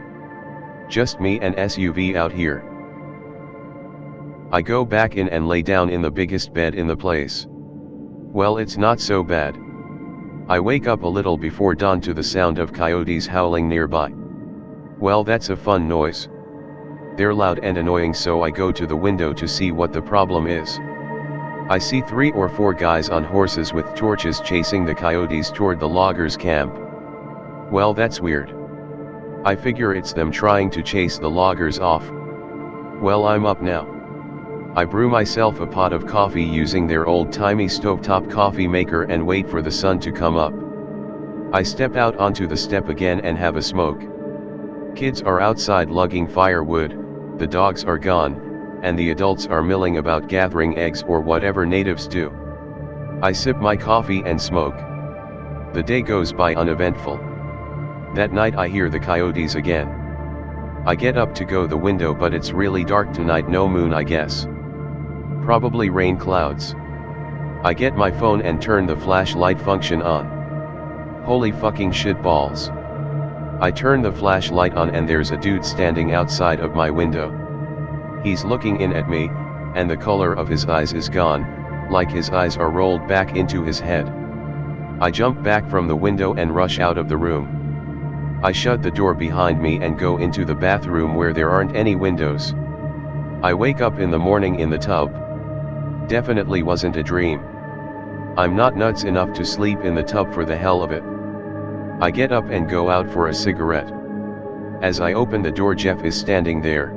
Just me and SUV out here. I go back in and lay down in the biggest bed in the place. Well, it's not so bad. I wake up a little before dawn to the sound of coyotes howling nearby. Well, that's a fun noise. They're loud and annoying, so I go to the window to see what the problem is. I see 3 or 4 guys on horses with torches chasing the coyotes toward the loggers' camp. Well, that's weird. I figure it's them trying to chase the loggers off. Well, I'm up now. I brew myself a pot of coffee using their old-timey stovetop coffee maker and wait for the sun to come up. I step out onto the step again and have a smoke. Kids are outside lugging firewood, the dogs are gone, and the adults are milling about gathering eggs or whatever natives do. I sip my coffee and smoke. The day goes by uneventful. That night I hear the coyotes again. I get up to go the window, but it's really dark tonight, no moon I guess. Probably rain clouds. I get my phone and turn the flashlight function on. Holy fucking shit balls. I turn the flashlight on and there's a dude standing outside of my window. He's looking in at me, and the color of his eyes is gone, like his eyes are rolled back into his head. I jump back from the window and rush out of the room. I shut the door behind me and go into the bathroom where there aren't any windows. I wake up in the morning in the tub. Definitely wasn't a dream. I'm not nuts enough to sleep in the tub for the hell of it. I get up and go out for a cigarette. As I open the door, Jeff is standing there.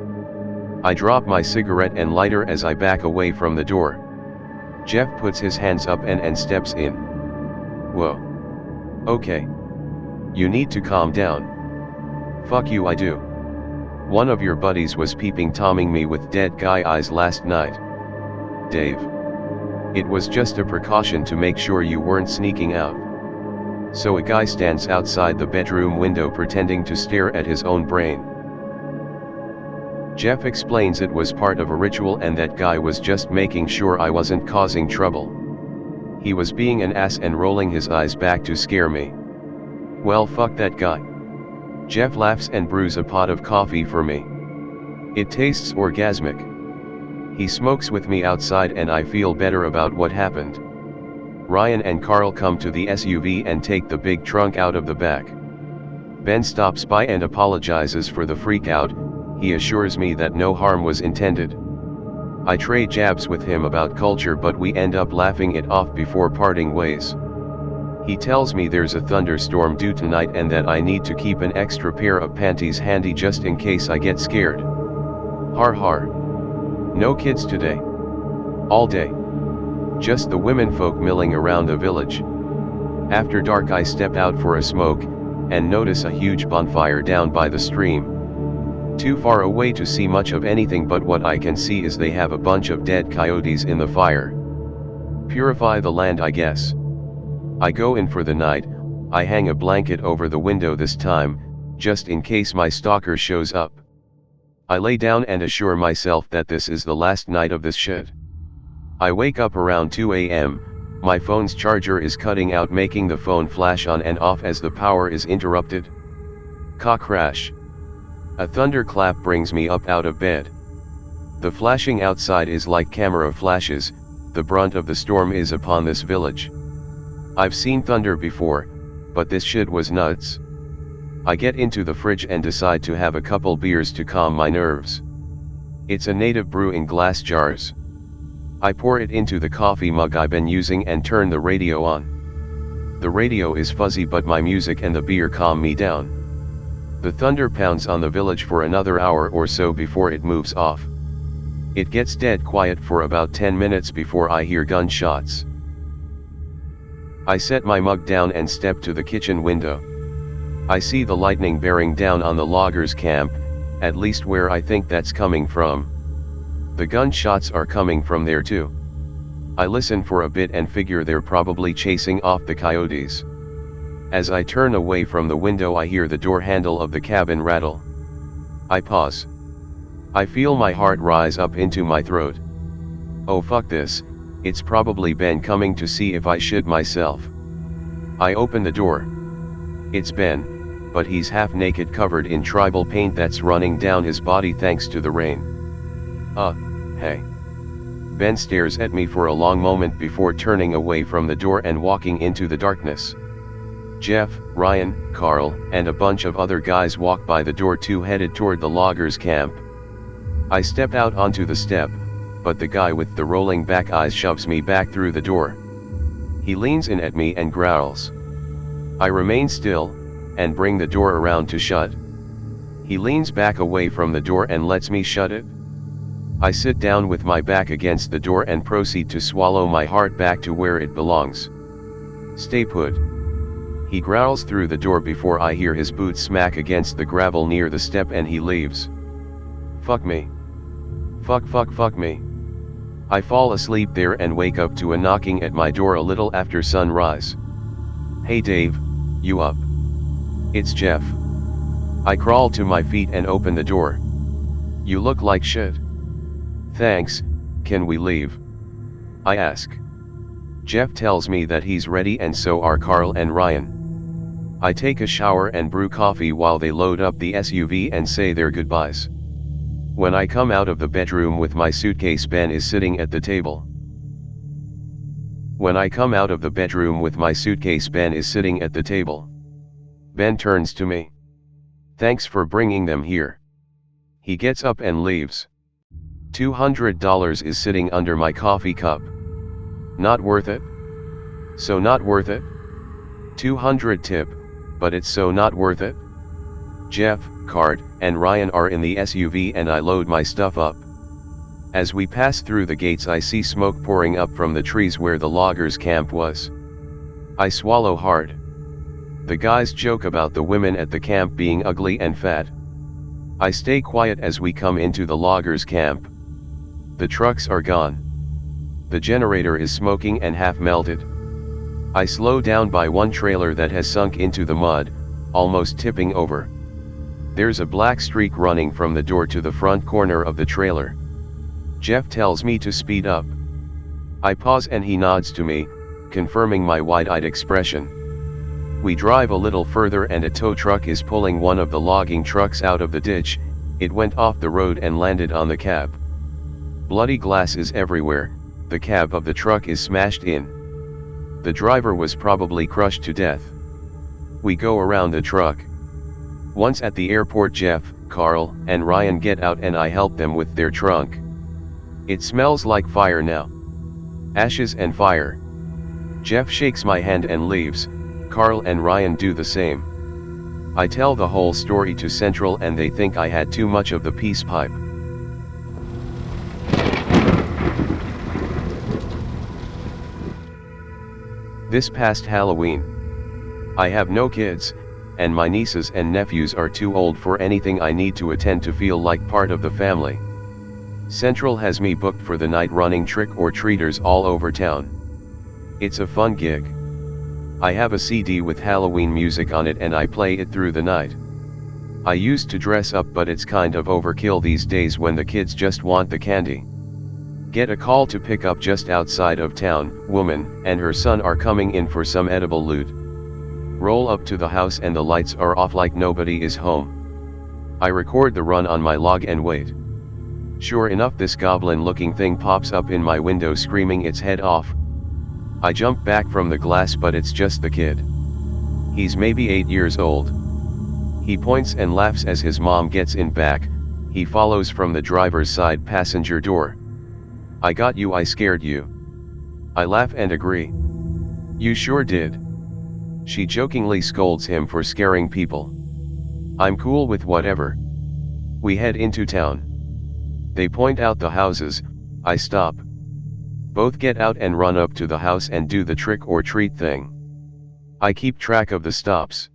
I drop my cigarette and lighter as I back away from the door. Jeff puts his hands up and steps in. Whoa. Okay. You need to calm down. Fuck you, I do. One of your buddies was peeping Tomming me with dead guy eyes last night. Dave. It was just a precaution to make sure you weren't sneaking out. So a guy stands outside the bedroom window pretending to stare at his own brain. Jeff explains it was part of a ritual and that guy was just making sure I wasn't causing trouble. He was being an ass and rolling his eyes back to scare me. Well, fuck that guy. Jeff laughs and brews a pot of coffee for me. It tastes orgasmic. He smokes with me outside and I feel better about what happened. Ryan and Carl come to the SUV and take the big trunk out of the back. Ben stops by and apologizes for the freakout. He assures me that no harm was intended. I trade jabs with him about culture, but we end up laughing it off before parting ways. He tells me there's a thunderstorm due tonight and that I need to keep an extra pair of panties handy just in case I get scared. Har har. No kids today. All day. Just the womenfolk milling around the village. After dark I step out for a smoke, and notice a huge bonfire down by the stream. Too far away to see much of anything, but what I can see is they have a bunch of dead coyotes in the fire. Purify the land, I guess. I go in for the night. I hang a blanket over the window this time, just in case my stalker shows up. I lay down and assure myself that this is the last night of this shit. I wake up around 2 a.m, my phone's charger is cutting out, making the phone flash on and off as the power is interrupted. Caw crash. A thunderclap brings me up out of bed. The flashing outside is like camera flashes. The brunt of the storm is upon this village. I've seen thunder before, but this shit was nuts. I get into the fridge and decide to have a couple beers to calm my nerves. It's a native brew in glass jars. I pour it into the coffee mug I've been using and turn the radio on. The radio is fuzzy, but my music and the beer calm me down. The thunder pounds on the village for another hour or so before it moves off. It gets dead quiet for about 10 minutes before I hear gunshots. I set my mug down and step to the kitchen window. I see the lightning bearing down on the loggers' camp, at least where I think that's coming from. The gunshots are coming from there too. I listen for a bit and figure they're probably chasing off the coyotes. As I turn away from the window, I hear the door handle of the cabin rattle. I pause. I feel my heart rise up into my throat. Oh fuck this, it's probably Ben coming to see if I shit myself. I open the door. It's Ben, but he's half naked, covered in tribal paint that's running down his body thanks to the rain. Hey. Ben stares at me for a long moment before turning away from the door and walking into the darkness. Jeff, Ryan, Carl, and a bunch of other guys walk by the door too, headed toward the loggers' camp. I step out onto the step, but the guy with the rolling back eyes shoves me back through the door. He leans in at me and growls. I remain still, and bring the door around to shut. He leans back away from the door and lets me shut it. I sit down with my back against the door and proceed to swallow my heart back to where it belongs. Stay put. He growls through the door before I hear his boots smack against the gravel near the step, and he leaves. Fuck me. Fuck me. I fall asleep there and wake up to a knocking at my door a little after sunrise. Hey Dave, you up? It's Jeff. I crawl to my feet and open the door. You look like shit. Thanks, can we leave? I ask. Jeff tells me that he's ready, and so are Carl and Ryan. I take a shower and brew coffee while they load up the SUV and say their goodbyes. When I come out of the bedroom with my suitcase, Ben is sitting at the table. When I come out of the bedroom with my suitcase, Ben is sitting at the table. Ben turns to me. "Thanks for bringing them here." He gets up and leaves. $200 is sitting under my coffee cup. Not worth it? So not worth it? 200 tip, but it's so not worth it? Jeff, Card, and Ryan are in the SUV and I load my stuff up. As we pass through the gates, I see smoke pouring up from the trees where the loggers' camp was. I swallow hard. The guys joke about the women at the camp being ugly and fat. I stay quiet as we come into the loggers' camp. The trucks are gone. The generator is smoking and half melted. I slow down by one trailer that has sunk into the mud, almost tipping over. There's a black streak running from the door to the front corner of the trailer. Jeff tells me to speed up. I pause and he nods to me, confirming my wide-eyed expression. We drive a little further and a tow truck is pulling one of the logging trucks out of the ditch. It went off the road and landed on the cab. Bloody glass is everywhere, the cab of the truck is smashed in. The driver was probably crushed to death. We go around the truck. Once at the airport, Jeff, Carl, and Ryan get out and I help them with their trunk. It smells like fire now. Ashes and fire. Jeff shakes my hand and leaves. Carl and Ryan do the same. I tell the whole story to Central and they think I had too much of the peace pipe. This past Halloween, I have no kids, and my nieces and nephews are too old for anything I need to attend to feel like part of the family. Central has me booked for the night running trick-or-treaters all over town. It's a fun gig. I have a CD with Halloween music on it and I play it through the night. I used to dress up, but it's kind of overkill these days when the kids just want the candy. Get a call to pick up just outside of town. Woman and her son are coming in for some edible loot. Roll up to the house and the lights are off like nobody is home. I record the run on my log and wait. Sure enough, this goblin-looking thing pops up in my window screaming its head off. I jump back from the glass, but it's just the kid. He's maybe 8 years old. He points and laughs as his mom gets in back. He follows from the driver's side passenger door. "I got you, I scared you." I laugh and agree. "You sure did." She jokingly scolds him for scaring people. I'm cool with whatever. We head into town. They point out the houses. I stop. Both get out and run up to the house and do the trick-or-treat thing. I keep track of the stops.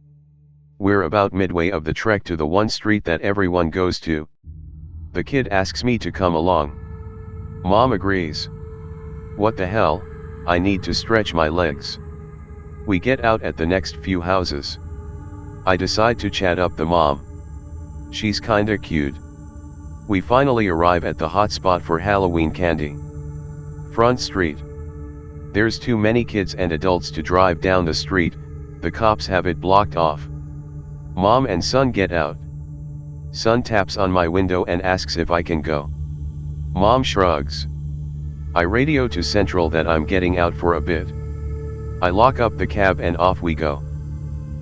We're about midway of the trek to the one street that everyone goes to. The kid asks me to come along. Mom agrees. What the hell, I need to stretch my legs. We get out at the next few houses. I decide to chat up the mom. She's kinda cute. We finally arrive at the hot spot for Halloween candy. Front Street. There's too many kids and adults to drive down the street. The cops have it blocked off. Mom and son get out. Son taps on my window and asks if I can go. Mom shrugs. I radio to Central that I'm getting out for a bit. I lock up the cab and off we go.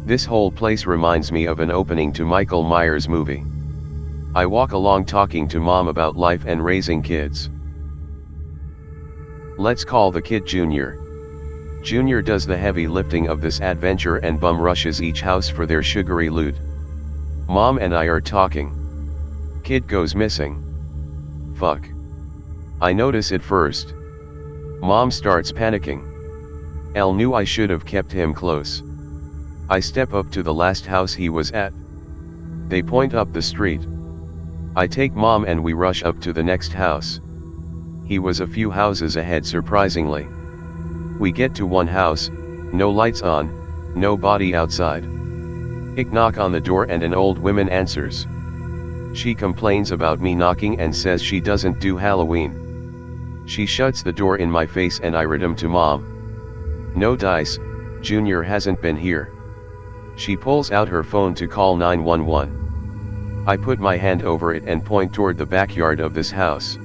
This whole place reminds me of an opening to Michael Myers movie. I walk along talking to Mom about life and raising kids. Let's call the kid Junior. Junior does the heavy lifting of this adventure and bum rushes each house for their sugary loot. Mom and I are talking. Kid goes missing. Fuck. I notice it first. Mom starts panicking. Elle knew I should have kept him close. I step up to the last house he was at. They point up the street. I take Mom and we rush up to the next house. He was a few houses ahead, surprisingly. We get to one house, no lights on, no body outside. I knock on the door and an old woman answers. She complains about me knocking and says she doesn't do Halloween. She shuts the door in my face and I read him to Mom. No dice, Junior hasn't been here. She pulls out her phone to call 911. I put my hand over it and point toward the backyard of this house.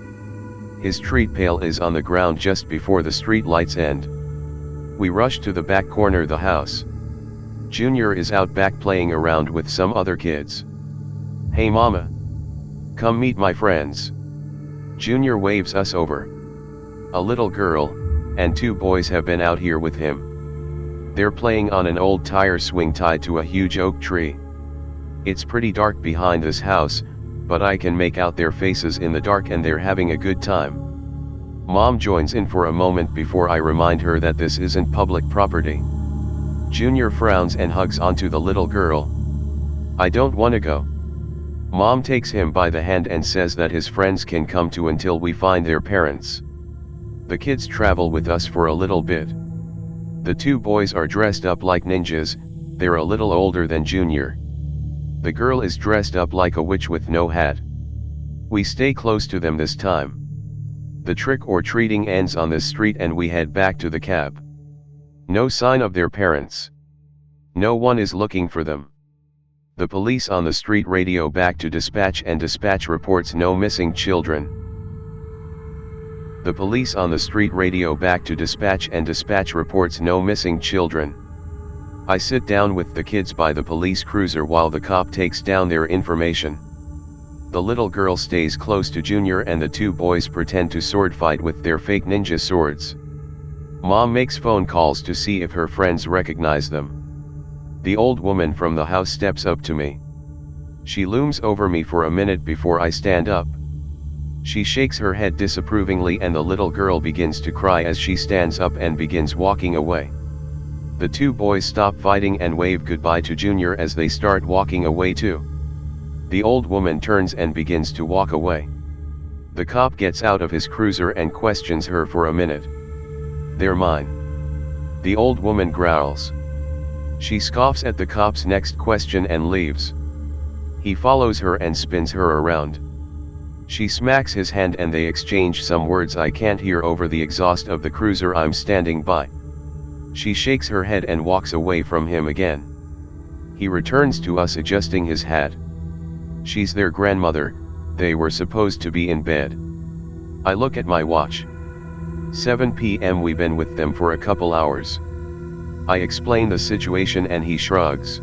His treat pail is on the ground just before the street lights end. We rush to the back corner of the house. Junior is out back playing around with some other kids. "Hey mama. Come meet my friends." Junior waves us over. A little girl, and 2 boys have been out here with him. They're playing on an old tire swing tied to a huge oak tree. It's pretty dark behind this house, but I can make out their faces in the dark and they're having a good time. Mom joins in for a moment before I remind her that this isn't public property. Junior frowns and hugs onto the little girl. "I don't wanna go." Mom takes him by the hand and says that his friends can come too until we find their parents. The kids travel with us for a little bit. The 2 boys are dressed up like ninjas, they're a little older than Junior. The girl is dressed up like a witch with no hat. We stay close to them this time. The trick-or-treating ends on this street and we head back to the cab. No sign of their parents. No one is looking for them. The police on the street radio back to dispatch and dispatch reports no missing children. The police on the street radio back to dispatch and dispatch reports no missing children. I sit down with the kids by the police cruiser while the cop takes down their information. The little girl stays close to Junior and the 2 boys pretend to sword fight with their fake ninja swords. Mom makes phone calls to see if her friends recognize them. The old woman from the house steps up to me. She looms over me for a minute before I stand up. She shakes her head disapprovingly and the little girl begins to cry as she stands up and begins walking away. The 2 boys stop fighting and wave goodbye to Junior as they start walking away too. The old woman turns and begins to walk away. The cop gets out of his cruiser and questions her for a minute. "They're mine." The old woman growls. She scoffs at the cop's next question and leaves. He follows her and spins her around. She smacks his hand and they exchange some words I can't hear over the exhaust of the cruiser I'm standing by. She shakes her head and walks away from him again. He returns to us adjusting his hat. She's their grandmother, they were supposed to be in bed. I look at my watch. 7 p.m. We've been with them for a couple hours. I explain the situation and he shrugs.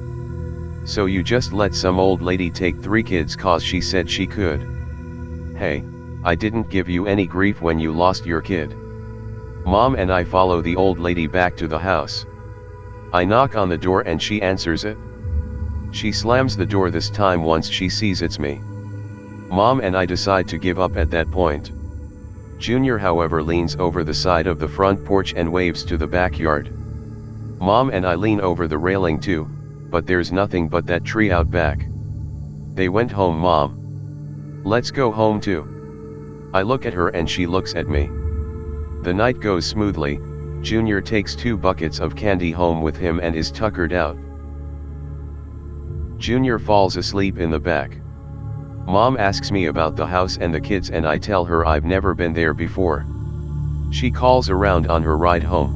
"So you just let some old lady take 3 kids cause she said she could? Hey, I didn't give you any grief when you lost your kid." Mom and I follow the old lady back to the house. I knock on the door and she answers it. She slams the door this time once she sees it's me. Mom and I decide to give up at that point. Junior however leans over the side of the front porch and waves to the backyard. Mom and I lean over the railing too, but there's nothing but that tree out back. "They went home, Mom. Let's go home too." I look at her and she looks at me. The night goes smoothly. Junior takes 2 buckets of candy home with him and is tuckered out. Junior falls asleep in the back. Mom asks me about the house and the kids and I tell her I've never been there before. She calls around on her ride home.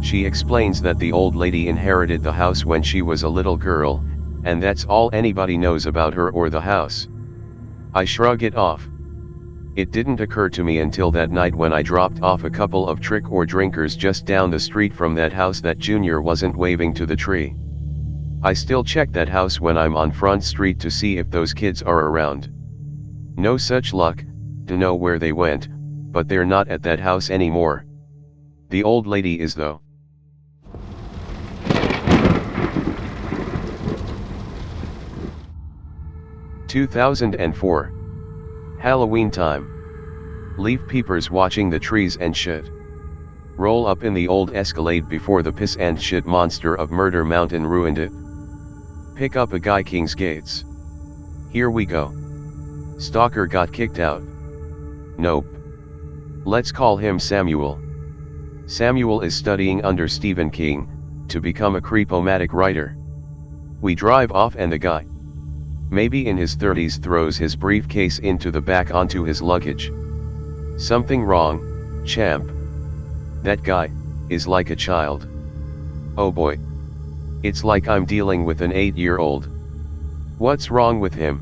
She explains that the old lady inherited the house when she was a little girl, and that's all anybody knows about her or the house. I shrug it off. It didn't occur to me until that night when I dropped off a couple of trick-or-drinkers just down the street from that house that Junior wasn't waving to the tree. I still check that house when I'm on Front Street to see if those kids are around. No such luck, to know where they went, but they're not at that house anymore. The old lady is though. "2004. Halloween time. Leave peepers watching the trees and shit. Roll up in the old Escalade before the piss and shit monster of Murder Mountain ruined it. Pick up a guy King's Gates. Here we go. Stalker got kicked out. Nope. Let's call him Samuel. Samuel is studying under Stephen King, to become a creepomatic writer. We drive off and the guy, maybe in his 30s, throws his briefcase into the back onto his luggage. Something wrong, champ? That guy is like a child. Oh boy. It's like I'm dealing with an 8-year-old. What's wrong with him?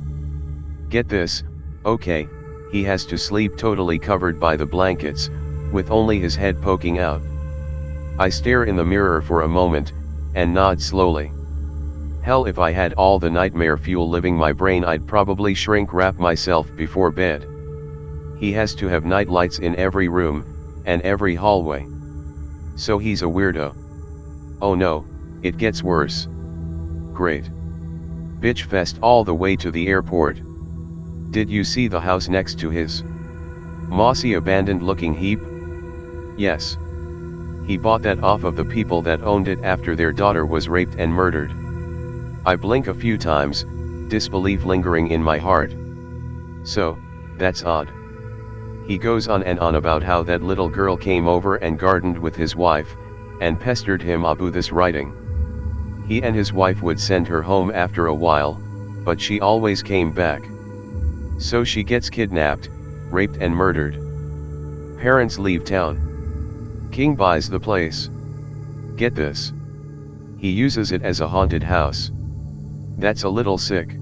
Get this, okay, he has to sleep totally covered by the blankets, with only his head poking out. I stare in the mirror for a moment, and nod slowly. Hell, if I had all the nightmare fuel living my brain, I'd probably shrink wrap myself before bed. He has to have night lights in every room, and every hallway. So he's a weirdo. Oh no, it gets worse. Great. Bitch fest all the way to the airport. Did you see the house next to his mossy abandoned looking heap? Yes. He bought that off of the people that owned it after their daughter was raped and murdered. I blink a few times, disbelief lingering in my heart. So, that's odd. He goes on and on about how that little girl came over and gardened with his wife, and pestered him about this writing. He and his wife would send her home after a while, but she always came back. So she gets kidnapped, raped and murdered. Parents leave town. King buys the place. Get this. He uses it as a haunted house. That's a little sick.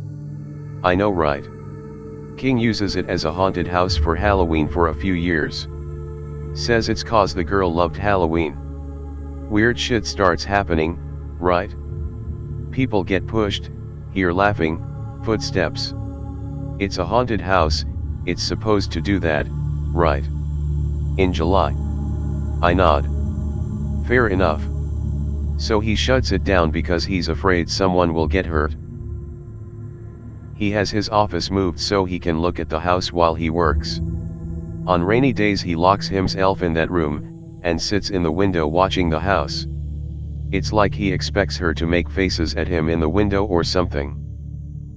I know, right? King uses it as a haunted house for Halloween for a few years. Says it's cause the girl loved Halloween. Weird shit starts happening, right? People get pushed, hear laughing, footsteps. It's a haunted house, it's supposed to do that, right? In July. I nod. Fair enough. So he shuts it down because he's afraid someone will get hurt. He has his office moved so he can look at the house while he works. On rainy days he locks himself in that room, and sits in the window watching the house. It's like he expects her to make faces at him in the window or something.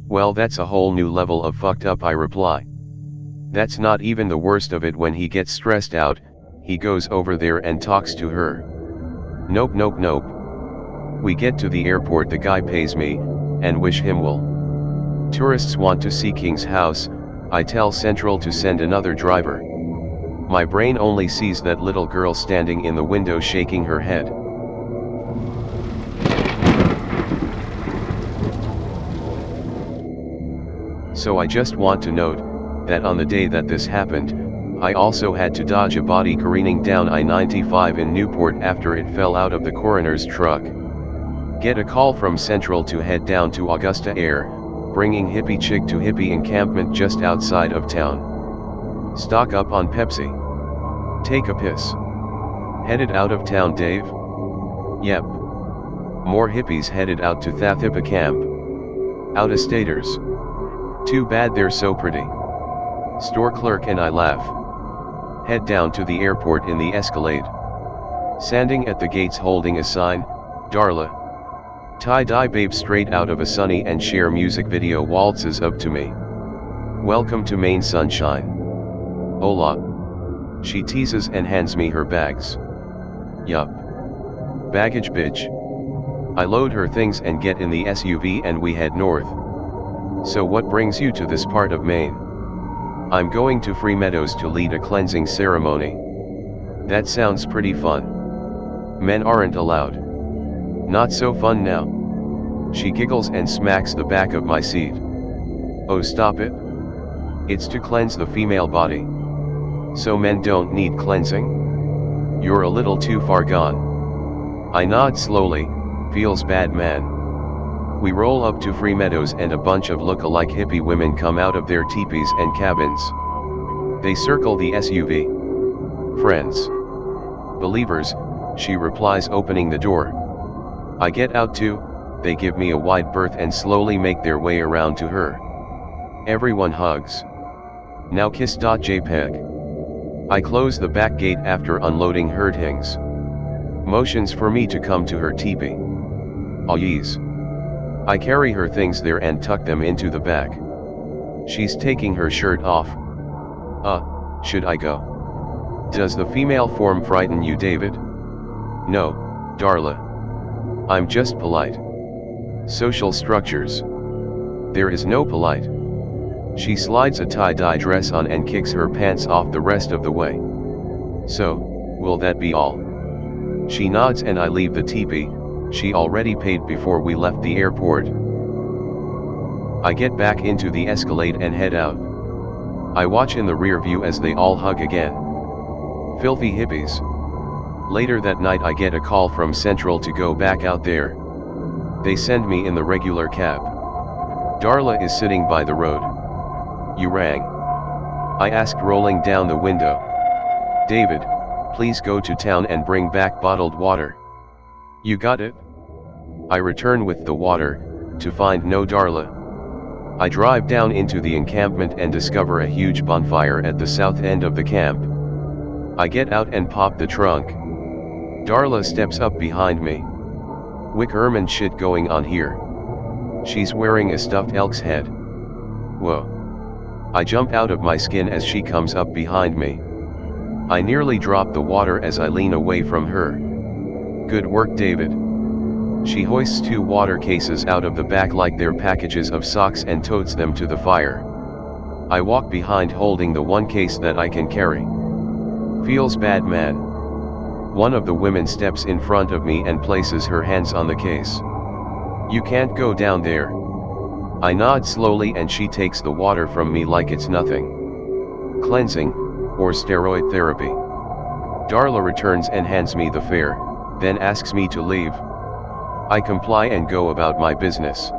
Well, that's a whole new level of fucked up, I reply. That's not even the worst of it. When he gets stressed out, he goes over there and talks to her. Nope. We get to the airport, the guy pays me, and wish him well. Tourists want to see King's house, I tell Central to send another driver. My brain only sees that little girl standing in the window shaking her head. So I just want to note that on the day that this happened, I also had to dodge a body careening down I-95 in Newport after it fell out of the coroner's truck. Get a call from Central to head down to S.T.A.L.K.E.R, bringing hippie chick to hippie encampment just outside of town. Stock up on Pepsi. Take a piss. Headed out of town, Dave? Yep. More hippies headed out to Thathipa camp. Out-of-staters. Too bad they're so pretty. Store clerk and I laugh. Head down to the airport in the Escalade. Standing at the gates holding a sign, Darla. Tie-dye babe straight out of a Sonny and Cher music video waltzes up to me. Welcome to Maine, sunshine. Hola. She teases and hands me her bags. Yup. Baggage, bitch. I load her things and get in the SUV and we head north. So what brings you to this part of Maine? I'm going to Free Meadows to lead a cleansing ceremony. That sounds pretty fun. Men aren't allowed. Not so fun now. She giggles and smacks the back of my seat. Oh, stop it. It's to cleanse the female body. So men don't need cleansing? You're a little too far gone. I nod slowly, feels bad, man. We roll up to Free Meadows and a bunch of look-alike hippie women come out of their teepees and cabins. They circle the SUV. Friends. Believers, she replies, opening the door. I get out too, they give me a wide berth and slowly make their way around to her. Everyone hugs. Now kiss.jpg. I close the back gate after unloading her things. Motions for me to come to her teepee. Oh yeez. I carry her things there and tuck them into the back. She's taking her shirt off. Should I go? Does the female form frighten you, David? No, Darla. I'm just polite. Social structures. There is no polite. She slides a tie-dye dress on and kicks her pants off the rest of the way. So, will that be all? She nods and I leave the teepee. She already paid before we left the airport. I get back into the Escalade and head out. I watch in the rear view as they all hug again. Filthy hippies. Later that night I get a call from Central to go back out there. They send me in the regular cab. Darla is sitting by the road. "You rang?" I asked, rolling down the window. "David, please go to town and bring back bottled water." "You got it?" I return with the water, to find no Darla. I drive down into the encampment and discover a huge bonfire at the south end of the camp. I get out and pop the trunk. Darla steps up behind me. Wick ermine shit going on here. She's wearing a stuffed elk's head. Whoa. I jump out of my skin as she comes up behind me. I nearly drop the water as I lean away from her. "Good work, David." She hoists 2 water cases out of the back like they're packages of socks and totes them to the fire. I walk behind holding the one case that I can carry. "Feels bad, man." One of the women steps in front of me and places her hands on the case. "You can't go down there." I nod slowly and she takes the water from me like it's nothing. "Cleansing, or steroid therapy." Darla returns and hands me the fare, then asks me to leave. I comply and go about my business.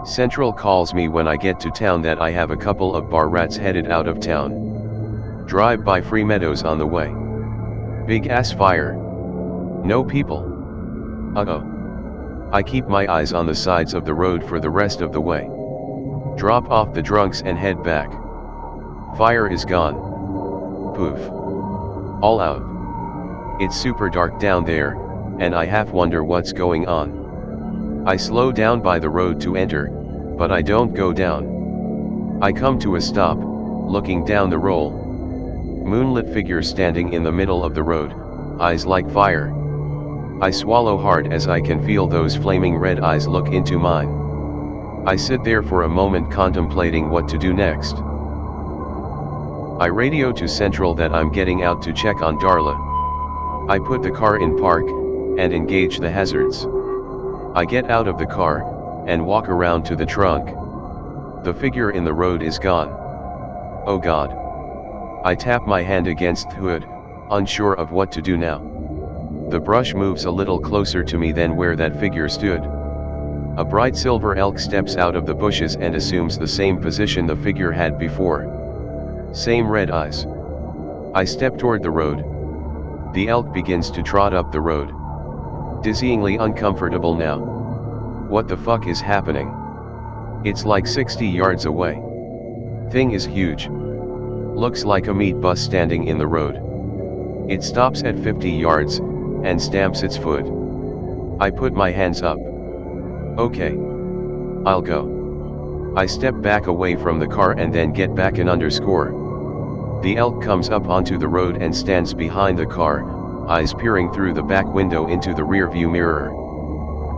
Central calls me when I get to town that I have a couple of bar rats headed out of town. Drive by Free Meadows on the way. Big ass fire. No people. Uh-oh. I keep my eyes on the sides of the road for the rest of the way. Drop off the drunks and head back. Fire is gone. Poof. All out. It's super dark down there, and I half wonder what's going on. I slow down by the road to enter, but I don't go down. I come to a stop, looking down the roll. Moonlit figure standing in the middle of the road, eyes like fire. I swallow hard as I can feel those flaming red eyes look into mine. I sit there for a moment contemplating what to do next. I radio to Central that I'm getting out to check on Darla. I put the car in park, and engage the hazards. I get out of the car, and walk around to the trunk. The figure in the road is gone. Oh God. I tap my hand against the hood, unsure of what to do now. The brush moves a little closer to me than where that figure stood. A bright silver elk steps out of the bushes and assumes the same position the figure had before. Same red eyes. I step toward the road. The elk begins to trot up the road. Dizzyingly uncomfortable now. What the fuck is happening? It's like 60 yards away. Thing is huge. Looks like a meat bus standing in the road. It stops at 50 yards, and stamps its foot. I put my hands up. Okay. I'll go. I step back away from the car and then get back an underscore. The elk comes up onto the road and stands behind the car, eyes peering through the back window into the rearview mirror.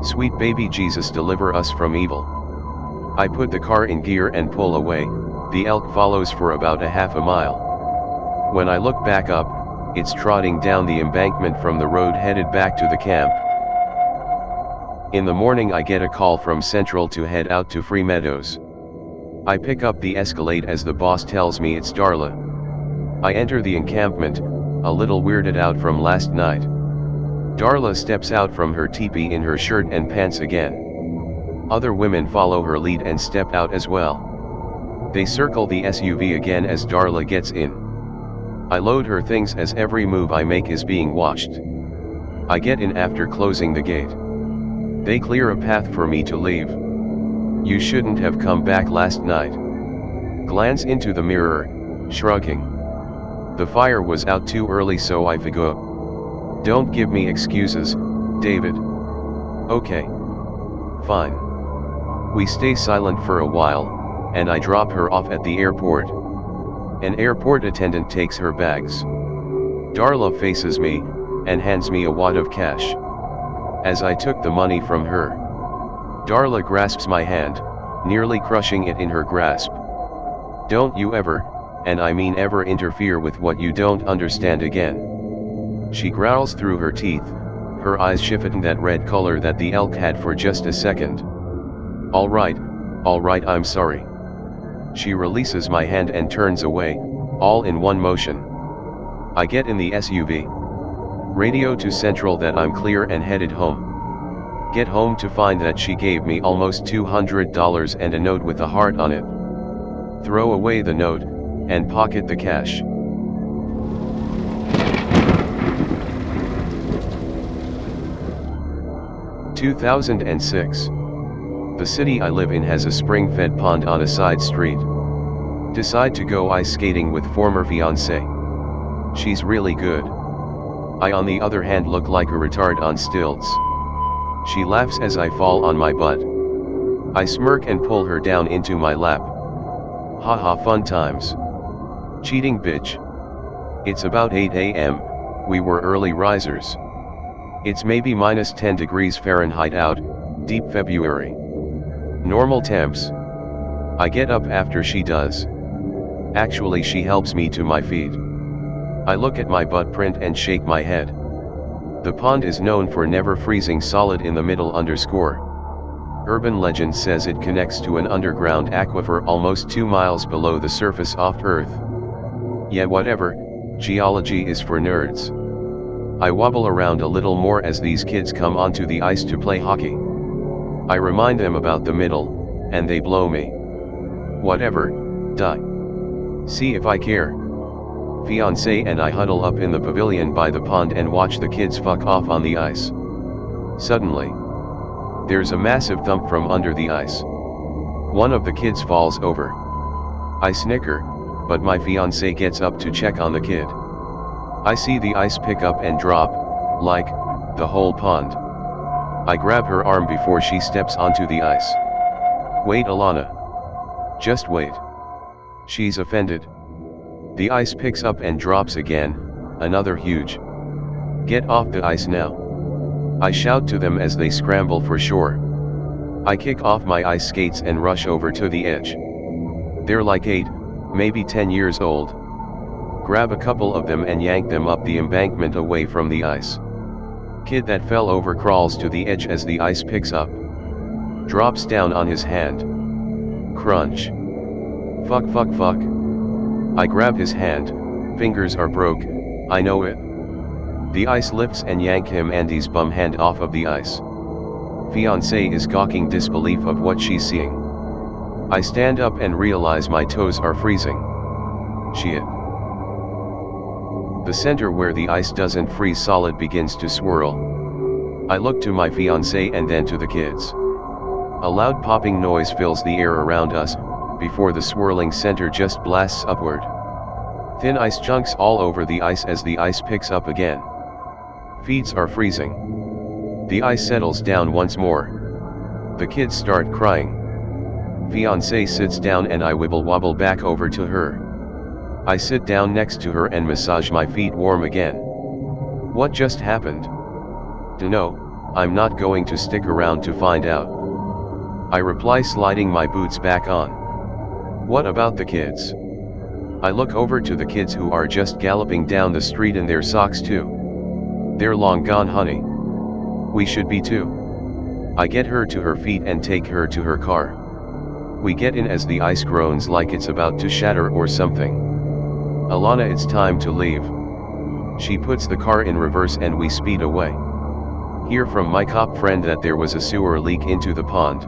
Sweet baby Jesus, deliver us from evil. I put the car in gear and pull away. The elk follows for about a half a mile. When I look back up, it's trotting down the embankment from the road headed back to the camp. In the morning I get a call from Central to head out to Free Meadows. I pick up the Escalade as the boss tells me it's Darla. I enter the encampment, a little weirded out from last night. Darla steps out from her teepee in her shirt and pants again. Other women follow her lead and step out as well. They circle the SUV again as Darla gets in. I load her things as every move I make is being watched. I get in after closing the gate. They clear a path for me to leave. You shouldn't have come back last night. Glance into the mirror, shrugging. The fire was out too early, so I forgot. Don't give me excuses, David. Okay. Fine. We stay silent for a while, and I drop her off at the airport. An airport attendant takes her bags. Darla faces me, and hands me a wad of cash. As I took the money from her, Darla grasps my hand, nearly crushing it in her grasp. Don't you ever, and I mean ever, interfere with what you don't understand again. She growls through her teeth, her eyes shifting that red color that the elk had for just a second. All right, I'm sorry. She releases my hand and turns away, all in one motion. I get in the SUV. Radio to Central that I'm clear and headed home. Get home to find that she gave me almost $200 and a note with a heart on it. Throw away the note, and pocket the cash. (2006). The city I live in has a spring-fed pond on a side street. Decide to go ice skating with former fiancé. She's really good. I on the other hand look like a retard on stilts. She laughs as I fall on my butt. I smirk and pull her down into my lap. Haha, fun times. Cheating bitch. It's about 8 a.m, we were early risers. It's maybe minus 10 degrees Fahrenheit out, deep February. Normal temps. I get up after she does. Actually, she helps me to my feet. I look at my butt print and shake my head. The pond is known for never freezing solid in the middle _. Urban legend says it connects to an underground aquifer almost 2 miles below the surface of Earth. Yeah, whatever, geology is for nerds. I wobble around a little more as these kids come onto the ice to play hockey. I remind them about the middle, and they blow me. Whatever, die. See if I care. Fiancé and I huddle up in the pavilion by the pond and watch the kids fuck off on the ice. Suddenly, there's a massive thump from under the ice. One of the kids falls over. I snicker, but my fiancé gets up to check on the kid. I see the ice pick up and drop, like, the whole pond. I grab her arm before she steps onto the ice. Wait, Alana. Just wait. She's offended. The ice picks up and drops again, another huge. Get off the ice now. I shout to them as they scramble for shore. I kick off my ice skates and rush over to the edge. They're like 8, maybe 10 years old. Grab a couple of them and yank them up the embankment away from the ice. Kid that fell over crawls to the edge as the ice picks up. Drops down on his hand. Crunch. Fuck fuck fuck. I grab his hand, fingers are broke, I know it. The ice lifts and yank him and his bum hand off of the ice. Fiancé is gawking disbelief of what she's seeing. I stand up and realize my toes are freezing. Shit. The center where the ice doesn't freeze solid begins to swirl. I look to my fiancé and then to the kids. A loud popping noise fills the air around us, before the swirling center just blasts upward. Thin ice chunks all over the ice as the ice picks up again. Feet are freezing. The ice settles down once more. The kids start crying. Fiancé sits down and I wibble-wobble back over to her. I sit down next to her and massage my feet warm again. What just happened? Dunno, I'm not going to stick around to find out. I reply, sliding my boots back on. What about the kids? I look over to the kids who are just galloping down the street in their socks too. They're long gone, honey. We should be too. I get her to her feet and take her to her car. We get in as the ice groans like it's about to shatter or something. Alana, it's time to leave. She puts the car in reverse and we speed away. Hear from my cop friend that there was a sewer leak into the pond.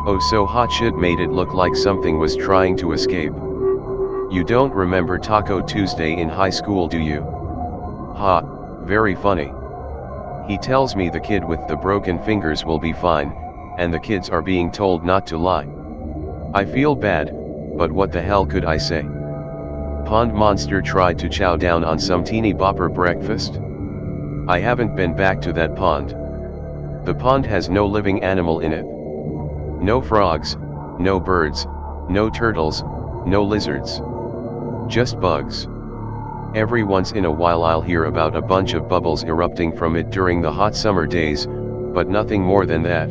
Oh, so hot shit made it look like something was trying to escape. You don't remember Taco Tuesday in high school, do you? Ha, very funny. He tells me the kid with the broken fingers will be fine, and the kids are being told not to lie. I feel bad, but what the hell could I say? Pond monster tried to chow down on some teeny bopper breakfast? I haven't been back to that pond. The pond has no living animal in it. No frogs, no birds, no turtles, no lizards. Just bugs. Every once in a while I'll hear about a bunch of bubbles erupting from it during the hot summer days, but nothing more than that.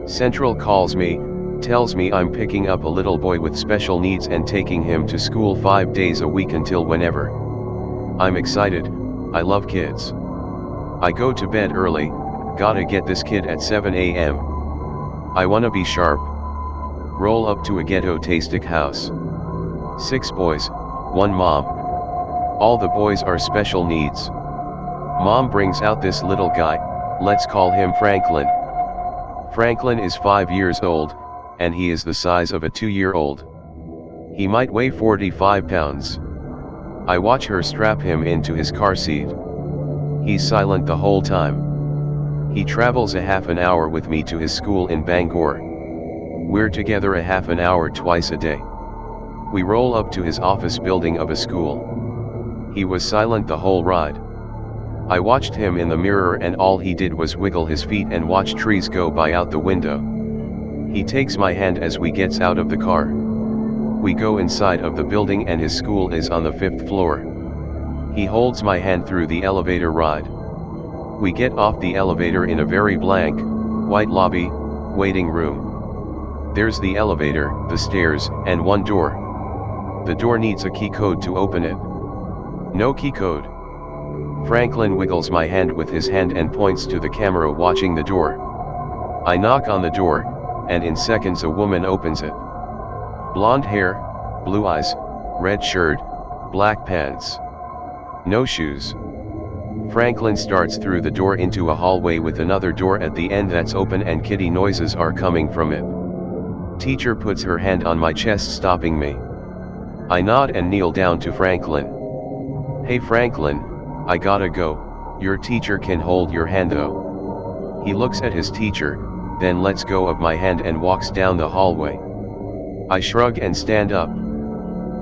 Central calls me, tells me I'm picking up a little boy with special needs and taking him to school 5 days a week until whenever. I'm excited, I love kids. I go to bed early, gotta get this kid at 7 a.m. I wanna be sharp. Roll up to a ghetto-tastic house. 6 boys, 1 mom. All the boys are special needs. Mom brings out this little guy, let's call him Franklin. Franklin is 5 years old, and he is the size of a 2-year-old. He might weigh 45 pounds. I watch her strap him into his car seat. He's silent the whole time. He travels a half an hour with me to his school in Bangor. We're together a half an hour twice a day. We roll up to his office building of a school. He was silent the whole ride. I watched him in the mirror and all he did was wiggle his feet and watch trees go by out the window. He takes my hand as we gets out of the car. We go inside of the building and his school is on the 5th floor. He holds my hand through the elevator ride. We get off the elevator in a very blank, white lobby, waiting room. There's the elevator, the stairs, and 1 door. The door needs a key code to open it. No key code. Franklin wiggles my hand with his hand and points to the camera watching the door. I knock on the door, and in seconds a woman opens it. Blonde hair, blue eyes, red shirt, black pants. No shoes. Franklin starts through the door into a hallway with another door at the end that's open and kitty noises are coming from it. Teacher puts her hand on my chest stopping me. I nod and kneel down to Franklin. Hey Franklin, I gotta go, your teacher can hold your hand though. He looks at his teacher, then lets go of my hand and walks down the hallway. I shrug and stand up.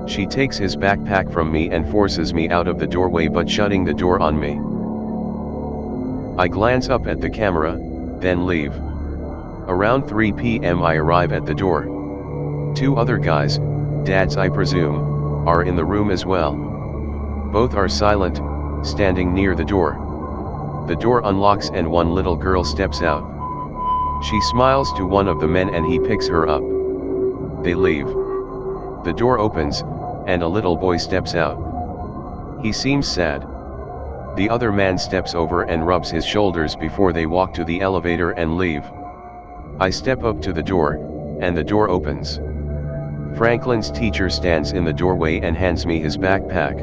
She takes his backpack from me and forces me out of the doorway but shutting the door on me. I glance up at the camera, then leave. Around 3 p.m. I arrive at the door. 2 other guys, dads I presume, are in the room as well. Both are silent, standing near the door. The door unlocks and 1 little girl steps out. She smiles to one of the men and he picks her up. They leave. The door opens, and a little boy steps out. He seems sad. The other man steps over and rubs his shoulders before they walk to the elevator and leave. I step up to the door, and the door opens. Franklin's teacher stands in the doorway and hands me his backpack.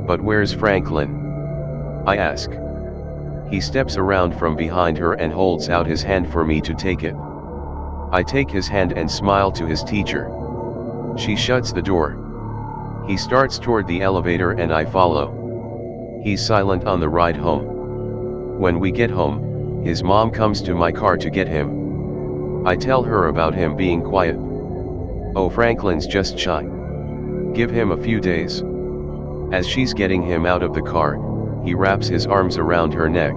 But where's Franklin? I ask. He steps around from behind her and holds out his hand for me to take it. I take his hand and smile to his teacher. She shuts the door. He starts toward the elevator and I follow. He's silent on the ride home. When we get home, his mom comes to my car to get him. I tell her about him being quiet. Oh, Franklin's just shy. Give him a few days. As she's getting him out of the car, he wraps his arms around her neck.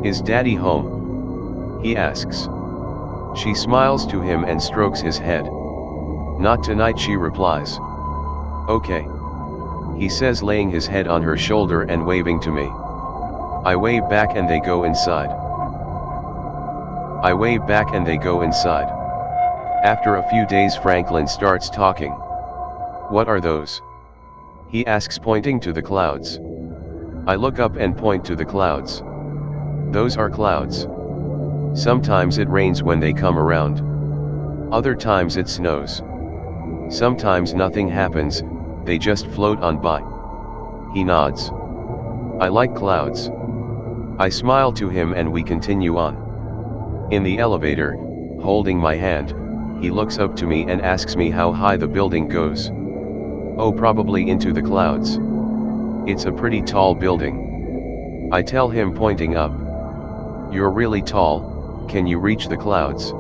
Is Daddy home? He asks. She smiles to him and strokes his head. Not tonight, she replies. Okay. He says, laying his head on her shoulder and waving to me. I wave back and they go inside. After a few days Franklin starts talking. What are those? He asks, pointing to the clouds. I look up and point to the clouds. Those are clouds. Sometimes it rains when they come around. Other times it snows. Sometimes nothing happens, they just float on by. He nods. I like clouds. I smile to him and we continue on. In the elevator, holding my hand, he looks up to me and asks me how high the building goes. Oh, probably into the clouds. It's a pretty tall building. I tell him, pointing up. You're really tall, can you reach the clouds?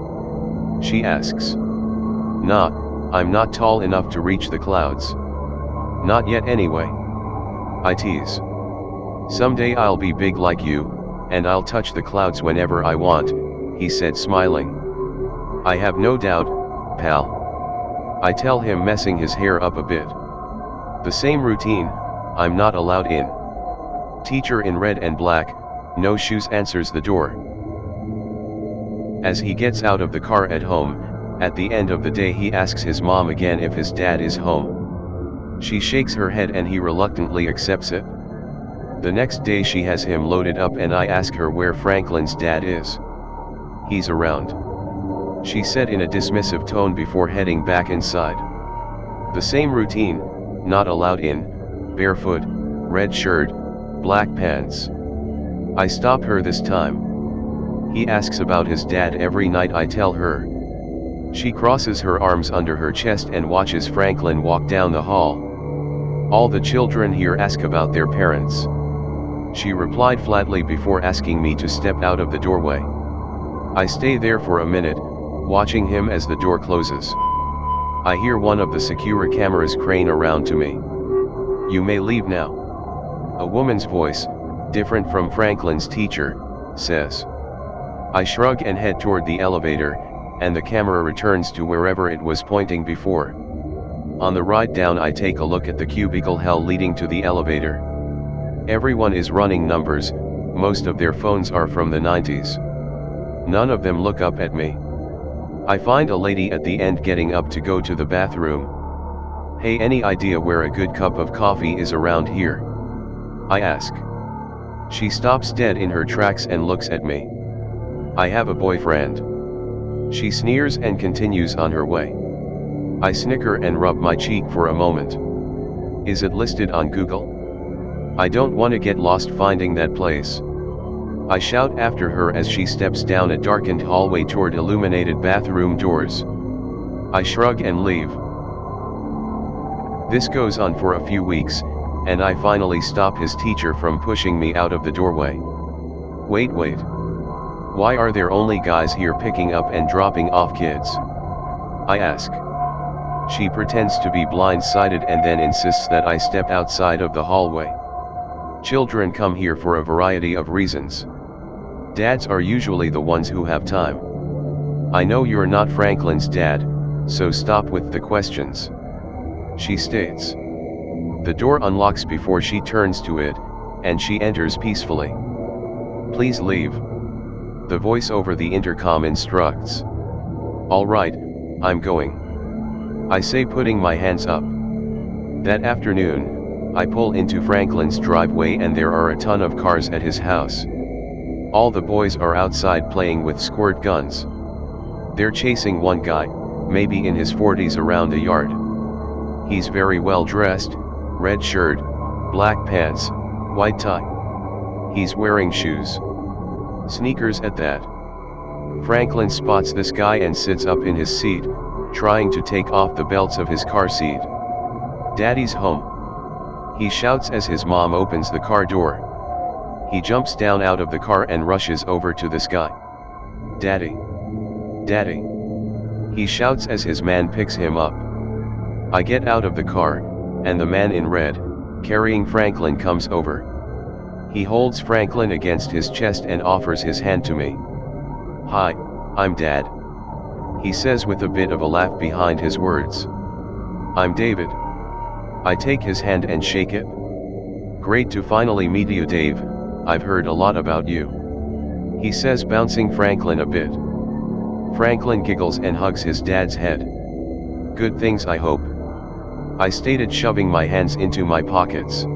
She asks. Nah, I'm not tall enough to reach the clouds. Not yet anyway. I tease. Someday I'll be big like you, and I'll touch the clouds whenever I want, he said, smiling. I have no doubt, pal. I tell him, messing his hair up a bit. The same routine, I'm not allowed in. Teacher in red and black, no shoes, answers the door. As he gets out of the car at home, at the end of the day he asks his mom again if his dad is home. She shakes her head and he reluctantly accepts it. The next day she has him loaded up and I ask her where Franklin's dad is. He's around. she said in a dismissive tone before heading back inside. The same routine, not allowed in, barefoot, red shirt, black pants. I stop her this time. He asks about his dad every night. I tell her. She crosses her arms under her chest and watches Franklin walk down the hall. All the children here ask about their parents. She replied flatly before asking me to step out of the doorway. I stay there for a minute, watching him as the door closes. I hear one of the secure cameras crane around to me. "You may leave now." A woman's voice, different from Franklin's teacher, says. I shrug and head toward the elevator, and the camera returns to wherever it was pointing before. On the ride down I take a look at the cubicle hell leading to the elevator. Everyone is running numbers, most of their phones are from the 90s. None of them look up at me. I find a lady at the end getting up to go to the bathroom. "Hey, any idea where a good cup of coffee is around here?" I ask. She stops dead in her tracks and looks at me. "I have a boyfriend." She sneers and continues on her way. I snicker and rub my cheek for a moment. "Is it listed on Google?" I don't want to get lost finding that place. I shout after her as she steps down a darkened hallway toward illuminated bathroom doors. I shrug and leave. This goes on for a few weeks, and I finally stop his teacher from pushing me out of the doorway. Wait. Why are there only guys here picking up and dropping off kids?" I ask. She pretends to be blindsided and then insists that I step outside of the hallway. Children come here for a variety of reasons. Dads are usually the ones who have time. "I know you're not Franklin's dad, so stop with the questions," she states. The door unlocks before she turns to it, and she enters peacefully. "Please leave," the voice over the intercom instructs. "All right, I'm going," I say, putting my hands up. That afternoon, I pull into Franklin's driveway and there are a ton of cars at his house. All the boys are outside playing with squirt guns. They're chasing one guy, maybe in his 40s, around the yard. He's very well dressed, red shirt, black pants, white tie. He's wearing shoes. Sneakers at that. Franklin spots this guy and sits up in his seat, trying to take off the belts of his car seat. "Daddy's home," he shouts as his mom opens the car door. He jumps down out of the car and rushes over to this guy. "Daddy! Daddy!" he shouts as his man picks him up. I get out of the car, and the man in red, carrying Franklin, comes over. He holds Franklin against his chest and offers his hand to me. "Hi, I'm Dad," he says with a bit of a laugh behind his words. "I'm David." I take his hand and shake it. "Great to finally meet you, Dave. I've heard a lot about you," he says, bouncing Franklin a bit. Franklin giggles and hugs his dad's head. "Good things, I hope," I stated, shoving my hands into my pockets.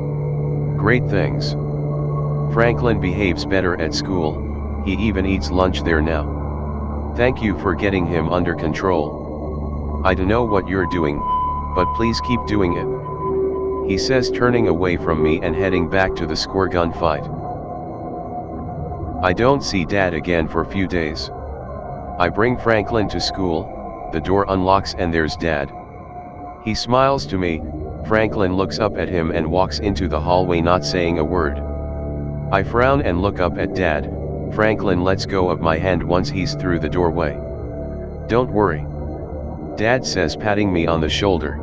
"Great things. Franklin behaves better at school, he even eats lunch there now. Thank you for getting him under control. I don't know what you're doing, but please keep doing it," he says, turning away from me and heading back to the squirt gun fight. I don't see Dad again for a few days. I bring Franklin to school, the door unlocks and there's Dad. He smiles to me. Franklin looks up at him and walks into the hallway, not saying a word. I frown and look up at Dad. Franklin lets go of my hand once he's through the doorway. "Don't worry," Dad says, patting me on the shoulder.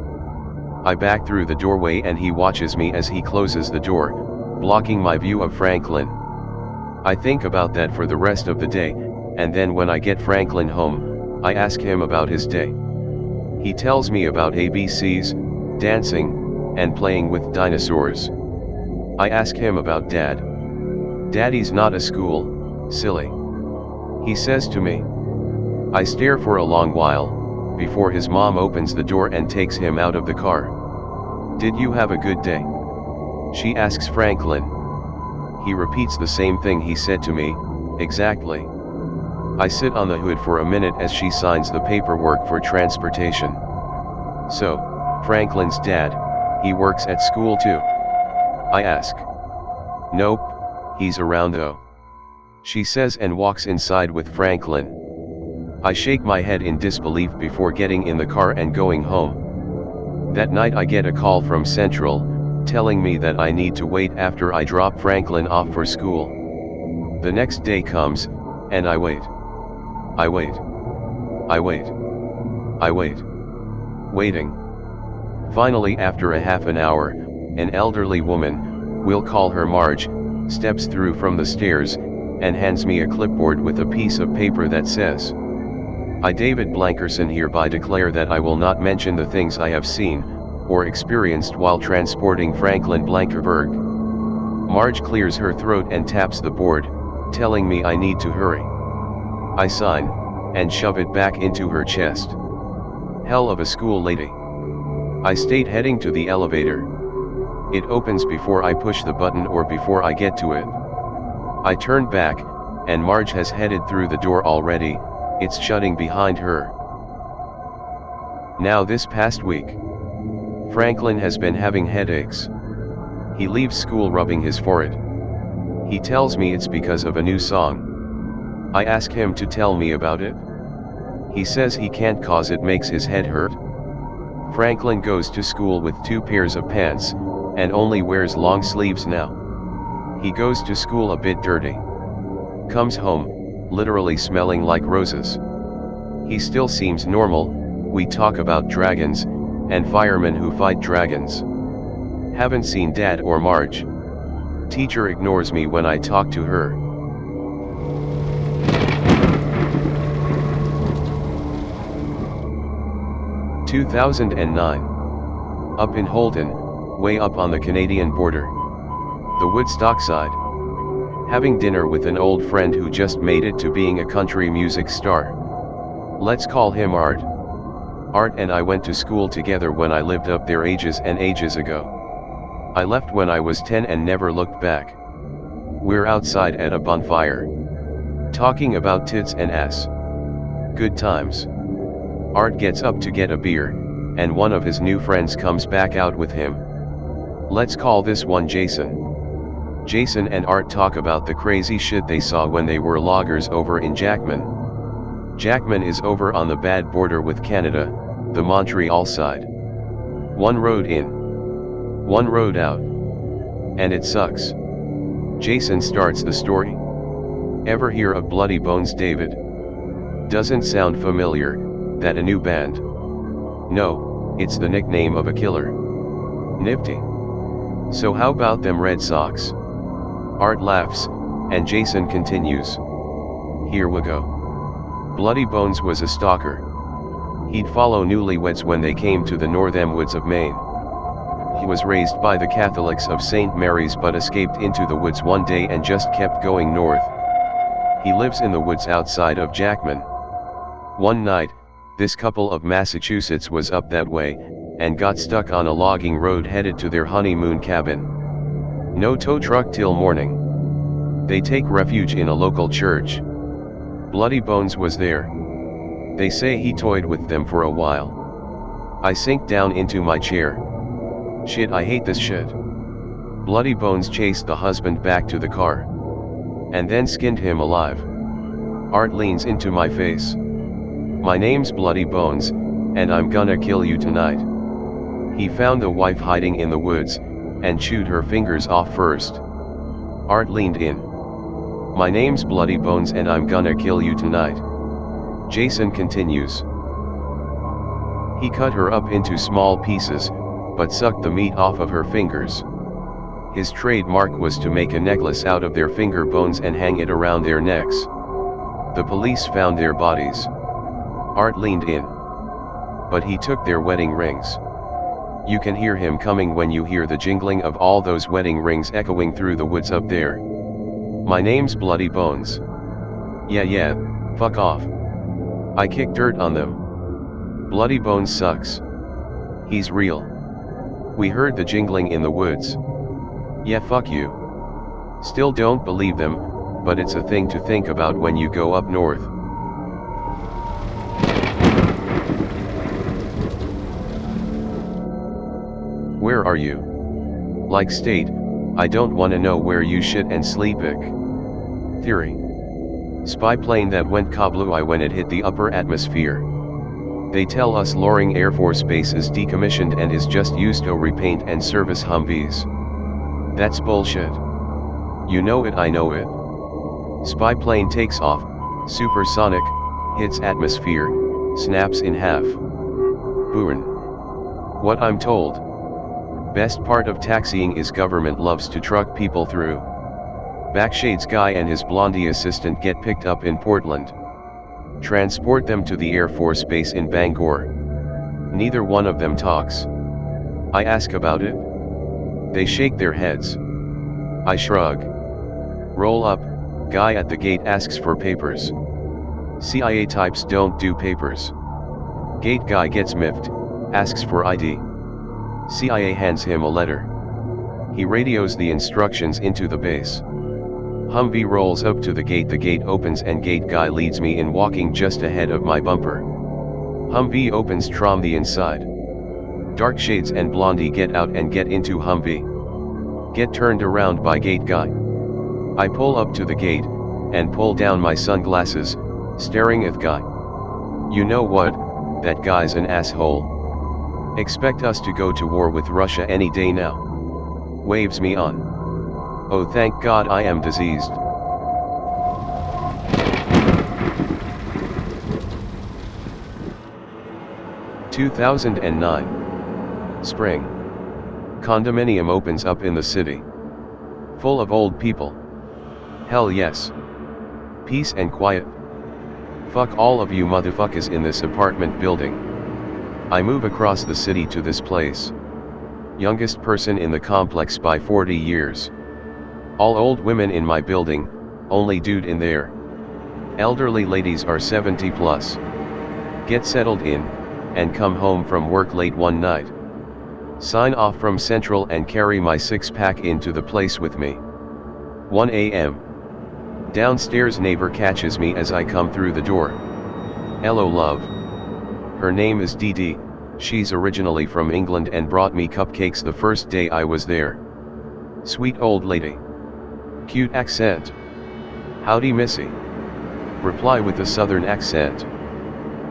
I back through the doorway and he watches me as he closes the door, blocking my view of Franklin. I think about that for the rest of the day, and then when I get Franklin home, I ask him about his day. He tells me about ABCs, dancing, and playing with dinosaurs. I ask him about Dad. "Daddy's not a school, silly," he says to me. I stare for a long while, before his mom opens the door and takes him out of the car. "Did you have a good day?" she asks Franklin. He repeats the same thing he said to me, exactly. I sit on the hood for a minute as she signs the paperwork for transportation. So, Franklin's dad, he works at school too? I ask. Nope, he's around though. She says and walks inside with Franklin. I shake my head in disbelief before getting in the car and going home. That night I get a call from Central, telling me that I need to wait after I drop Franklin off for school. The next day comes, and I wait. I wait. I wait. I wait. Waiting. Finally, after a half an hour, an elderly woman, we'll call her Marge, steps through from the stairs, and hands me a clipboard with a piece of paper that says, I, David Blankerson, hereby declare that I will not mention the things I have seen, or experienced while transporting Franklin Blankerberg. Marge clears her throat and taps the board, telling me I need to hurry. I sign, and shove it back into her chest. Hell of a school lady. I state heading to the elevator. It opens before I push the button or before I get to it. I turn back, and Marge has headed through the door already, it's shutting behind her. Now this past week, Franklin has been having headaches. He leaves school rubbing his forehead. He tells me it's because of a new song. I ask him to tell me about it. He says he can't cause it makes his head hurt. Franklin goes to school with 2 pairs of pants, and only wears long sleeves now. He goes to school a bit dirty. Comes home, literally smelling like roses. He still seems normal. We talk about dragons, and firemen who fight dragons. Haven't seen Dad or Marge. Teacher ignores me when I talk to her. (2009). Up in Holden, way up on the Canadian border. The Woodstock side. Having dinner with an old friend who just made it to being a country music star. Let's call him Art. Art and I went to school together when I lived up there ages and ages ago. I left when I was 10 and never looked back. We're outside at a bonfire, talking about tits and ass. Good times. Art gets up to get a beer, and one of his new friends comes back out with him. Let's call this one Jason. Jason and Art talk about the crazy shit they saw when they were loggers over in Jackman. Jackman is over on the bad border with Canada, the Montreal side. 1 road in, 1 road out. And it sucks. Jason starts the story. Ever hear of Bloody Bones, David? Doesn't sound familiar, that a new band? No, it's the nickname of a killer. Nifty. So how about them Red Sox? Art laughs, and Jason continues. Here we go. Bloody Bones was a stalker. He'd follow newlyweds when they came to the northern woods of Maine. He was raised by the Catholics of St. Mary's but escaped into the woods one day and just kept going north. He lives in the woods outside of Jackman. One night, this couple of Massachusetts was up that way, and got stuck on a logging road headed to their honeymoon cabin. No tow truck till morning. They take refuge in a local church. Bloody Bones was there. They say he toyed with them for a while. I sink down into my chair. Shit, I hate this shit. Bloody Bones chased the husband back to the car. And then skinned him alive. Art leans into my face. My name's Bloody Bones, and I'm gonna kill you tonight. He found the wife hiding in the woods, and chewed her fingers off first. Art leaned in. My name's Bloody Bones and I'm gonna kill you tonight. Jason continues. He cut her up into small pieces, but sucked the meat off of her fingers. His trademark was to make a necklace out of their finger bones and hang it around their necks. The police found their bodies. Art leaned in. But he took their wedding rings. You can hear him coming when you hear the jingling of all those wedding rings echoing through the woods up there. My name's Bloody Bones. Yeah, fuck off. I kick dirt on them. Bloody Bones sucks. He's real. We heard the jingling in the woods. Yeah, fuck you. Still don't believe them, but it's a thing to think about when you go up north. Where are you? Like state, I don't wanna know where you shit and sleep ick. Theory. Spy plane that went kablooey when it hit the upper atmosphere. They tell us Loring Air Force Base is decommissioned and is just used to repaint and service Humvees. That's bullshit. You know it, I know it. Spy plane takes off, supersonic, hits atmosphere, snaps in half. Boom. What I'm told. Best part of taxiing is government loves to truck people through. Backshades guy and his blondie assistant get picked up in Portland. Transport them to the Air Force Base in Bangor. Neither one of them talks. I ask about it. They shake their heads. I shrug. Roll up, guy at the gate asks for papers. CIA types don't do papers. Gate guy gets miffed, asks for ID. CIA hands him a letter. He radios the instructions into the base. Humvee rolls up to the gate opens and gate guy leads me in, walking just ahead of my bumper. Humvee opens from the inside. Dark shades and blondie get out and get into Humvee. Get turned around by gate guy. I pull up to the gate, and pull down my sunglasses, staring at guy. You know what, that guy's an asshole. Expect us to go to war with Russia any day now. Waves me on. Oh, thank God I am diseased. (2009) Spring. Condominium opens up in the city. Full of old people. Hell yes. Peace and quiet. Fuck all of you motherfuckers in this apartment building. I move across the city to this place. Youngest person in the complex by 40 years. All old women in my building, only dude in there. Elderly ladies are 70 plus. Get settled in, and come home from work late one night. Sign off from Central and carry my 6-pack into the place with me. 1 a.m. Downstairs neighbor catches me as I come through the door. Hello love. Her name is Dee Dee, she's originally from England and brought me cupcakes the first day I was there. Sweet old lady. Cute accent. Howdy missy. Reply with a southern accent.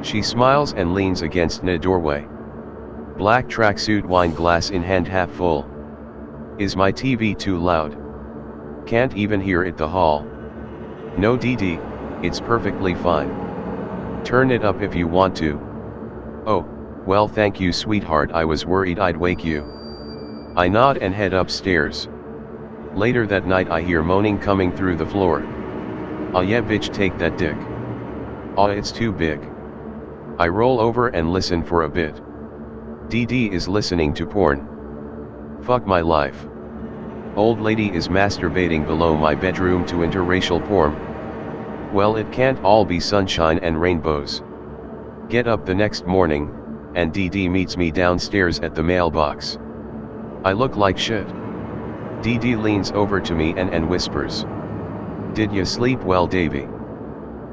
She smiles and leans against the doorway. Black tracksuit, wine glass in hand half full. Is my TV too loud? Can't even hear it the hall. No Dee Dee, it's perfectly fine. Turn it up if you want to. Oh, well thank you sweetheart, I was worried I'd wake you. I nod and head upstairs. Later that night I hear moaning coming through the floor. Aw yeah bitch, take that dick. Aw it's too big. I roll over and listen for a bit. Dee Dee is listening to porn. Fuck my life. Old lady is masturbating below my bedroom to interracial porn. Well, it can't all be sunshine and rainbows. Get up the next morning, and Dee Dee meets me downstairs at the mailbox. I look like shit. Dee Dee leans over to me and whispers. Did you sleep well, Davy?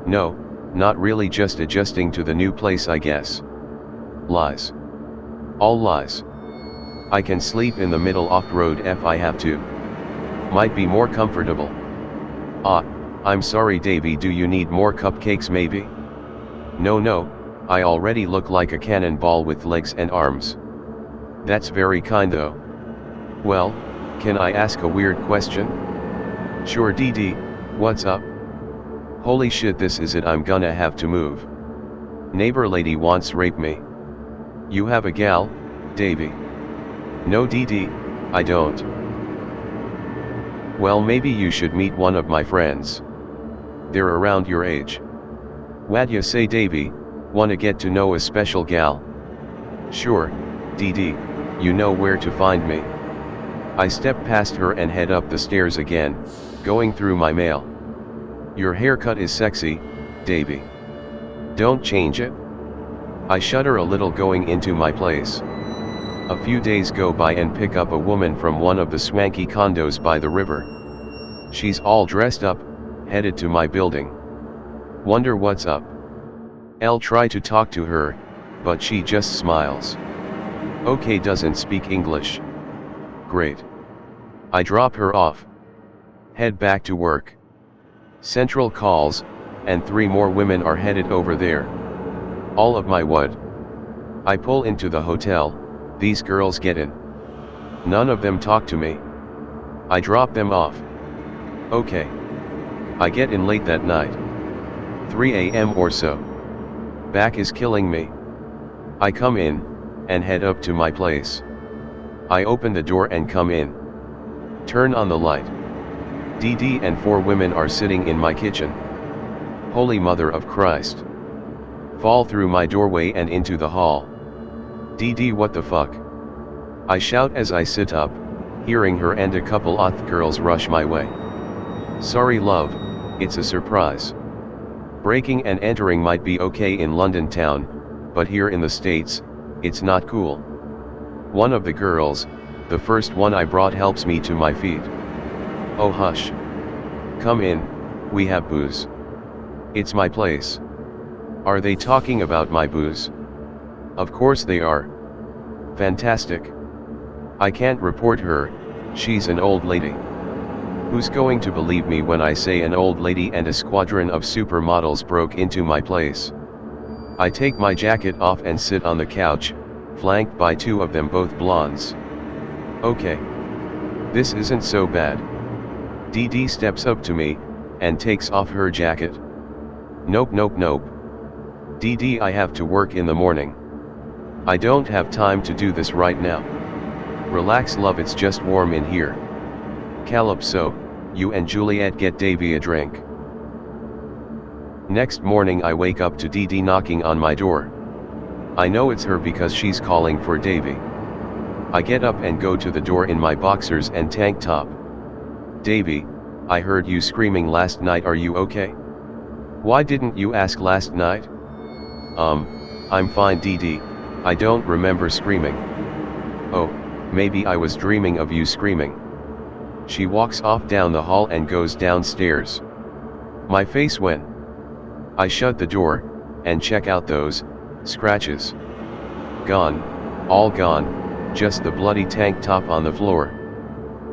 No, not really, just adjusting to the new place I guess. Lies. All lies. I can sleep in the middle off-road if I have to. Might be more comfortable. Ah, I'm sorry Davy, do you need more cupcakes maybe? No, I already look like a cannonball with legs and arms. That's very kind though. Well, can I ask a weird question? Sure Dee Dee, what's up? Holy shit, this is it, I'm gonna have to move. Neighbor lady wants rape me. You have a gal, Davy? No Dee Dee, I don't. Well maybe you should meet one of my friends. They're around your age. What'd you say Davy, wanna get to know a special gal? Sure, Dee Dee, you know where to find me. I step past her and head up the stairs again, going through my mail. Your haircut is sexy, Davy. Don't change it. I shudder a little going into my place. A few days go by and pick up a woman from one of the swanky condos by the river. She's all dressed up, headed to my building. Wonder what's up. I'll try to talk to her, but she just smiles. Okay, doesn't speak English. Great. I drop her off. Head back to work. Central calls, and 3 more women are headed over there. All of my what? I pull into the hotel, these girls get in. None of them talk to me. I drop them off. Okay. I get in late that night. 3 a.m. or so. Back is killing me. I come in, and head up to my place. I open the door and come in. Turn on the light. DD and 4 women are sitting in my kitchen. Holy Mother of Christ. Fall through my doorway and into the hall. DD, what the fuck? I shout as I sit up, hearing her and a couple of girls rush my way. Sorry love, it's a surprise. Breaking and entering might be okay in London town, but here in the States, it's not cool. One of the girls, the first one I brought, helps me to my feet. Oh hush. Come in, we have booze. It's my place. Are they talking about my booze? Of course they are. Fantastic. I can't report her, she's an old lady. Who's going to believe me when I say an old lady and a squadron of supermodels broke into my place? I take my jacket off and sit on the couch, flanked by 2 of them, both blondes. Okay. This isn't so bad. DD steps up to me, and takes off her jacket. Nope. DD, I have to work in the morning. I don't have time to do this right now. Relax love, it's just warm in here. Calypso, you and Juliet get Davy a drink. Next morning I wake up to DD knocking on my door. I know it's her because she's calling for Davy. I get up and go to the door in my boxers and tank top. Davy, I heard you screaming last night, are you okay? Why didn't you ask last night? I'm fine DD, I don't remember screaming. Oh, maybe I was dreaming of you screaming. She walks off down the hall and goes downstairs. My face when I shut the door, and check out those scratches. Gone, all gone, just the bloody tank top on the floor.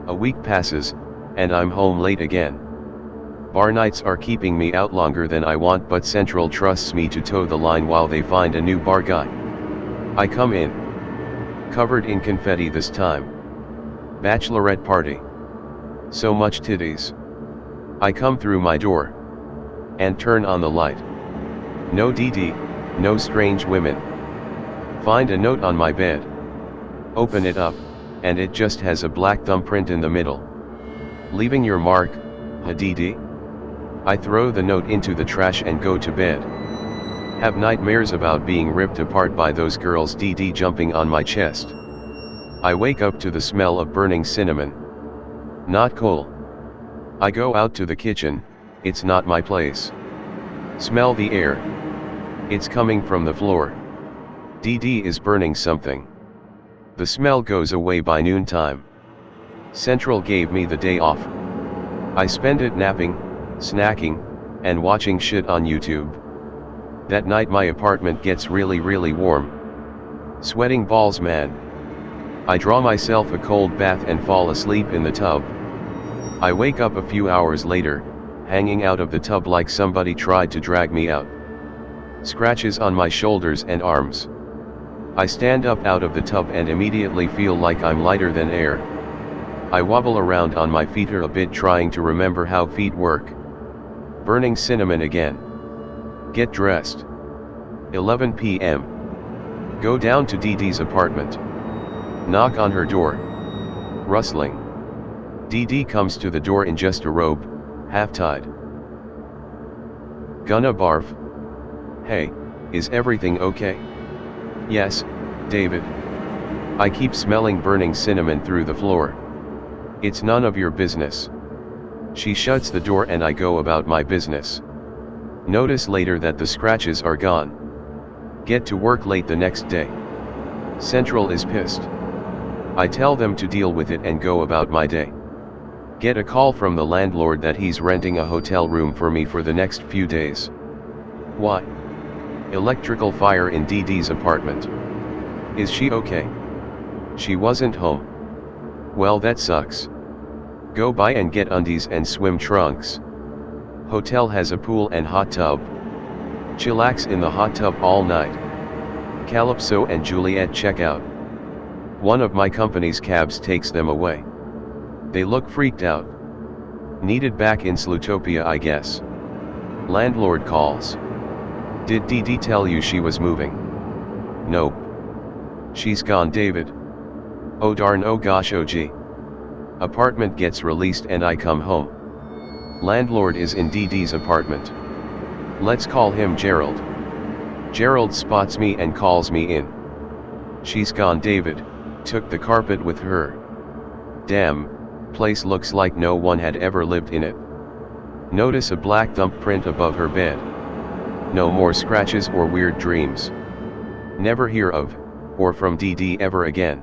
A week passes, and I'm home late again. Bar nights are keeping me out longer than I want, but Central trusts me to toe the line while they find a new bar guy. I come in. Covered in confetti this time. Bachelorette party. So much titties. I come through my door. And turn on the light. No DD, no strange women. Find a note on my bed. Open it up, and it just has a black thumbprint in the middle. Leaving your mark, DD? I throw the note into the trash and go to bed. Have nightmares about being ripped apart by those girls DD jumping on my chest. I wake up to the smell of burning cinnamon. Not cool. I go out to the kitchen, it's not my place. Smell the air. It's coming from the floor. DD is burning something. The smell goes away by noontime. Central gave me the day off. I spend it napping, snacking, and watching shit on YouTube. That night my apartment gets really warm. Sweating balls man. I draw myself a cold bath and fall asleep in the tub. I wake up a few hours later, hanging out of the tub like somebody tried to drag me out. Scratches on my shoulders and arms. I stand up out of the tub and immediately feel like I'm lighter than air. I wobble around on my feet a bit, trying to remember how feet work. Burning cinnamon again. Get dressed. 11 p.m. Go down to DD's apartment. Knock on her door. Rustling. DD comes to the door in just a robe, half-tied. Gonna barf. Hey, is everything okay? Yes, David. I keep smelling burning cinnamon through the floor. It's none of your business. She shuts the door and I go about my business. Notice later that the scratches are gone. Get to work late the next day. Central is pissed. I tell them to deal with it and go about my day. Get a call from the landlord that he's renting a hotel room for me for the next few days. Why? Electrical fire in DD's apartment. Is she okay? She wasn't home. Well, that sucks. Go buy and get undies and swim trunks. Hotel has a pool and hot tub. Chillax in the hot tub all night. Calypso and Juliet check out. One of my company's cabs takes them away. They look freaked out. Needed back in Slootopia, I guess. Landlord calls. Did Dee Dee tell you she was moving? Nope. She's gone, David. Oh darn, oh gosh, oh gee. Apartment gets released and I come home. Landlord is in Dee Dee's apartment. Let's call him Gerald. Gerald spots me and calls me in. She's gone, David, took the carpet with her. Damn, place looks like no one had ever lived in it. Notice a black thumbprint above her bed. No more scratches or weird dreams. Never hear of, or from Dee Dee ever again.